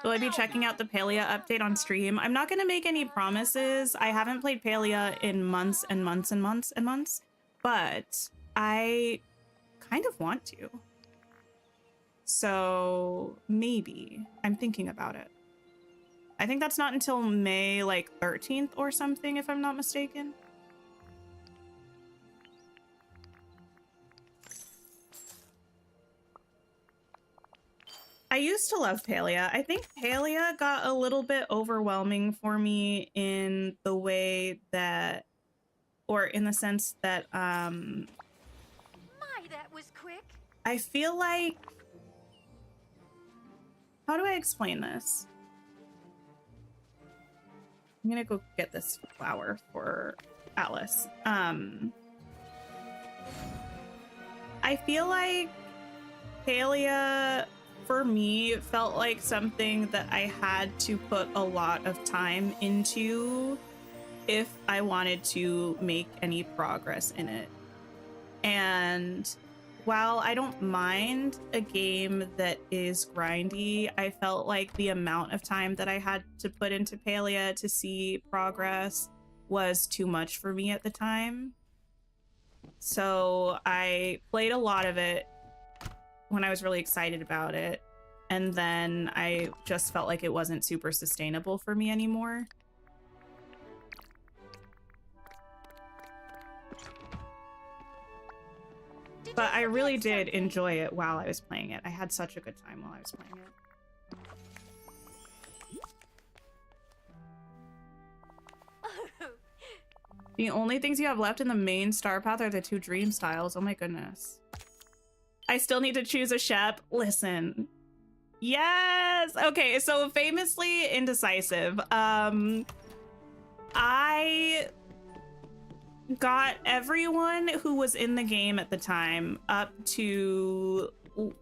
Will I be checking out the Palia update on stream? I'm not going to make any promises. I haven't played Palia in months and months and months and months, but I kind of want to. So maybe. I'm thinking about it. I think that's not until May like 13th or something, if I'm not mistaken. I used to love Palia. I think Palia got a little bit overwhelming for me in the way that, or in the sense that, My, that was quick. I feel like, how do I explain this? I'm gonna go get this flower for Alice. I feel like Palia, for me, felt like something that I had to put a lot of time into if I wanted to make any progress in it. And while I don't mind a game that is grindy, I felt like the amount of time that I had to put into Palia to see progress was too much for me at the time. So I played a lot of it when I was really excited about it, and then I just felt like it wasn't super sustainable for me anymore. But I really did enjoy it while I was playing it. I had such a good time while I was playing it. The only things you have left in the main star path are the 2 dream styles. Oh my goodness. I still need to choose a Shep. Listen. Yes! Okay, so famously indecisive. I got everyone who was in the game at the time up to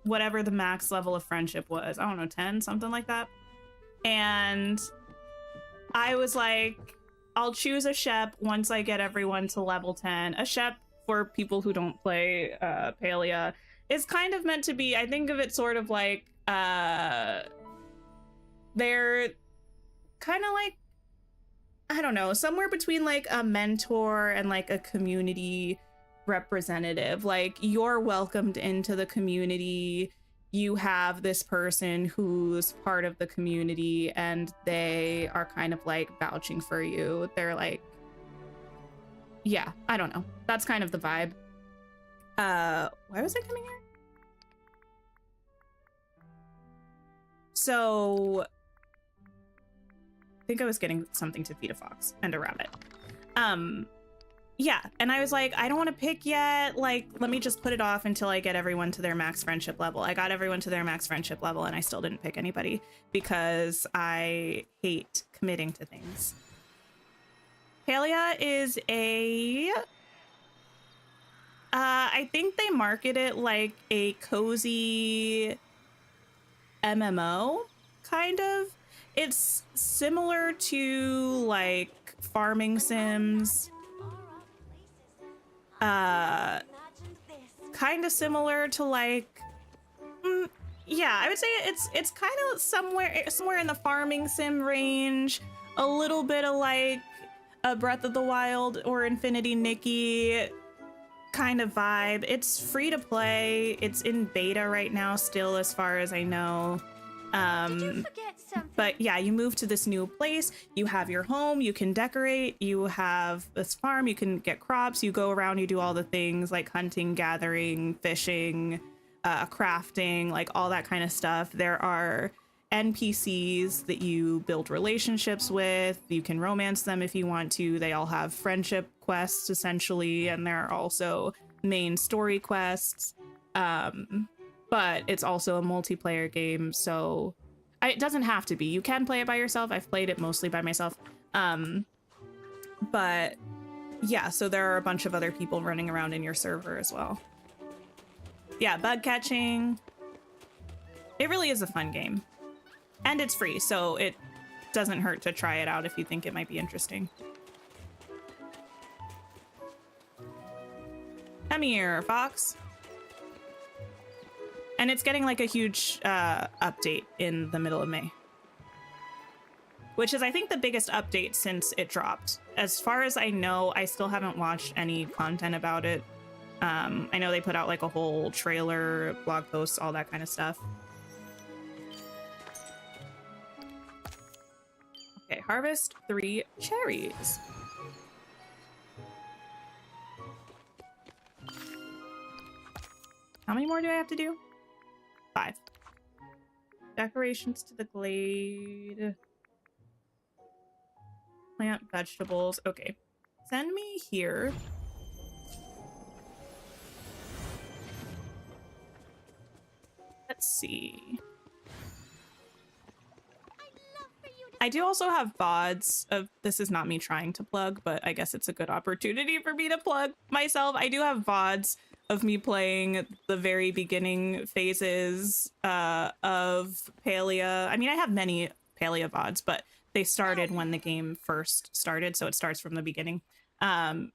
whatever the max level of friendship was. I don't know, 10, something like that. And I was like, I'll choose a Shep once I get everyone to level 10. A Shep, for people who don't play Palia, is kind of meant to be, I think of it sort of like, they're kind of like, I don't know, somewhere between like a mentor and like a community representative. Like, you're welcomed into the community. You have this person who's part of the community and they are kind of like vouching for you. They're like, yeah, I don't know. That's kind of the vibe. Why was I coming here? So I think I was getting something to feed a fox and a rabbit. Yeah, and I was like, I don't want to pick yet. Like, let me just put it off until I get everyone to their max friendship level. I got everyone to their max friendship level and I still didn't pick anybody because I hate committing to things. Palia is a... I think they market it like a cozy MMO, kind of. It's similar to like farming sims. Kind of similar to like, yeah, I would say it's kind of somewhere in the farming sim range. A little bit of like a Breath of the Wild or Infinity Nikki kind of vibe. It's free to play. It's in beta right now still, as far as I know. Did you forget something? But yeah, you move to this new place, you have your home, you can decorate, you have this farm, you can get crops, you go around, you do all the things like hunting, gathering, fishing, crafting, like all that kind of stuff. There are NPCs that you build relationships with. You can romance them if you want to. They all have friendship quests essentially, and there are also main story quests. But it's also a multiplayer game, so it doesn't have to be. You can play it by yourself. I've played it mostly by myself. But yeah, so there are a bunch of other people running around in your server as well. Yeah, bug catching. It really is a fun game. And it's free, so it doesn't hurt to try it out if you think it might be interesting. Come here, Fox. And it's getting like a huge update in the middle of May, which is, I think, the biggest update since it dropped. As far as I know, I still haven't watched any content about it. I know they put out like a whole trailer, blog posts, all that kind of stuff. Okay, harvest 3 cherries. How many more do I have to do? 5. Decorations to the glade. Plant vegetables. Okay. Send me here. Let's see. I do also have VODs of, this is not me trying to plug, but I guess it's a good opportunity for me to plug myself. I do have VODs of me playing the very beginning phases of Palia. I mean, I have many Palia VODs, but they started when the game first started, so it starts from the beginning.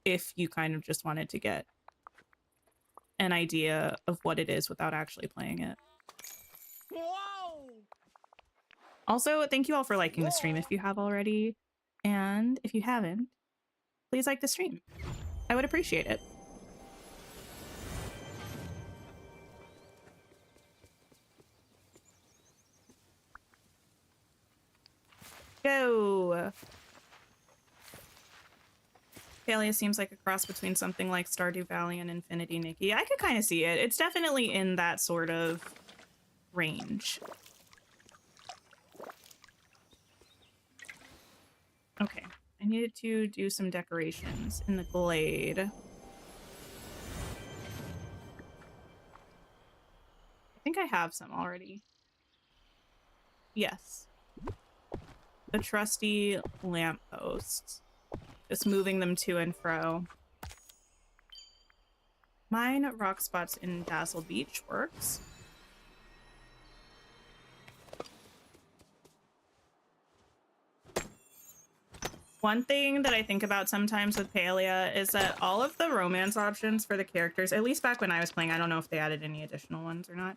If you kind of just wanted to get an idea of what it is without actually playing it. Whoa! Also, thank you all for liking the stream if you have already. And if you haven't, please like the stream. I would appreciate it. Go! Palia seems like a cross between something like Stardew Valley and Infinity Nikki. I could kind of see it. It's definitely in that sort of range. Okay, I needed to do some decorations in the glade. I think I have some already. Yes. The trusty lampposts. Just moving them to and fro. Mine rock spots in Dazzle Beach works. One thing that I think about sometimes with Palia is that all of the romance options for the characters, at least back when I was playing, I don't know if they added any additional ones or not.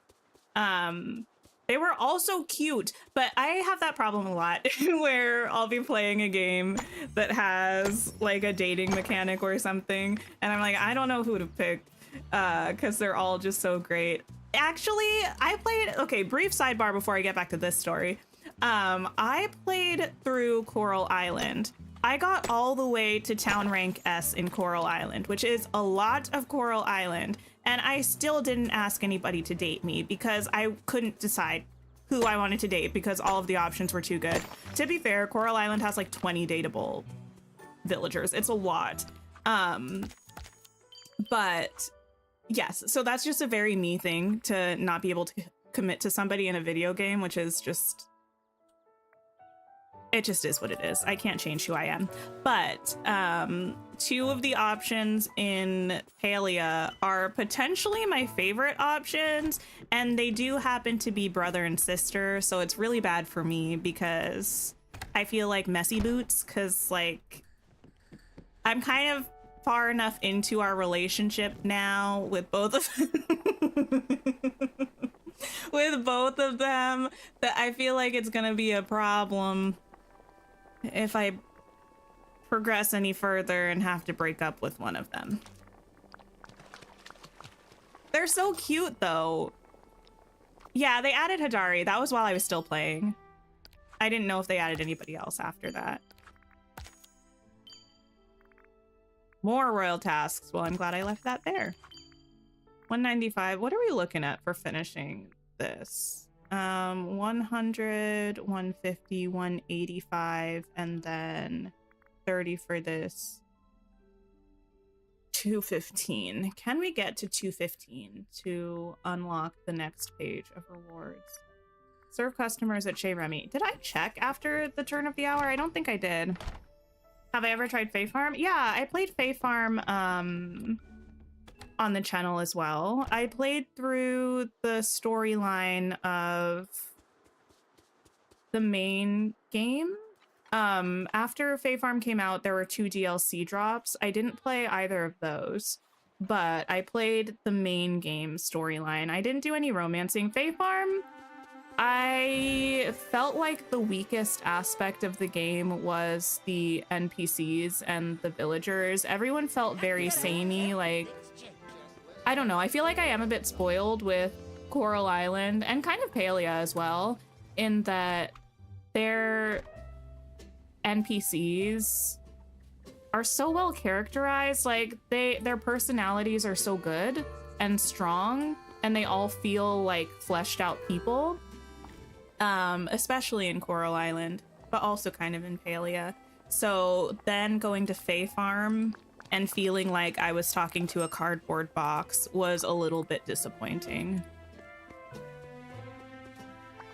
They were also cute, but I have that problem a lot where I'll be playing a game that has like a dating mechanic or something, and I'm like, I don't know who to pick because they're all just so great. Actually, I played, okay, brief sidebar before I get back to this story. I played through Coral Island. I got all the way to town rank S in Coral Island, which is a lot of Coral Island. And I still didn't ask anybody to date me because I couldn't decide who I wanted to date because all of the options were too good. To be fair, Coral Island has like 20 dateable villagers. It's a lot. But yes, so that's just a very me thing to not be able to commit to somebody in a video game, which is just, it just is what it is. I can't change who I am. But 2 of the options in Palia are potentially my favorite options, and they do happen to be brother and sister, so it's really bad for me because I feel like messy boots, because like I'm kind of far enough into our relationship now with both of with both of them that I feel like it's gonna be a problem if I progress any further and have to break up with one of them. They're so cute though. Yeah, they added Hadari. That was while I was still playing. I didn't know if they added anybody else after that. More royal tasks. Well, I'm glad I left that there. 195. What are we looking at for finishing this? 100, 150, 185, and then 30 for this. 215. Can we get to 215 to unlock the next page of rewards? Serve customers at Chez Remy. Did I check after the turn of the hour? I don't think I did. Have I ever tried Fae Farm? Yeah, I played Fae Farm on the channel as well. I played through the storyline of the main game. After Fae Farm came out, there were 2 DLC drops. I didn't play either of those, but I played the main game storyline. I didn't do any romancing. Fae Farm, I felt like the weakest aspect of the game was the NPCs and the villagers. Everyone felt very samey, like, I don't know. I feel like I am a bit spoiled with Coral Island and kind of Palia as well, in that their NPCs are so well characterized. Like, their personalities are so good and strong, and they all feel like fleshed out people, especially in Coral Island, but also kind of in Palia. So then going to Fae Farm and feeling like I was talking to a cardboard box was a little bit disappointing.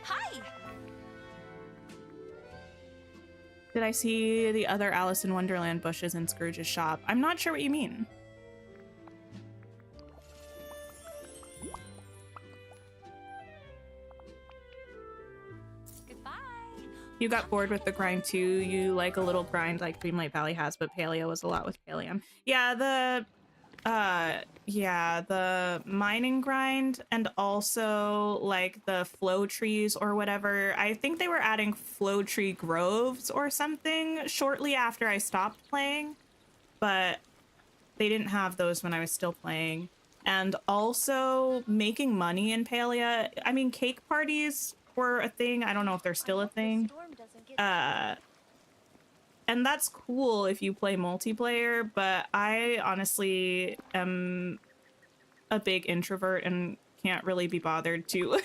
Hi. Did I see the other Alice in Wonderland bushes in Scrooge's shop? I'm not sure what you mean. Goodbye. You got bored with the grind too. You like a little grind like Dreamlight Valley has, but Paleo was a lot with Paleum. Yeah, the mining grind, and also like the flow trees or whatever. I think they were adding flow tree groves or something shortly after I stopped playing, but they didn't have those when I was still playing. And also making money in Palia. I mean, cake parties were a thing. I don't know if they're still a thing. And that's cool if you play multiplayer, but I honestly am a big introvert and can't really be bothered to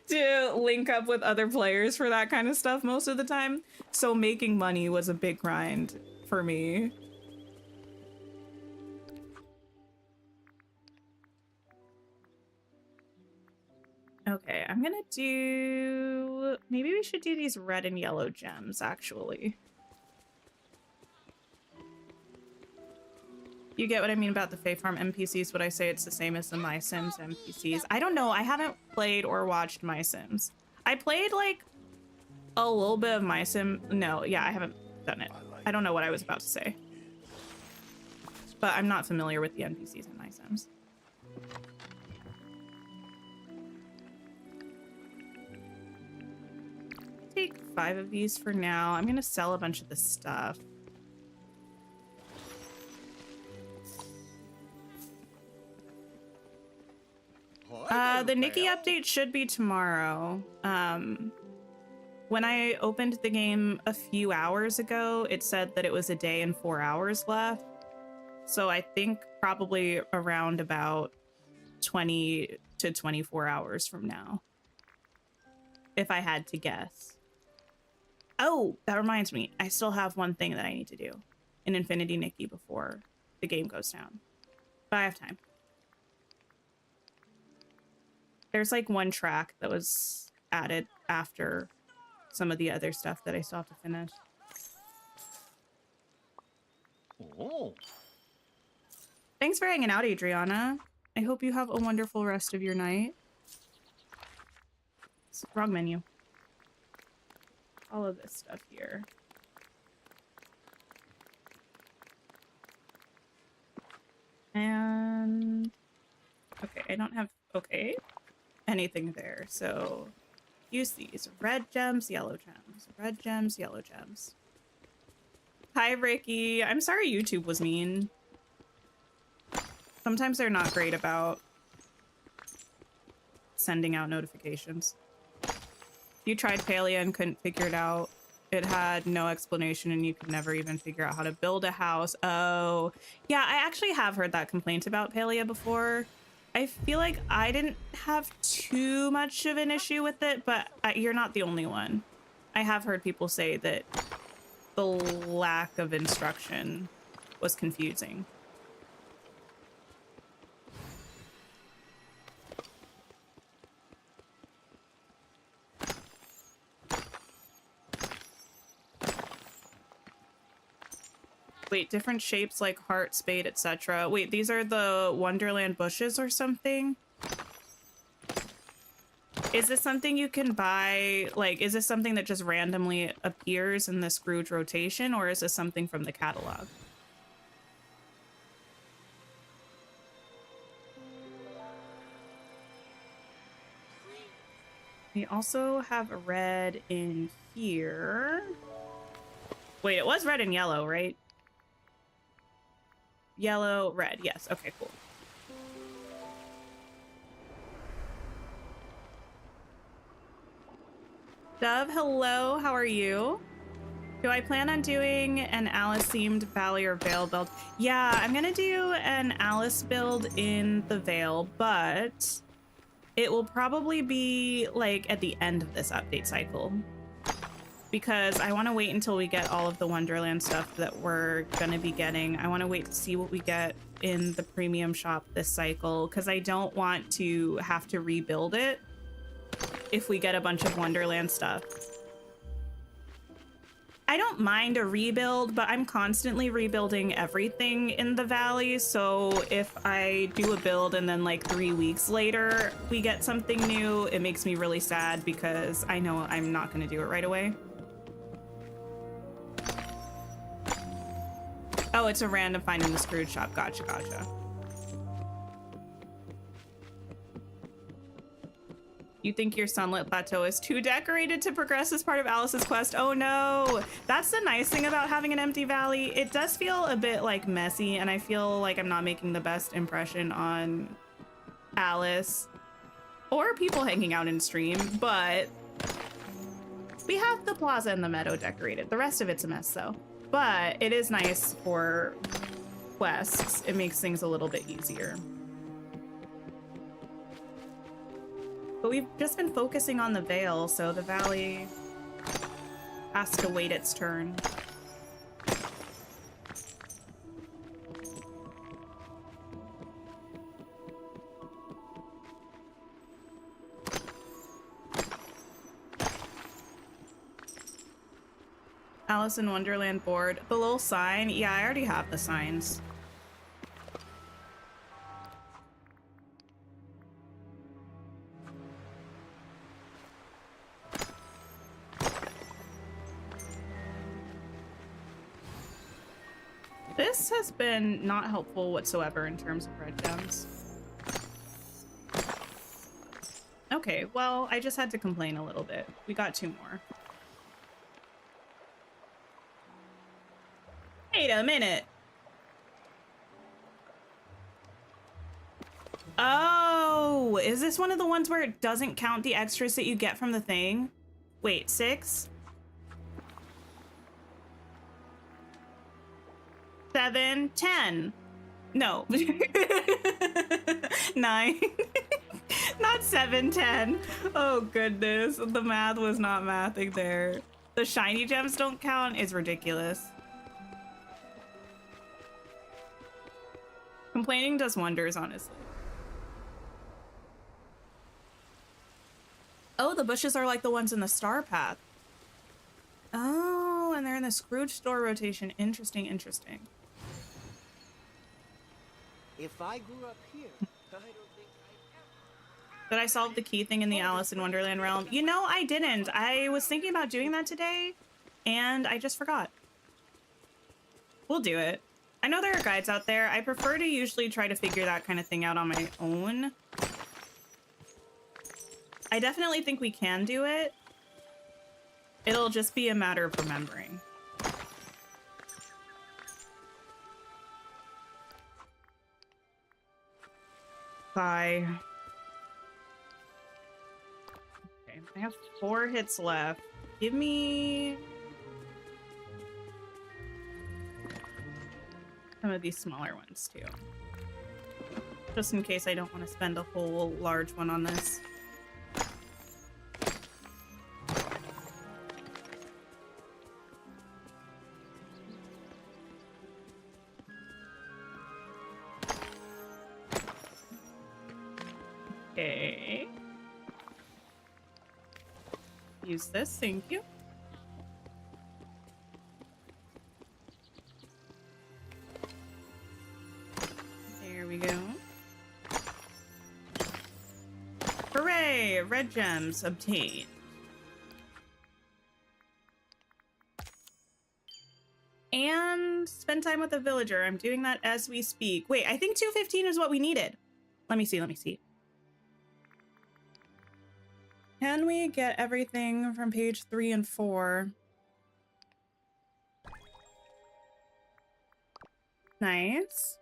to link up with other players for that kind of stuff most of the time. So making money was a big grind for me. Okay, I'm gonna do... Maybe we should do these red and yellow gems, actually. You get what I mean about the Fae Farm NPCs? Would I say it's the same as the My Sims NPCs? I don't know. I haven't played or watched My Sims. I played, like, a little bit of My Sim. No, yeah, I haven't done it. I don't know what I was about to say. But I'm not familiar with the NPCs in My Sims. Take 5 of these for now. I'm gonna sell a bunch of this stuff. The Nikki update should be tomorrow. When I opened the game a few hours ago, it said that it was a day and 4 hours left. So I think probably around about 20 to 24 hours from now, if I had to guess. Oh, that reminds me. I still have one thing that I need to do in Infinity Nikki before the game goes down. But I have time. There's like one track that was added after some of the other stuff that I still have to finish. Oh. Thanks for hanging out, Adriana. I hope you have a wonderful rest of your night. Wrong menu. All of this stuff here. And okay, I don't have anything there, so use these. Red gems, yellow gems. Red gems, yellow gems. Hi, Ricky. I'm sorry YouTube was mean. Sometimes they're not great about sending out notifications. You tried Palia and couldn't figure it out. It had no explanation and you could never even figure out how to build a house. Oh, yeah, I actually have heard that complaint about Palia before. I feel like I didn't have too much of an issue with it, but you're not the only one. I have heard people say that the lack of instruction was confusing. Wait, different shapes like heart, spade, etc. Wait, these are the Wonderland bushes or something? Is this something you can buy? Like, is this something that just randomly appears in the Scrooge rotation, or is this something from the catalog? We also have a red in here. Wait, it was red and yellow, right? Yellow, red. Yes. Okay, cool. Dove, hello. How are you? Do I plan on doing an Alice-themed Valley or Vale build? Yeah, I'm gonna do an Alice build in the Vale, but it will probably be like at the end of this update cycle, because I want to wait until we get all of the Wonderland stuff that we're gonna be getting. I want to wait to see what we get in the premium shop this cycle, because I don't want to have to rebuild it if we get a bunch of Wonderland stuff. I don't mind a rebuild, but I'm constantly rebuilding everything in the Valley, so if I do a build and then like 3 weeks later we get something new, it makes me really sad because I know I'm not going to do it right away. Oh, it's a random find in the Scrooge shop. Gotcha, gotcha. You think your Sunlit Plateau is too decorated to progress as part of Alice's quest? Oh no! That's the nice thing about having an empty valley. It does feel a bit like messy, and I feel like I'm not making the best impression on Alice or people hanging out in stream, but we have the plaza and the meadow decorated. The rest of it's a mess though. But it is nice for quests. It makes things a little bit easier. But we've just been focusing on the Vale, so the Valley has to wait its turn. Alice in Wonderland board. The little sign? Yeah, I already have the signs. This has been not helpful whatsoever in terms of red gems. Okay, well, I just had to complain a little bit. We got 2 more. Wait a minute. Oh, is this one of the ones where it doesn't count the extras that you get from the thing? Wait, 6? 7, 10. No. 9. Not 7, 10. Oh goodness. The math was not mathing there. The shiny gems don't count is ridiculous. Complaining does wonders, honestly. Oh, the bushes are like the ones in the Star Path. Oh, and they're in the Scrooge store rotation. Interesting, interesting. If I grew up here, I don't think Did I solve the key thing in the Alice in Wonderland realm? You know, I didn't. I was thinking about doing that today, and I just forgot. We'll do it. I know there are guides out there. I prefer to usually try to figure that kind of thing out on my own. I definitely think we can do it. It'll just be a matter of remembering. Bye. Okay, I have 4 hits left. Give me some of these smaller ones too. Just in case I don't want to spend a whole large one on this. Okay. Use this, thank you. There we go. Hooray! Red gems obtained. And spend time with a villager. I'm doing that as we speak. Wait, I think 215 is what we needed. Let me see, let me see. Can we get everything from page 3 and 4? Nice.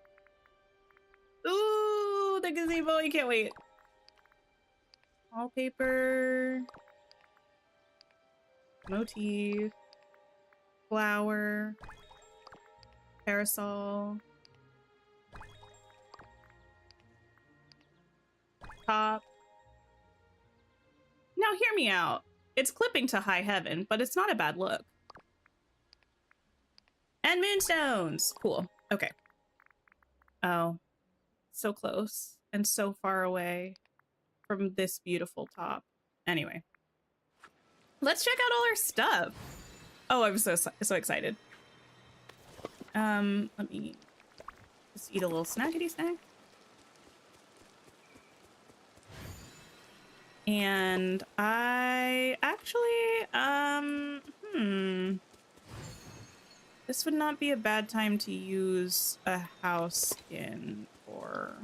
Ooh, the gazebo. I can't wait. Wallpaper. Motif. Flower. Parasol. Top. Now hear me out. It's clipping to high heaven, but it's not a bad look. And moonstones. Cool. Okay. Oh, so close and so far away from this beautiful top. Anyway, let's check out all our stuff. Oh, I'm so excited. Let me just eat a little snackety snack. And I actually, this would not be a bad time to use a house skin for...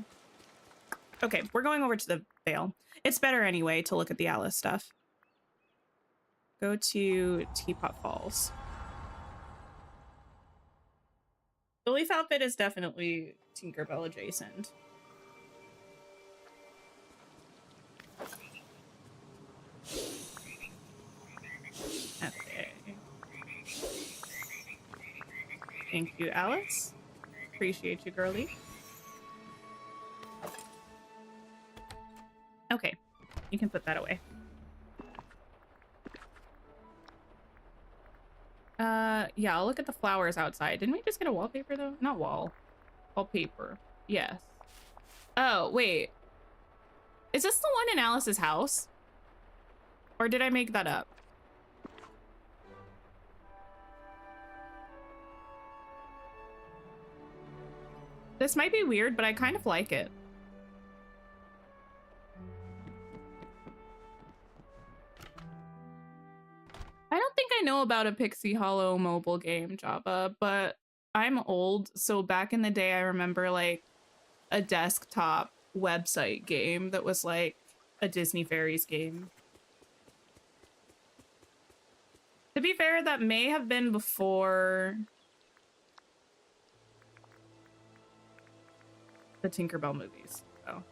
Okay, we're going over to the Vale. It's better anyway to look at the Alice stuff. Go to Teapot Falls. The Leaf outfit is definitely Tinkerbell adjacent. Okay. Thank you, Alice. Appreciate you, girly. Okay, you can put that away. Yeah, I'll look at the flowers outside. Didn't we just get a wallpaper though? Not wall. Wallpaper. Yes. Oh, wait. Is this the one in Alice's house? Or did I make that up? This might be weird, but I kind of like it. I don't think I know about a Pixie Hollow mobile game, Java, but I'm old, so back in the day I remember like a desktop website game that was like a Disney Fairies game. To be fair, that may have been before the Tinkerbell movies, though.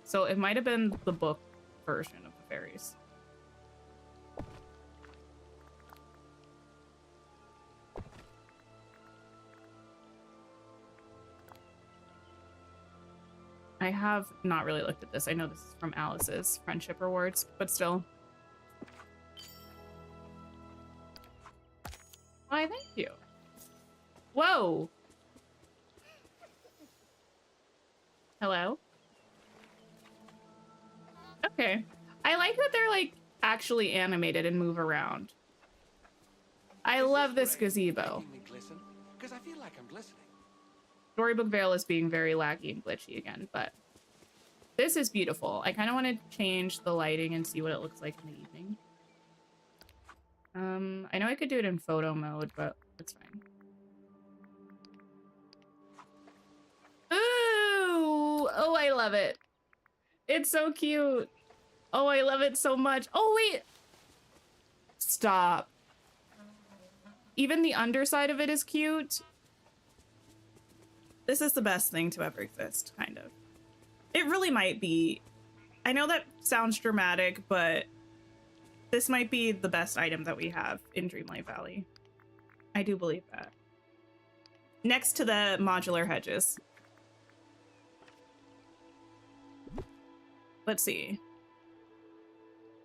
So it might have been the book version of the fairies. I have not really looked at this. I know this is from Alice's friendship rewards, but still. Why, thank you. Whoa. Hello? Okay. I like that they're like actually animated and move around. I love this gazebo. Because I feel like I'm glistening. Storybook Vale is being very laggy and glitchy again, but this is beautiful. I kind of want to change the lighting and see what it looks like in the evening. I know I could do it in photo mode, but it's fine. Ooh! Oh, I love it. It's so cute. Oh, I love it so much. Oh, wait. Stop. Even the underside of it is cute. This is the best thing to ever exist, kind of. It really might be. I know that sounds dramatic, but this might be the best item that we have in Dreamlight Valley. I do believe that. Next to the modular hedges. Let's see.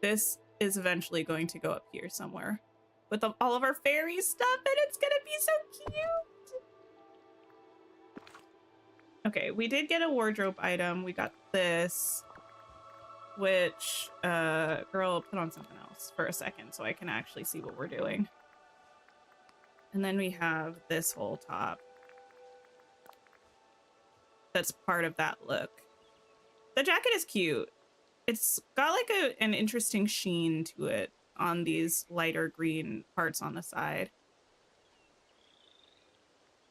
This is eventually going to go up here somewhere with all of our fairy stuff, and it's gonna be so cute. Okay, we did get a wardrobe item. We got this, which, girl, put on something else for a second so I can actually see what we're doing. And then we have this whole top. That's part of that look. The jacket is cute. It's got like an interesting sheen to it on these lighter green parts on the side.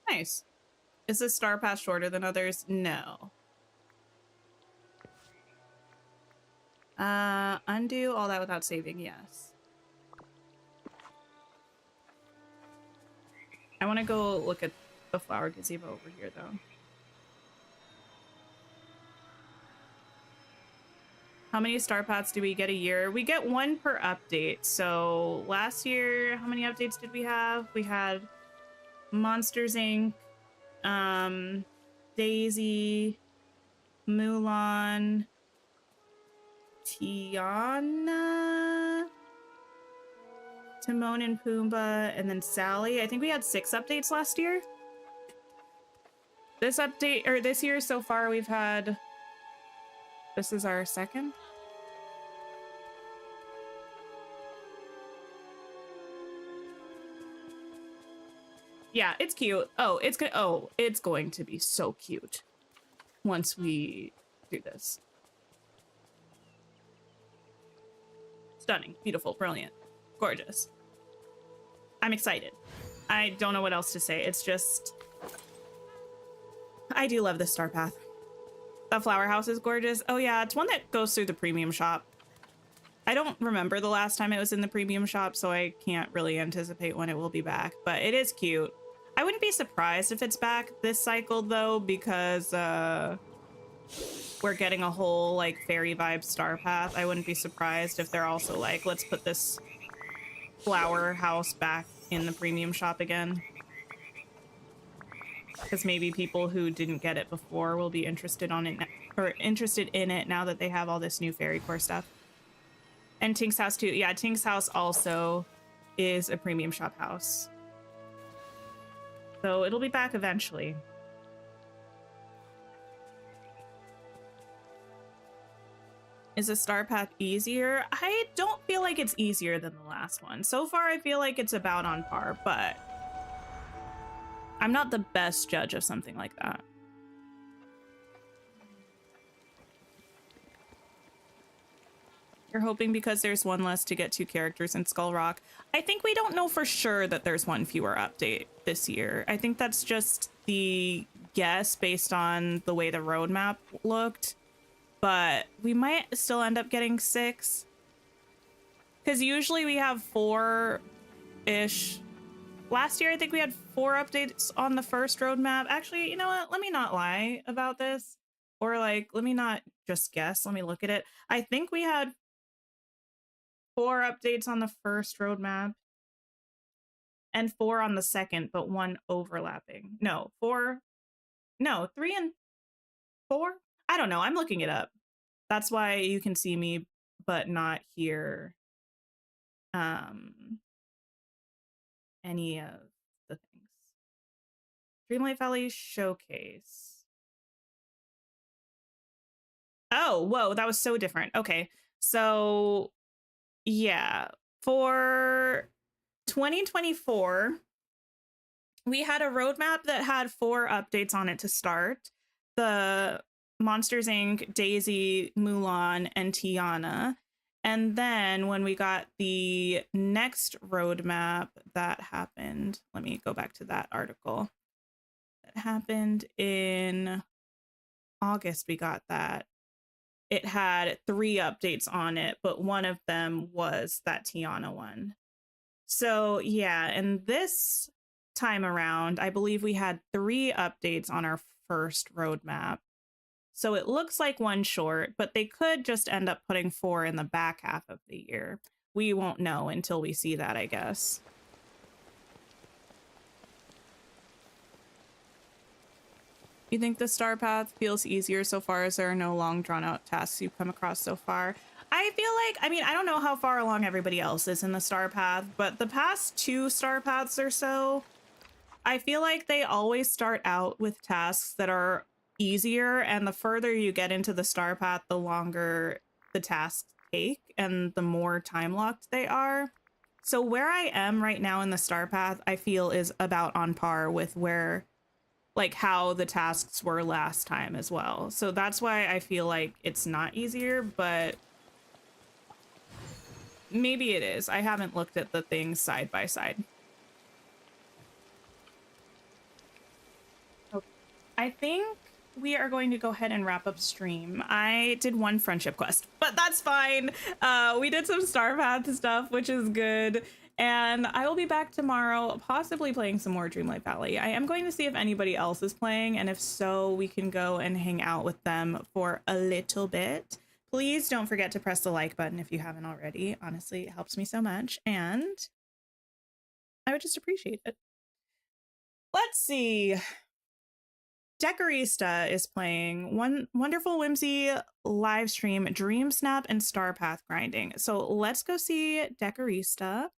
Nice. Is this star pass shorter than others? No. Undo all that without saving, yes. I want to go look at the flower gazebo over here, though. How many star paths do we get a year? We get one per update. So last year, how many updates did we have? We had Monsters Inc., Daisy, Mulan, Tiana, Timon and Pumbaa, and then Sally. I think we had 6 updates last year. This update, or this year so far, we've had, this is our second. Yeah, it's cute. Oh, it's going to be so cute once we do this. Stunning, beautiful, brilliant, gorgeous. I'm excited. I don't know what else to say. It's just, I do love this star path. The flower house is gorgeous. Oh yeah, it's one that goes through the premium shop. I don't remember the last time it was in the premium shop, so I can't really anticipate when it will be back, but it is cute. I wouldn't be surprised if it's back this cycle though, because we're getting a whole like fairy vibe star path. I wouldn't be surprised if they're also like, let's put this flower house back in the premium shop again. Because maybe people who didn't get it before will be interested on it, or interested in it now that they have all this new fairy core stuff. And Tink's house too. Yeah, Tink's house also is a premium shop house. So it'll be back eventually. Is a star path easier? I don't feel like it's easier than the last one. So far, I feel like it's about on par, but I'm not the best judge of something like that. You're hoping because there's one less to get 2 characters in Skull Rock. I think we don't know for sure that there's one fewer update this year. I think that's just the guess based on the way the roadmap looked. But we might still end up getting 6. Because usually we have 4-ish. Last year, I think we had 4 updates on the first roadmap. Actually, you know what? Let me not lie about this. Or like, let me not just guess. Let me look at it. I think we had 4 updates on the first roadmap. And 4 on the second, but 1 overlapping. No, 4. No, 3 and 4? I don't know. I'm looking it up. That's why you can see me, but not hear any of the things. Dreamlight Valley Showcase. Oh, whoa, that was so different. Okay, so yeah, for 2024, we had a roadmap that had 4 updates on it to start. The Monsters Inc., Daisy, Mulan, and Tiana. And then when we got the next roadmap that happened, let me go back to that article. That happened in August, we got that. It had 3 updates on it, but one of them was that Tiana one. So yeah, and this time around, I believe we had 3 updates on our first roadmap. So it looks like 1 short, but they could just end up putting 4 in the back half of the year. We won't know until we see that, I guess. You think the star path feels easier so far as there are no long drawn out tasks you've come across so far? I feel like, I mean, I don't know how far along everybody else is in the star path, but the past 2 star paths or so, I feel like they always start out with tasks that are easier, and the further you get into the star path, the longer the tasks take and the more time locked they are. So where I am right now in the star path, I feel is about on par with where, like, how the tasks were last time as well. So that's why I feel like it's not easier, but maybe it is. I haven't looked at the things side by side. I think we are going to go ahead and wrap up stream. I did one friendship quest, but that's fine. We did some Star Path stuff, which is good. And I will be back tomorrow, possibly playing some more Dreamlight Valley. I am going to see if anybody else is playing, and if so, we can go and hang out with them for a little bit. Please don't forget to press the like button if you haven't already. Honestly, it helps me so much, and I would just appreciate it. Let's see. Decorista is playing Wonderful Whimsy live stream, Dream Snap, and Star Path grinding. So let's go see Decorista.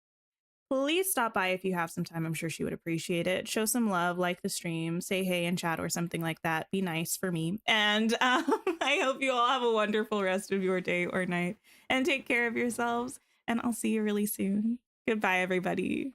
Please stop by if you have some time. I'm sure she would appreciate it. Show some love, like the stream, say hey in chat or something like that. Be nice for me. And I hope you all have a wonderful rest of your day or night. And take care of yourselves. And I'll see you really soon. Goodbye, everybody.